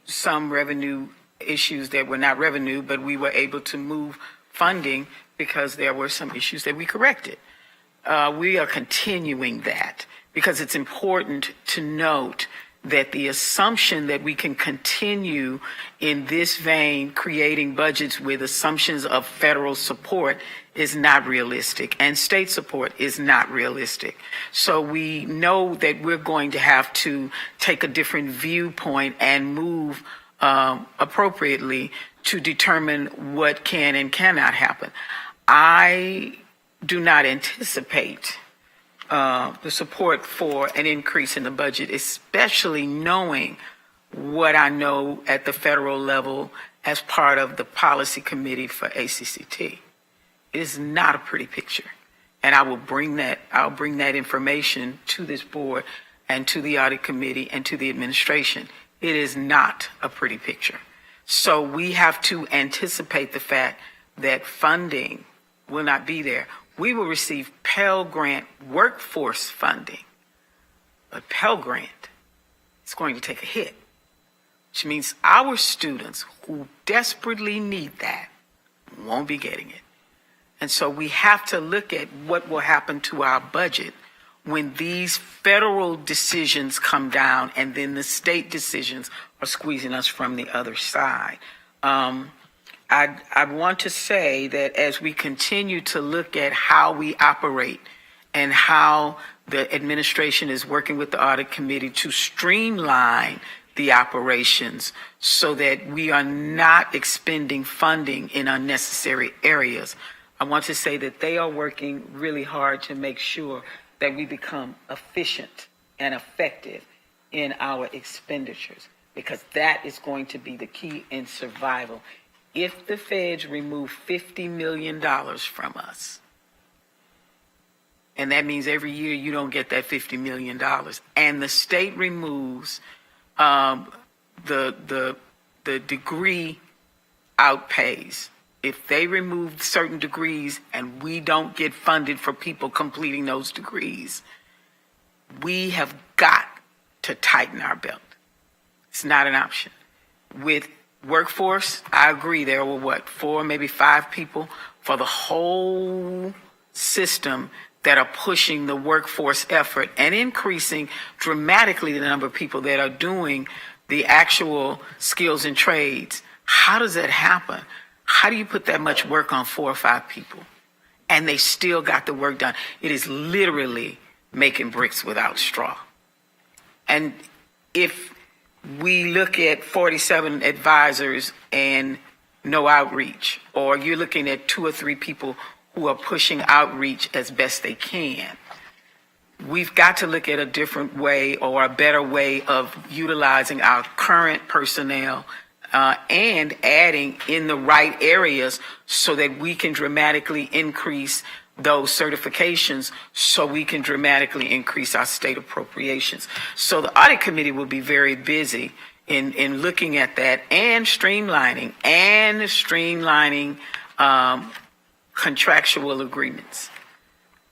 some revenue issues that were not revenue, but we were able to move funding because there were some issues that we corrected. We are continuing that because it's important to note that the assumption that we can continue in this vein, creating budgets with assumptions of federal support, is not realistic, and state support is not realistic. So we know that we're going to have to take a different viewpoint and move appropriately to determine what can and cannot happen. I do not anticipate the support for an increase in the budget, especially knowing what I know at the federal level as part of the policy committee for ACCT. It is not a pretty picture. And I'll bring that information to this board and to the audit committee and to the administration. It is not a pretty picture. So we have to anticipate the fact that funding will not be there. We will receive Pell Grant workforce funding, but Pell Grant is going to take a hit, which means our students who desperately need that won't be getting it. And so we have to look at what will happen to our budget when these federal decisions come down and then the state decisions are squeezing us from the other side. I want to say that as we continue to look at how we operate and how the administration is working with the audit committee to streamline the operations so that we are not expending funding in unnecessary areas, I want to say that they are working really hard to make sure that we become efficient and effective in our expenditures, because that is going to be the key in survival. If the feds remove $50 million from us, and that means every year you don't get that $50 million, and the state removes the degree outpays, if they remove certain degrees and we don't get funded for people completing those degrees, we have got to tighten our belt. It's not an option. With workforce, I agree, there were 4, maybe 5 people for the whole system that are pushing the workforce effort and increasing dramatically the number of people that are doing the actual skills and trades. How does that happen? How do you put that much work on 4 or 5 people and they still got the work done? It is literally making bricks without straw. And if we look at 47 advisors and no outreach, or you're looking at 2 or 3 people who are pushing outreach as best they can, we've got to look at a different way or a better way of utilizing our current personnel and adding in the right areas so that we can dramatically increase those certifications, so we can dramatically increase our state appropriations. So the audit committee will be very busy in looking at that and streamlining contractual agreements.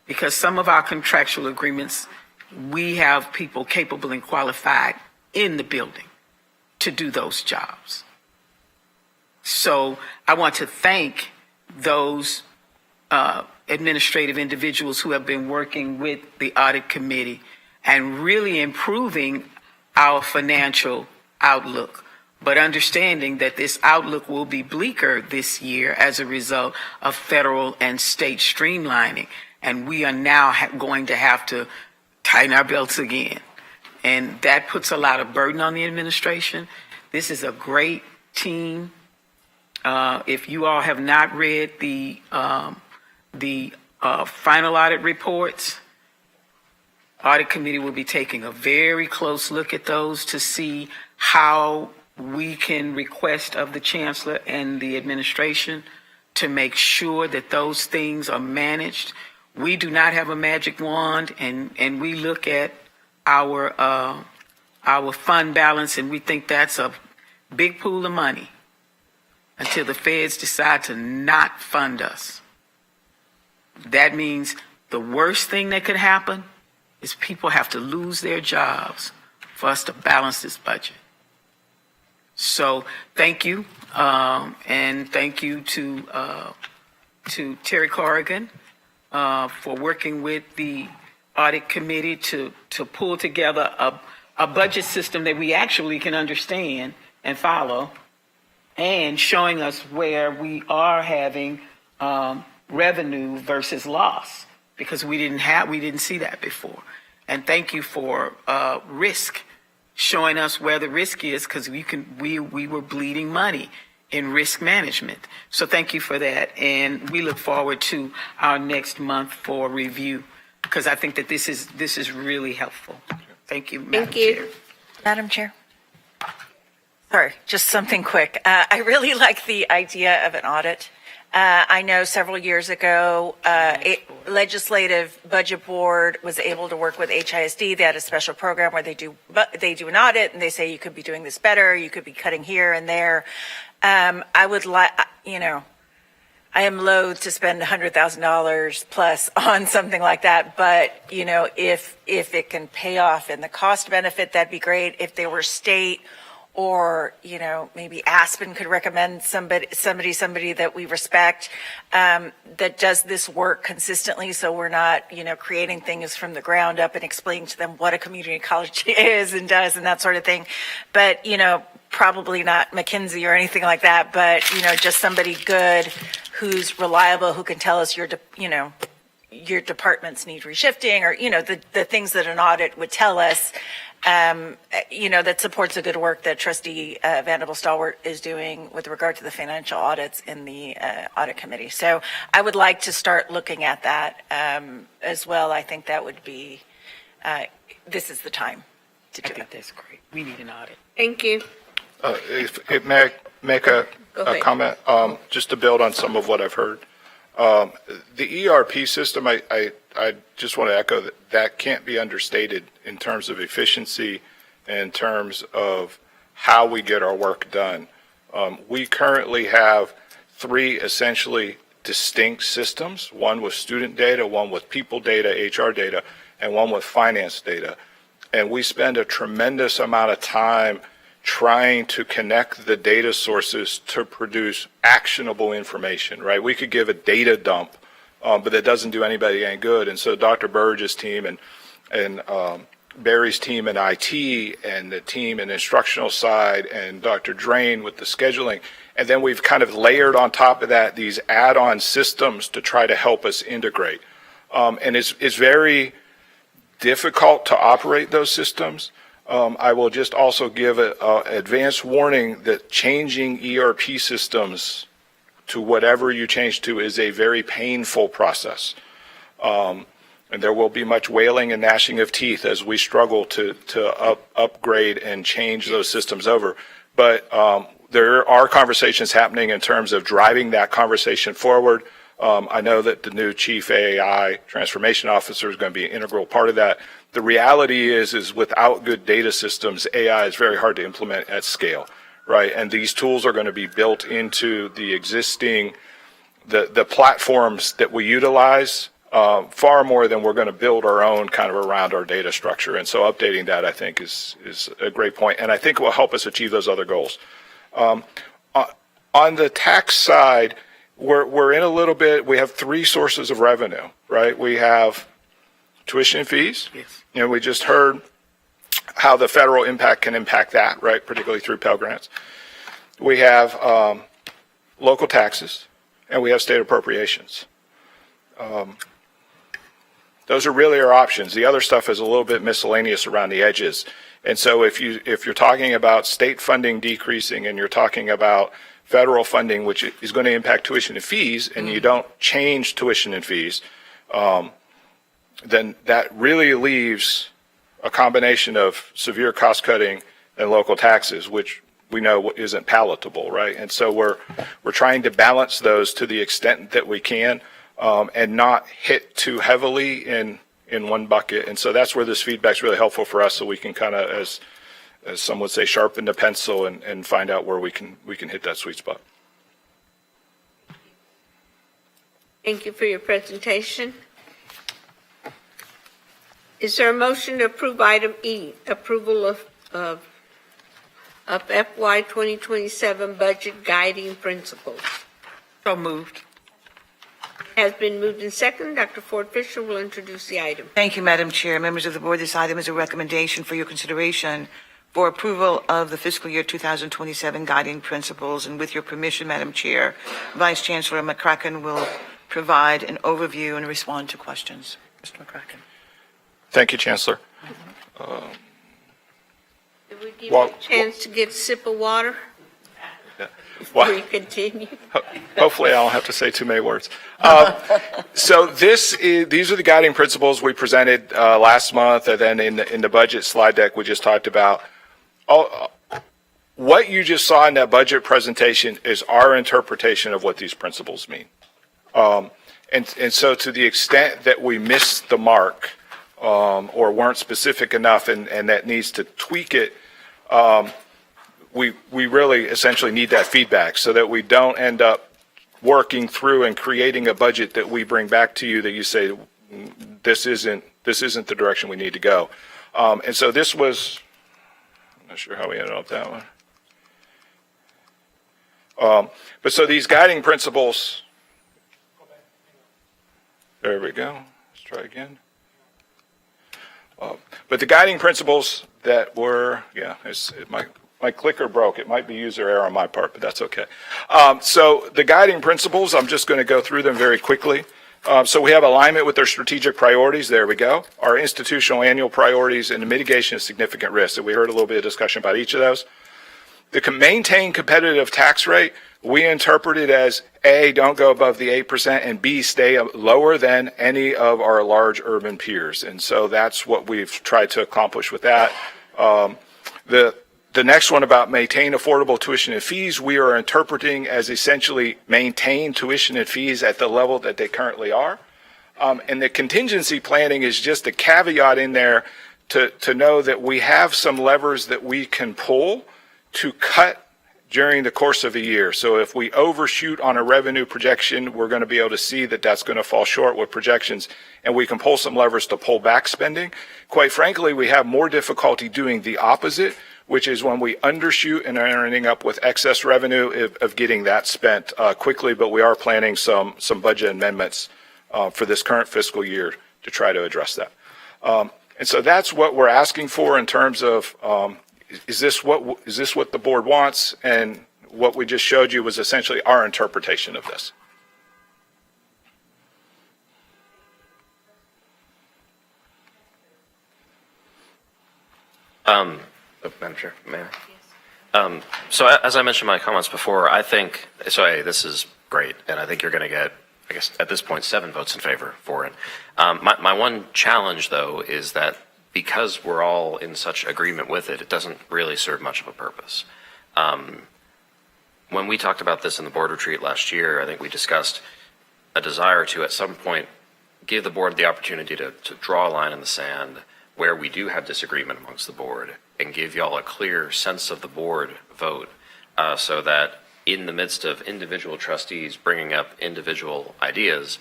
Because some of our contractual agreements, we have people capable and qualified in the building to do those jobs. So I want to thank those administrative individuals who have been working with the audit committee and really improving our financial outlook, but understanding that this outlook will be bleaker this year as a result of federal and state streamlining. And we are now going to have to tighten our belts again. And that puts a lot of burden on the administration. This is a great team. If you all have not read the final audit reports, audit committee will be taking a very close look at those to see how we can request of the chancellor and the administration to make sure that those things are managed. We do not have a magic wand, and we look at our fund balance, and we think that's a big pool of money until the feds decide to not fund us. That means the worst thing that could happen is people have to lose their jobs for us to balance this budget. So thank you, and thank you to Terry Corrigan for working with the audit committee to pull together a budget system that we actually can understand and follow, and showing us where we are having revenue versus loss, because we didn't see that before. And thank you for risk, showing us where the risk is, because we were bleeding money in risk management. So thank you for that, and we look forward to our next month for review, because I think that this is really helpful. Thank you, Madam Chair. Madam Chair. Sorry, just something quick. I really like the idea of an audit. I know several years ago, Legislative Budget Board was able to work with HISD. They had a special program where they do an audit, and they say you could be doing this better, you could be cutting here and there. I would like, I am loath to spend $100,000 plus on something like that, but if it can pay off in the cost benefit, that'd be great. If they were state, or maybe Aspen could recommend somebody that we respect, that does this work consistently, so we're not creating things from the ground up and explaining to them what a community college is and does and that sort of thing. But probably not McKinsey or anything like that, but just somebody good who's reliable, who can tell us your departments need reshifting, or the things that an audit would tell us. That supports the good work that Trustee Vanderbilt Stalwart is doing with regard to the financial audits in the audit committee. So I would like to start looking at that as well. I think that would be, this is the time to do it. I think that's great. We need an audit. Thank you. If may I make a comment, just to build on some of what I've heard. The ERP system, I just want to echo that can't be understated in terms of efficiency, in terms of how we get our work done. We currently have 3 essentially distinct systems, one with student data, one with people data, HR data, and one with finance data. And we spend a tremendous amount of time trying to connect the data sources to produce actionable information, right? We could give a data dump, but that doesn't do anybody any good. And so Dr. Burge's team and Barry's team in IT, and the team in instructional side, and Dr. Drain with the scheduling, and then we've kind of layered on top of that these add-on systems to try to help us integrate. And it's very difficult to operate those systems. I will just also give an advance warning that changing ERP systems to whatever you change to is a very painful process. And there will be much wailing and gnashing of teeth as we struggle to upgrade and change those systems over. But there are conversations happening in terms of driving that conversation forward. I know that the new Chief AI Transformation Officer is going to be an integral part of that. The reality is without good data systems, AI is very hard to implement at scale, right? And these tools are going to be built into the existing, the platforms that we utilize far more than we're going to build our own kind of around our data structure. And so updating that, I think, is a great point. And I think it will help us achieve those other goals. On the tax side, we're in a little bit, we have three sources of revenue, right? We have tuition and fees. Yes. You know, we just heard how the federal impact can impact that, right, particularly through Pell Grants. We have local taxes, and we have state appropriations. Those are really our options. The other stuff is a little bit miscellaneous around the edges. And so if you're talking about state funding decreasing and you're talking about federal funding, which is going to impact tuition and fees, and you don't change tuition and fees, then that really leaves a combination of severe cost cutting and local taxes, which we know isn't palatable, right? And so we're trying to balance those to the extent that we can, and not hit too heavily in one bucket. And so that's where this feedback's really helpful for us, so we can kind of, as some would say, sharpen the pencil and find out where we can hit that sweet spot. Thank you for your presentation. Is there a motion to approve item E, approval of FY 2027 budget guiding principles? So moved. Has been moved and seconded. Dr. Ford Fisher will introduce the item. Thank you, Madam Chair. Members of the board, this item is a recommendation for your consideration for approval of the fiscal year 2027 guiding principles. And with your permission, Madam Chair, Vice Chancellor McCracken will provide an overview and respond to questions. Mr. McCracken. Thank you, Chancellor. Did we give you a chance to get a sip of water before you continue? Hopefully I don't have to say too many words. So these are the guiding principles we presented last month, and then in the budget slide deck we just talked about. What you just saw in that budget presentation is our interpretation of what these principles mean. And so to the extent that we missed the mark, or weren't specific enough and that needs to tweak it, we really essentially need that feedback so that we don't end up working through and creating a budget that we bring back to you that you say, this isn't the direction we need to go. And so this was, I'm not sure how we ended up that one. But so these guiding principles, there we go. Let's try again. But the guiding principles that were, my clicker broke. It might be user error on my part, but that's okay. So the guiding principles, I'm just going to go through them very quickly. So we have alignment with our strategic priorities. There we go. Our institutional annual priorities and the mitigation of significant risk. So we heard a little bit of discussion about each of those. The maintain competitive tax rate, we interpret it as A, don't go above the 8%, and B, stay lower than any of our large urban peers. And so that's what we've tried to accomplish with that. The next one about maintain affordable tuition and fees, we are interpreting as essentially maintain tuition and fees at the level that they currently are. And the contingency planning is just a caveat in there to know that we have some levers that we can pull to cut during the course of a year. So if we overshoot on a revenue projection, we're going to be able to see that that's going to fall short with projections, and we can pull some levers to pull back spending. Quite frankly, we have more difficulty doing the opposite, which is when we undershoot and are ending up with excess revenue of getting that spent quickly, but we are planning some budget amendments for this current fiscal year to try to address that. And so that's what we're asking for in terms of is this what the board wants? And what we just showed you was essentially our interpretation of this. Madam Chair, may I? So as I mentioned in my comments before, I think, this is great, and I think you're going to get, I guess, at this point, 7 votes in favor for it. My one challenge, though, is that because we're all in such agreement with it, it doesn't really serve much of a purpose. When we talked about this in the board retreat last year, I think we discussed a desire to, at some point, give the board the opportunity to draw a line in the sand where we do have disagreement amongst the board and give y'all a clear sense of the board vote so that in the midst of individual trustees bringing up individual ideas,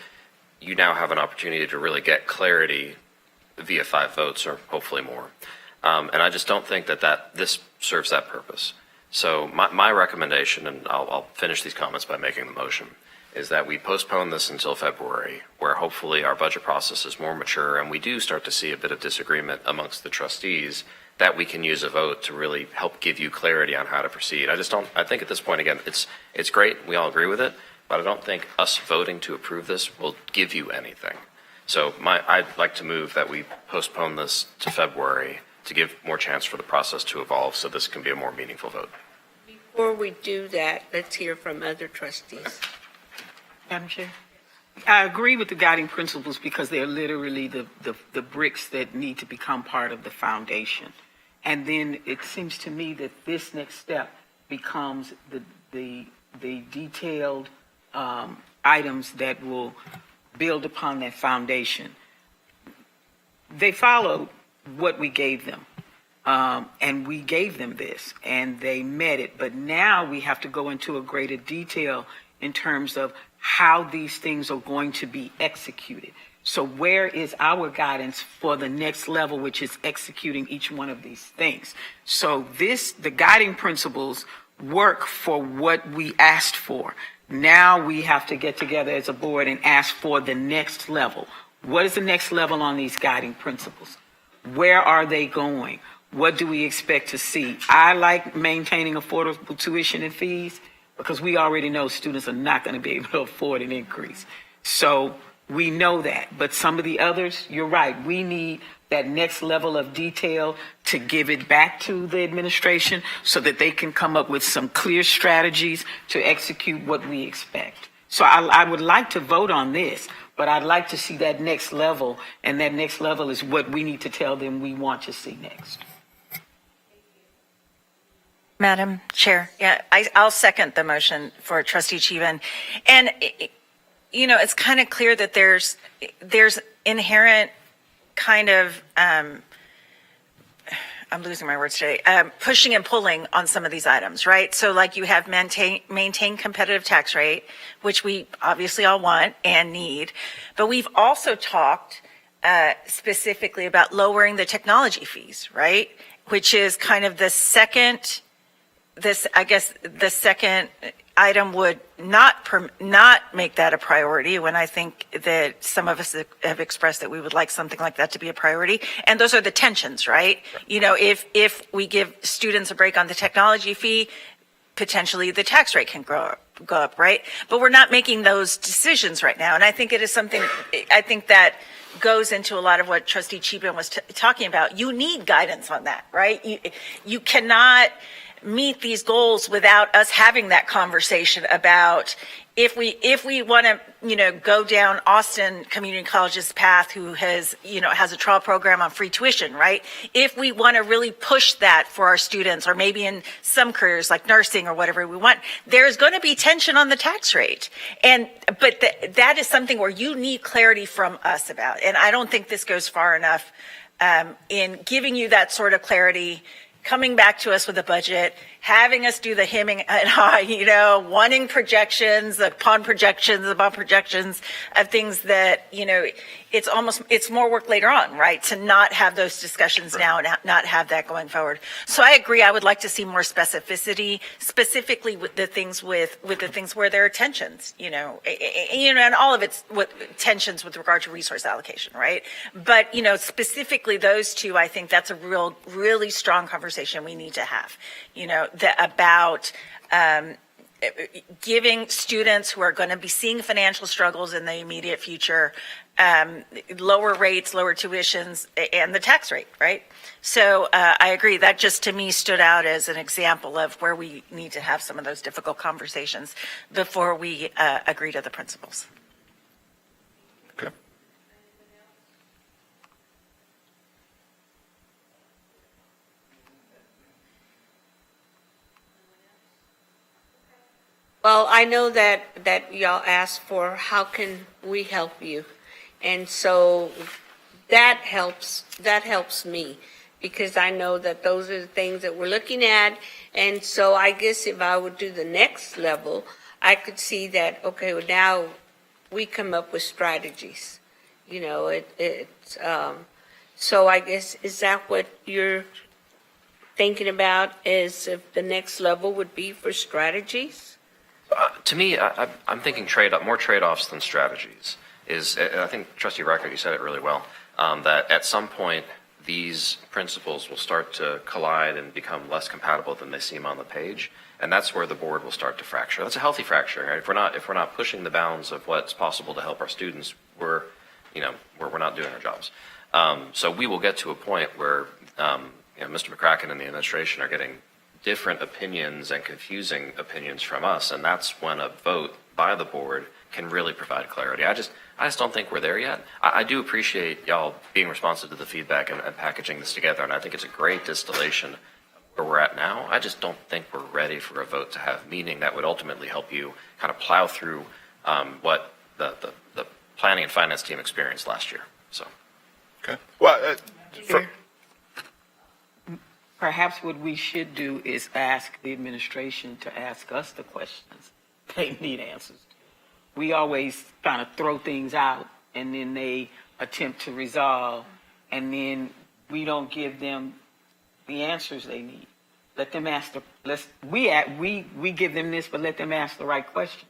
you now have an opportunity to really get clarity via 5 votes or hopefully more. And I just don't think that this serves that purpose. So my recommendation, and I'll finish these comments by making the motion, is that we postpone this until February, where hopefully our budget process is more mature and we do start to see a bit of disagreement amongst the trustees that we can use a vote to really help give you clarity on how to proceed. I think at this point, again, it's great, we all agree with it, but I don't think us voting to approve this will give you anything. So I'd like to move that we postpone this to February to give more chance for the process to evolve so this can be a more meaningful vote. Before we do that, let's hear from other trustees. Madam Chair? I agree with the guiding principles because they're literally the bricks that need to become part of the foundation. And then it seems to me that this next step becomes the detailed items that will build upon that foundation. They followed what we gave them, and we gave them this, and they met it. But now we have to go into a greater detail in terms of how these things are going to be executed. So where is our guidance for the next level, which is executing each one of these things? So the guiding principles work for what we asked for. Now we have to get together as a board and ask for the next level. What is the next level on these guiding principles? Where are they going? What do we expect to see? I like maintaining affordable tuition and fees because we already know students are not going to be able to afford an increase. So we know that. But some of the others, you're right. We need that next level of detail to give it back to the administration so that they can come up with some clear strategies to execute what we expect. So I would like to vote on this, but I'd like to see that next level, and that next level is what we need to tell them we want to see next. Madam Chair, yeah, I'll second the motion for Trustee Cheevan. And, it's kind of clear that there's inherent kind of, I'm losing my words today, pushing and pulling on some of these items, right? So like you have maintain competitive tax rate, which we obviously all want and need, but we've also talked specifically about lowering the technology fees, right? Which is kind of the second item would not make that a priority when I think that some of us have expressed that we would like something like that to be a priority. And those are the tensions, right? If we give students a break on the technology fee, potentially the tax rate can go up, right? But we're not making those decisions right now. And I think it is something, I think that goes into a lot of what Trustee Cheevan was talking about. You need guidance on that, right? You cannot meet these goals without us having that conversation about if we want to, go down Austin Community College's path, who has a trial program on free tuition, right? If we want to really push that for our students, or maybe in some careers like nursing or whatever we want, there's going to be tension on the tax rate. But that is something where you need clarity from us about. And I don't think this goes far enough in giving you that sort of clarity, coming back to us with a budget, having us do the hemming and hawing, wanting projections upon projections of things that, it's more work later on, right? To not have those discussions now and not have that going forward. So I agree. I would like to see more specificity, specifically with the things where there are tensions, and all of it's with tensions with regard to resource allocation, right? But, specifically those two, I think that's a really strong conversation we need to have, about giving students who are going to be seeing financial struggles in the immediate future lower rates, lower tuitions, and the tax rate, right? So I agree. That just to me stood out as an example of where we need to have some of those difficult conversations before we agree to the principles. Okay. Well, I know that y'all asked for how can we help you, and so that helps me because I know that those are the things that we're looking at, and so I guess if I would do the next level, I could see that okay, well now we come up with strategies, so I guess is that what you're thinking about is if the next level would be for strategies? To me, I'm thinking more trade-offs than strategies. I think Trustee Reichert, you said it really well, that at some point these principles will start to collide and become less compatible than they seem on the page, and that's where the board will start to fracture. That's a healthy fracture. Right? If we're not pushing the bounds of what's possible to help our students, we're not doing our jobs. So we will get to a point where Mr. McCracken and the administration are getting different opinions and confusing opinions from us, and that's when a vote by the board can really provide clarity. I just don't think we're there yet. I do appreciate y'all being responsive to the feedback and packaging this together, and I think it's a great distillation of where we're at now. I just don't think we're ready for a vote to have meaning that would ultimately help you kind of plow through what the planning and finance team experienced last year. So, okay. Well, perhaps what we should do is ask the administration to ask us the questions they need answers. We always kind of throw things out, and then they attempt to resolve, and then we don't give them the answers they need. Let them ask we give them this, but let them ask the right questions.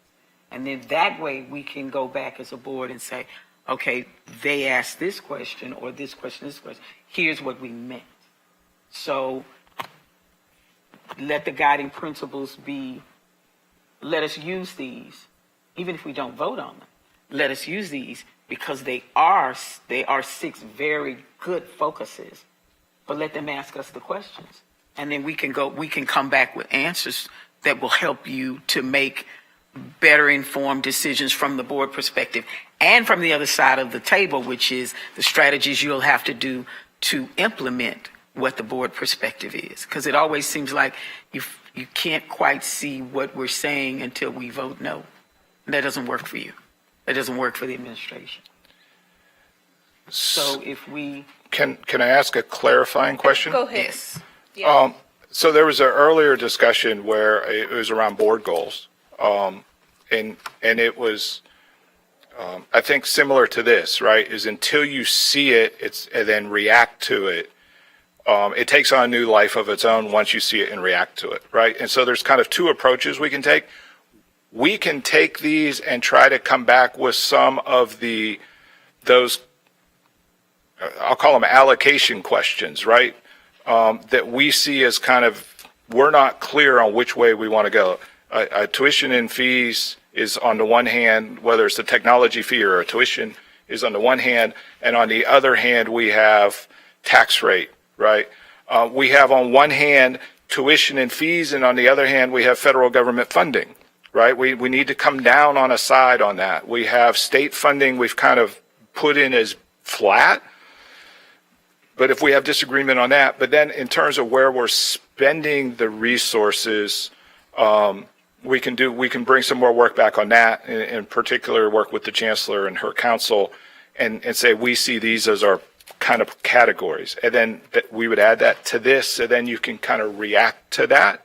And then that way we can go back as a board and say, okay, they asked this question or this question. Here's what we meant. So let the guiding principles be, let us use these, even if we don't vote on them. Let us use these because they are 6 very good focuses. But let them ask us the questions. And then we can come back with answers that will help you to make better informed decisions from the board perspective and from the other side of the table, which is the strategies you'll have to do to implement what the board perspective is. Because it always seems like you can't quite see what we're saying until we vote no. That doesn't work for you. That doesn't work for the administration. So if we... Can I ask a clarifying question? Go ahead. Yes. Yeah. So there was an earlier discussion where it was around board goals. And it was, I think, similar to this, right? Is until you see it, and then react to it, it takes on a new life of its own once you see it and react to it, right? And so there's kind of 2 approaches we can take. We can take these and try to come back with some of those, I'll call them allocation questions, right? That we see as kind of, we're not clear on which way we want to go. Tuition and fees is on the one hand, whether it's a technology fee or a tuition is on the one hand, and on the other hand, we have tax rate, right? We have on one hand tuition and fees, and on the other hand, we have federal government funding, right? We need to come down on a side on that. We have state funding we've kind of put in as flat, but if we have disagreement on that, but then in terms of where we're spending the resources, we can bring some more work back on that, in particular work with the chancellor and her council and say we see these as our kind of categories. And then we would add that to this, and then you can kind of react to that,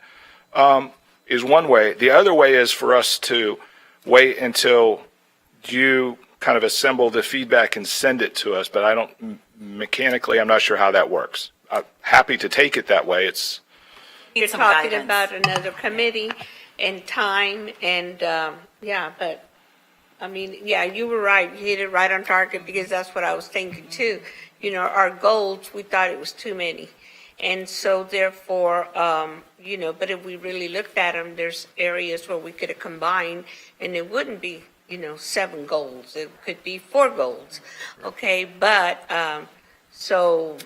is one way. The other way is for us to wait until you kind of assemble the feedback and send it to us, but I'm not sure how that works. I'm happy to take it that way. You're talking about another committee and time and, but I mean, you were right. You hit it right on target because that's what I was thinking too. Our goals, we thought it was too many. And so therefore, but if we really looked at them, there's areas where we could have combined and it wouldn't be, 7 goals. It could be 4 goals. Okay. But, so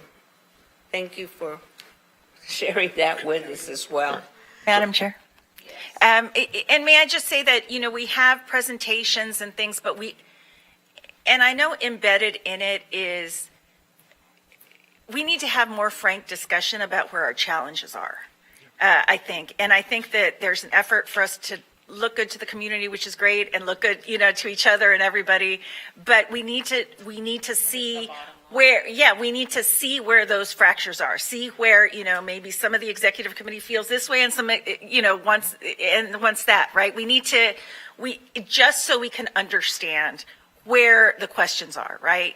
thank you for sharing that with us as well. Madam Chair. And may I just say that, we have presentations and things, but and I know embedded in it is, we need to have more frank discussion about where our challenges are, I think. And I think that there's an effort for us to look good to the community, which is great, and look good, to each other and everybody. But we need to see where those fractures are, see where, maybe some of the executive committee feels this way and some, wants that, right? Just so we can understand where the questions are, right?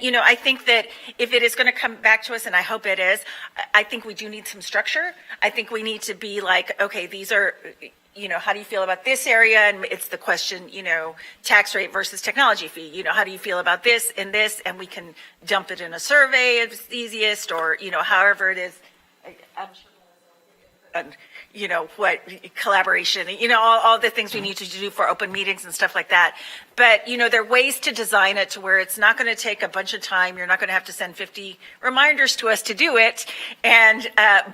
You know, I think that if it is going to come back to us, and I hope it is, I think we do need some structure. I think we need to be like, okay, these are, you know, how do you feel about this area? And it's the question, you know, tax rate versus technology fee. You know, how do you feel about this and this? And we can dump it in a survey if it's easiest, or, you know, however it is. I'm sure, you know, what collaboration, you know, all the things we need to do for open meetings and stuff like that. But, you know, there are ways to design it to where it's not going to take a bunch of time. You're not going to have to send 50 reminders to us to do it. And,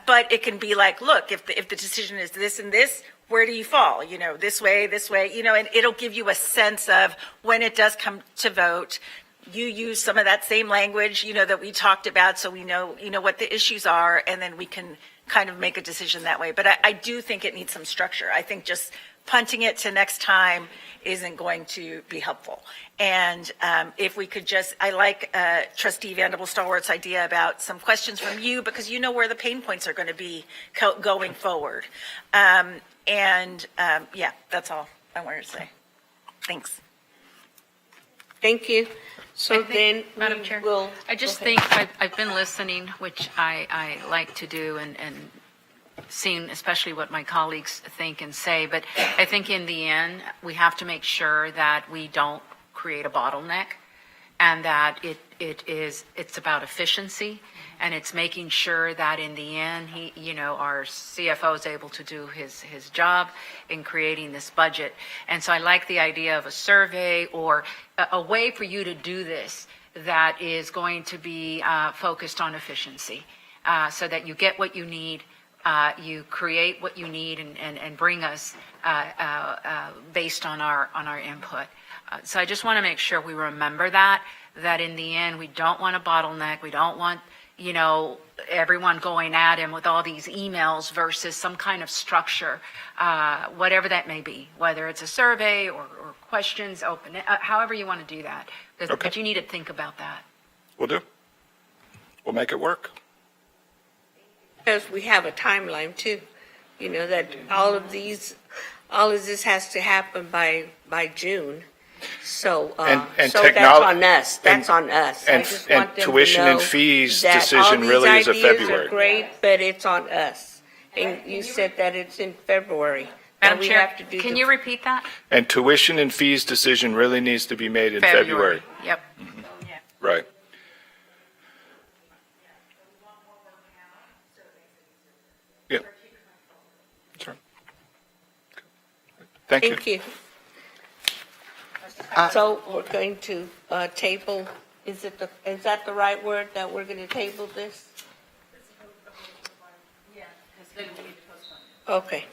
but it can be like, look, if the decision is this and this, where do you fall? You know, this way, you know, and it'll give you a sense of when it does come to vote, you use some of that same language, you know, that we talked about, so we know, you know, what the issues are, and then we can kind of make a decision that way. But I do think it needs some structure. I think just punting it to next time isn't going to be helpful. And if we could just, I like Trustee Vanderbilt Stalwart's idea about some questions from you, because you know where the pain points are going to be going forward. Yeah, that's all I wanted to say. Thanks. Thank you. So then, Madam Chair, we'll. I just go ahead. think I've been listening, which I like to do, and seeing especially what my colleagues think and say. But I think in the end, we have to make sure that we don't create a bottleneck, and that it's about efficiency, and it's making sure that in the end, our CFO is able to do his job in creating this budget. And so I like the idea of a survey or a way for you to do this that is going to be focused on efficiency, so that you get what you need, you create what you need, and bring us based on our input. So I just want to make sure we remember that in the end, we don't want a bottleneck. We don't want, everyone going at him with all these emails versus some kind of structure, whatever that may be, whether it's a survey or questions open, however you want to do that. But you need to think about that. We'll do. We'll make it work. Because we have a timeline too, that all of this has to happen by June. So, And so technol- that's on us. That's on us. I And just want them to tuition and know fees that decision really is a all these ideas February. are great, but it's on us. And you said that it's in February. Madam and we Chair, have to do can the- you repeat that? And tuition and fees decision really needs to be made in February. Yep. Right. Yeah. Sure. Thank you. Thank you. So we're going to table, is that the right word, that we're going to table this? Okay.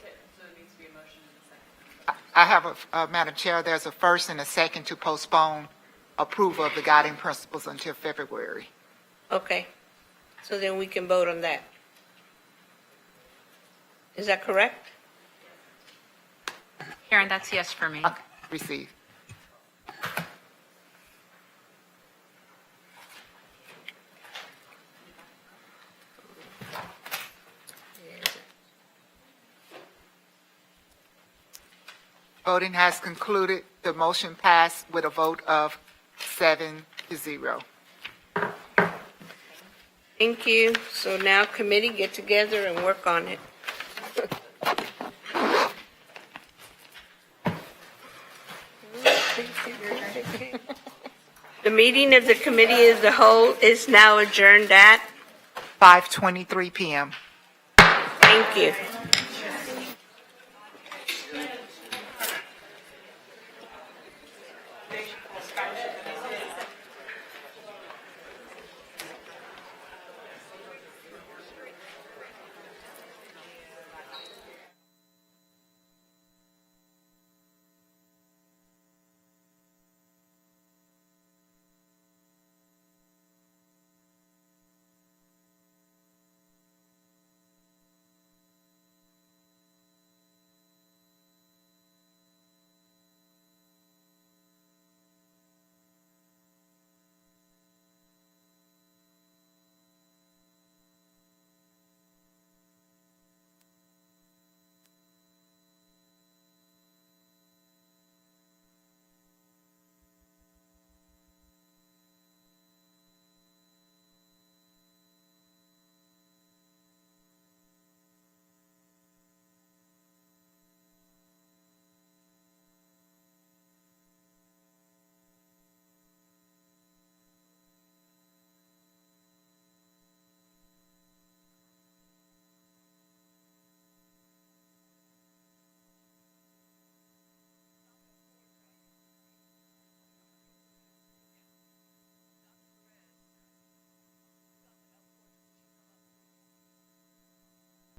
I have Madam Chair, there's a first and a second to postpone approval of the guiding principles until February. Okay. So then we can vote on that. Is that correct? Karen, that's yes for me. Okay, receive. Voting has concluded. The motion passed with a vote of 7-0. Thank you. So now committee, get together and work on it. The meeting of the committee as a whole is now adjourned at 5:23 p.m. Thank you.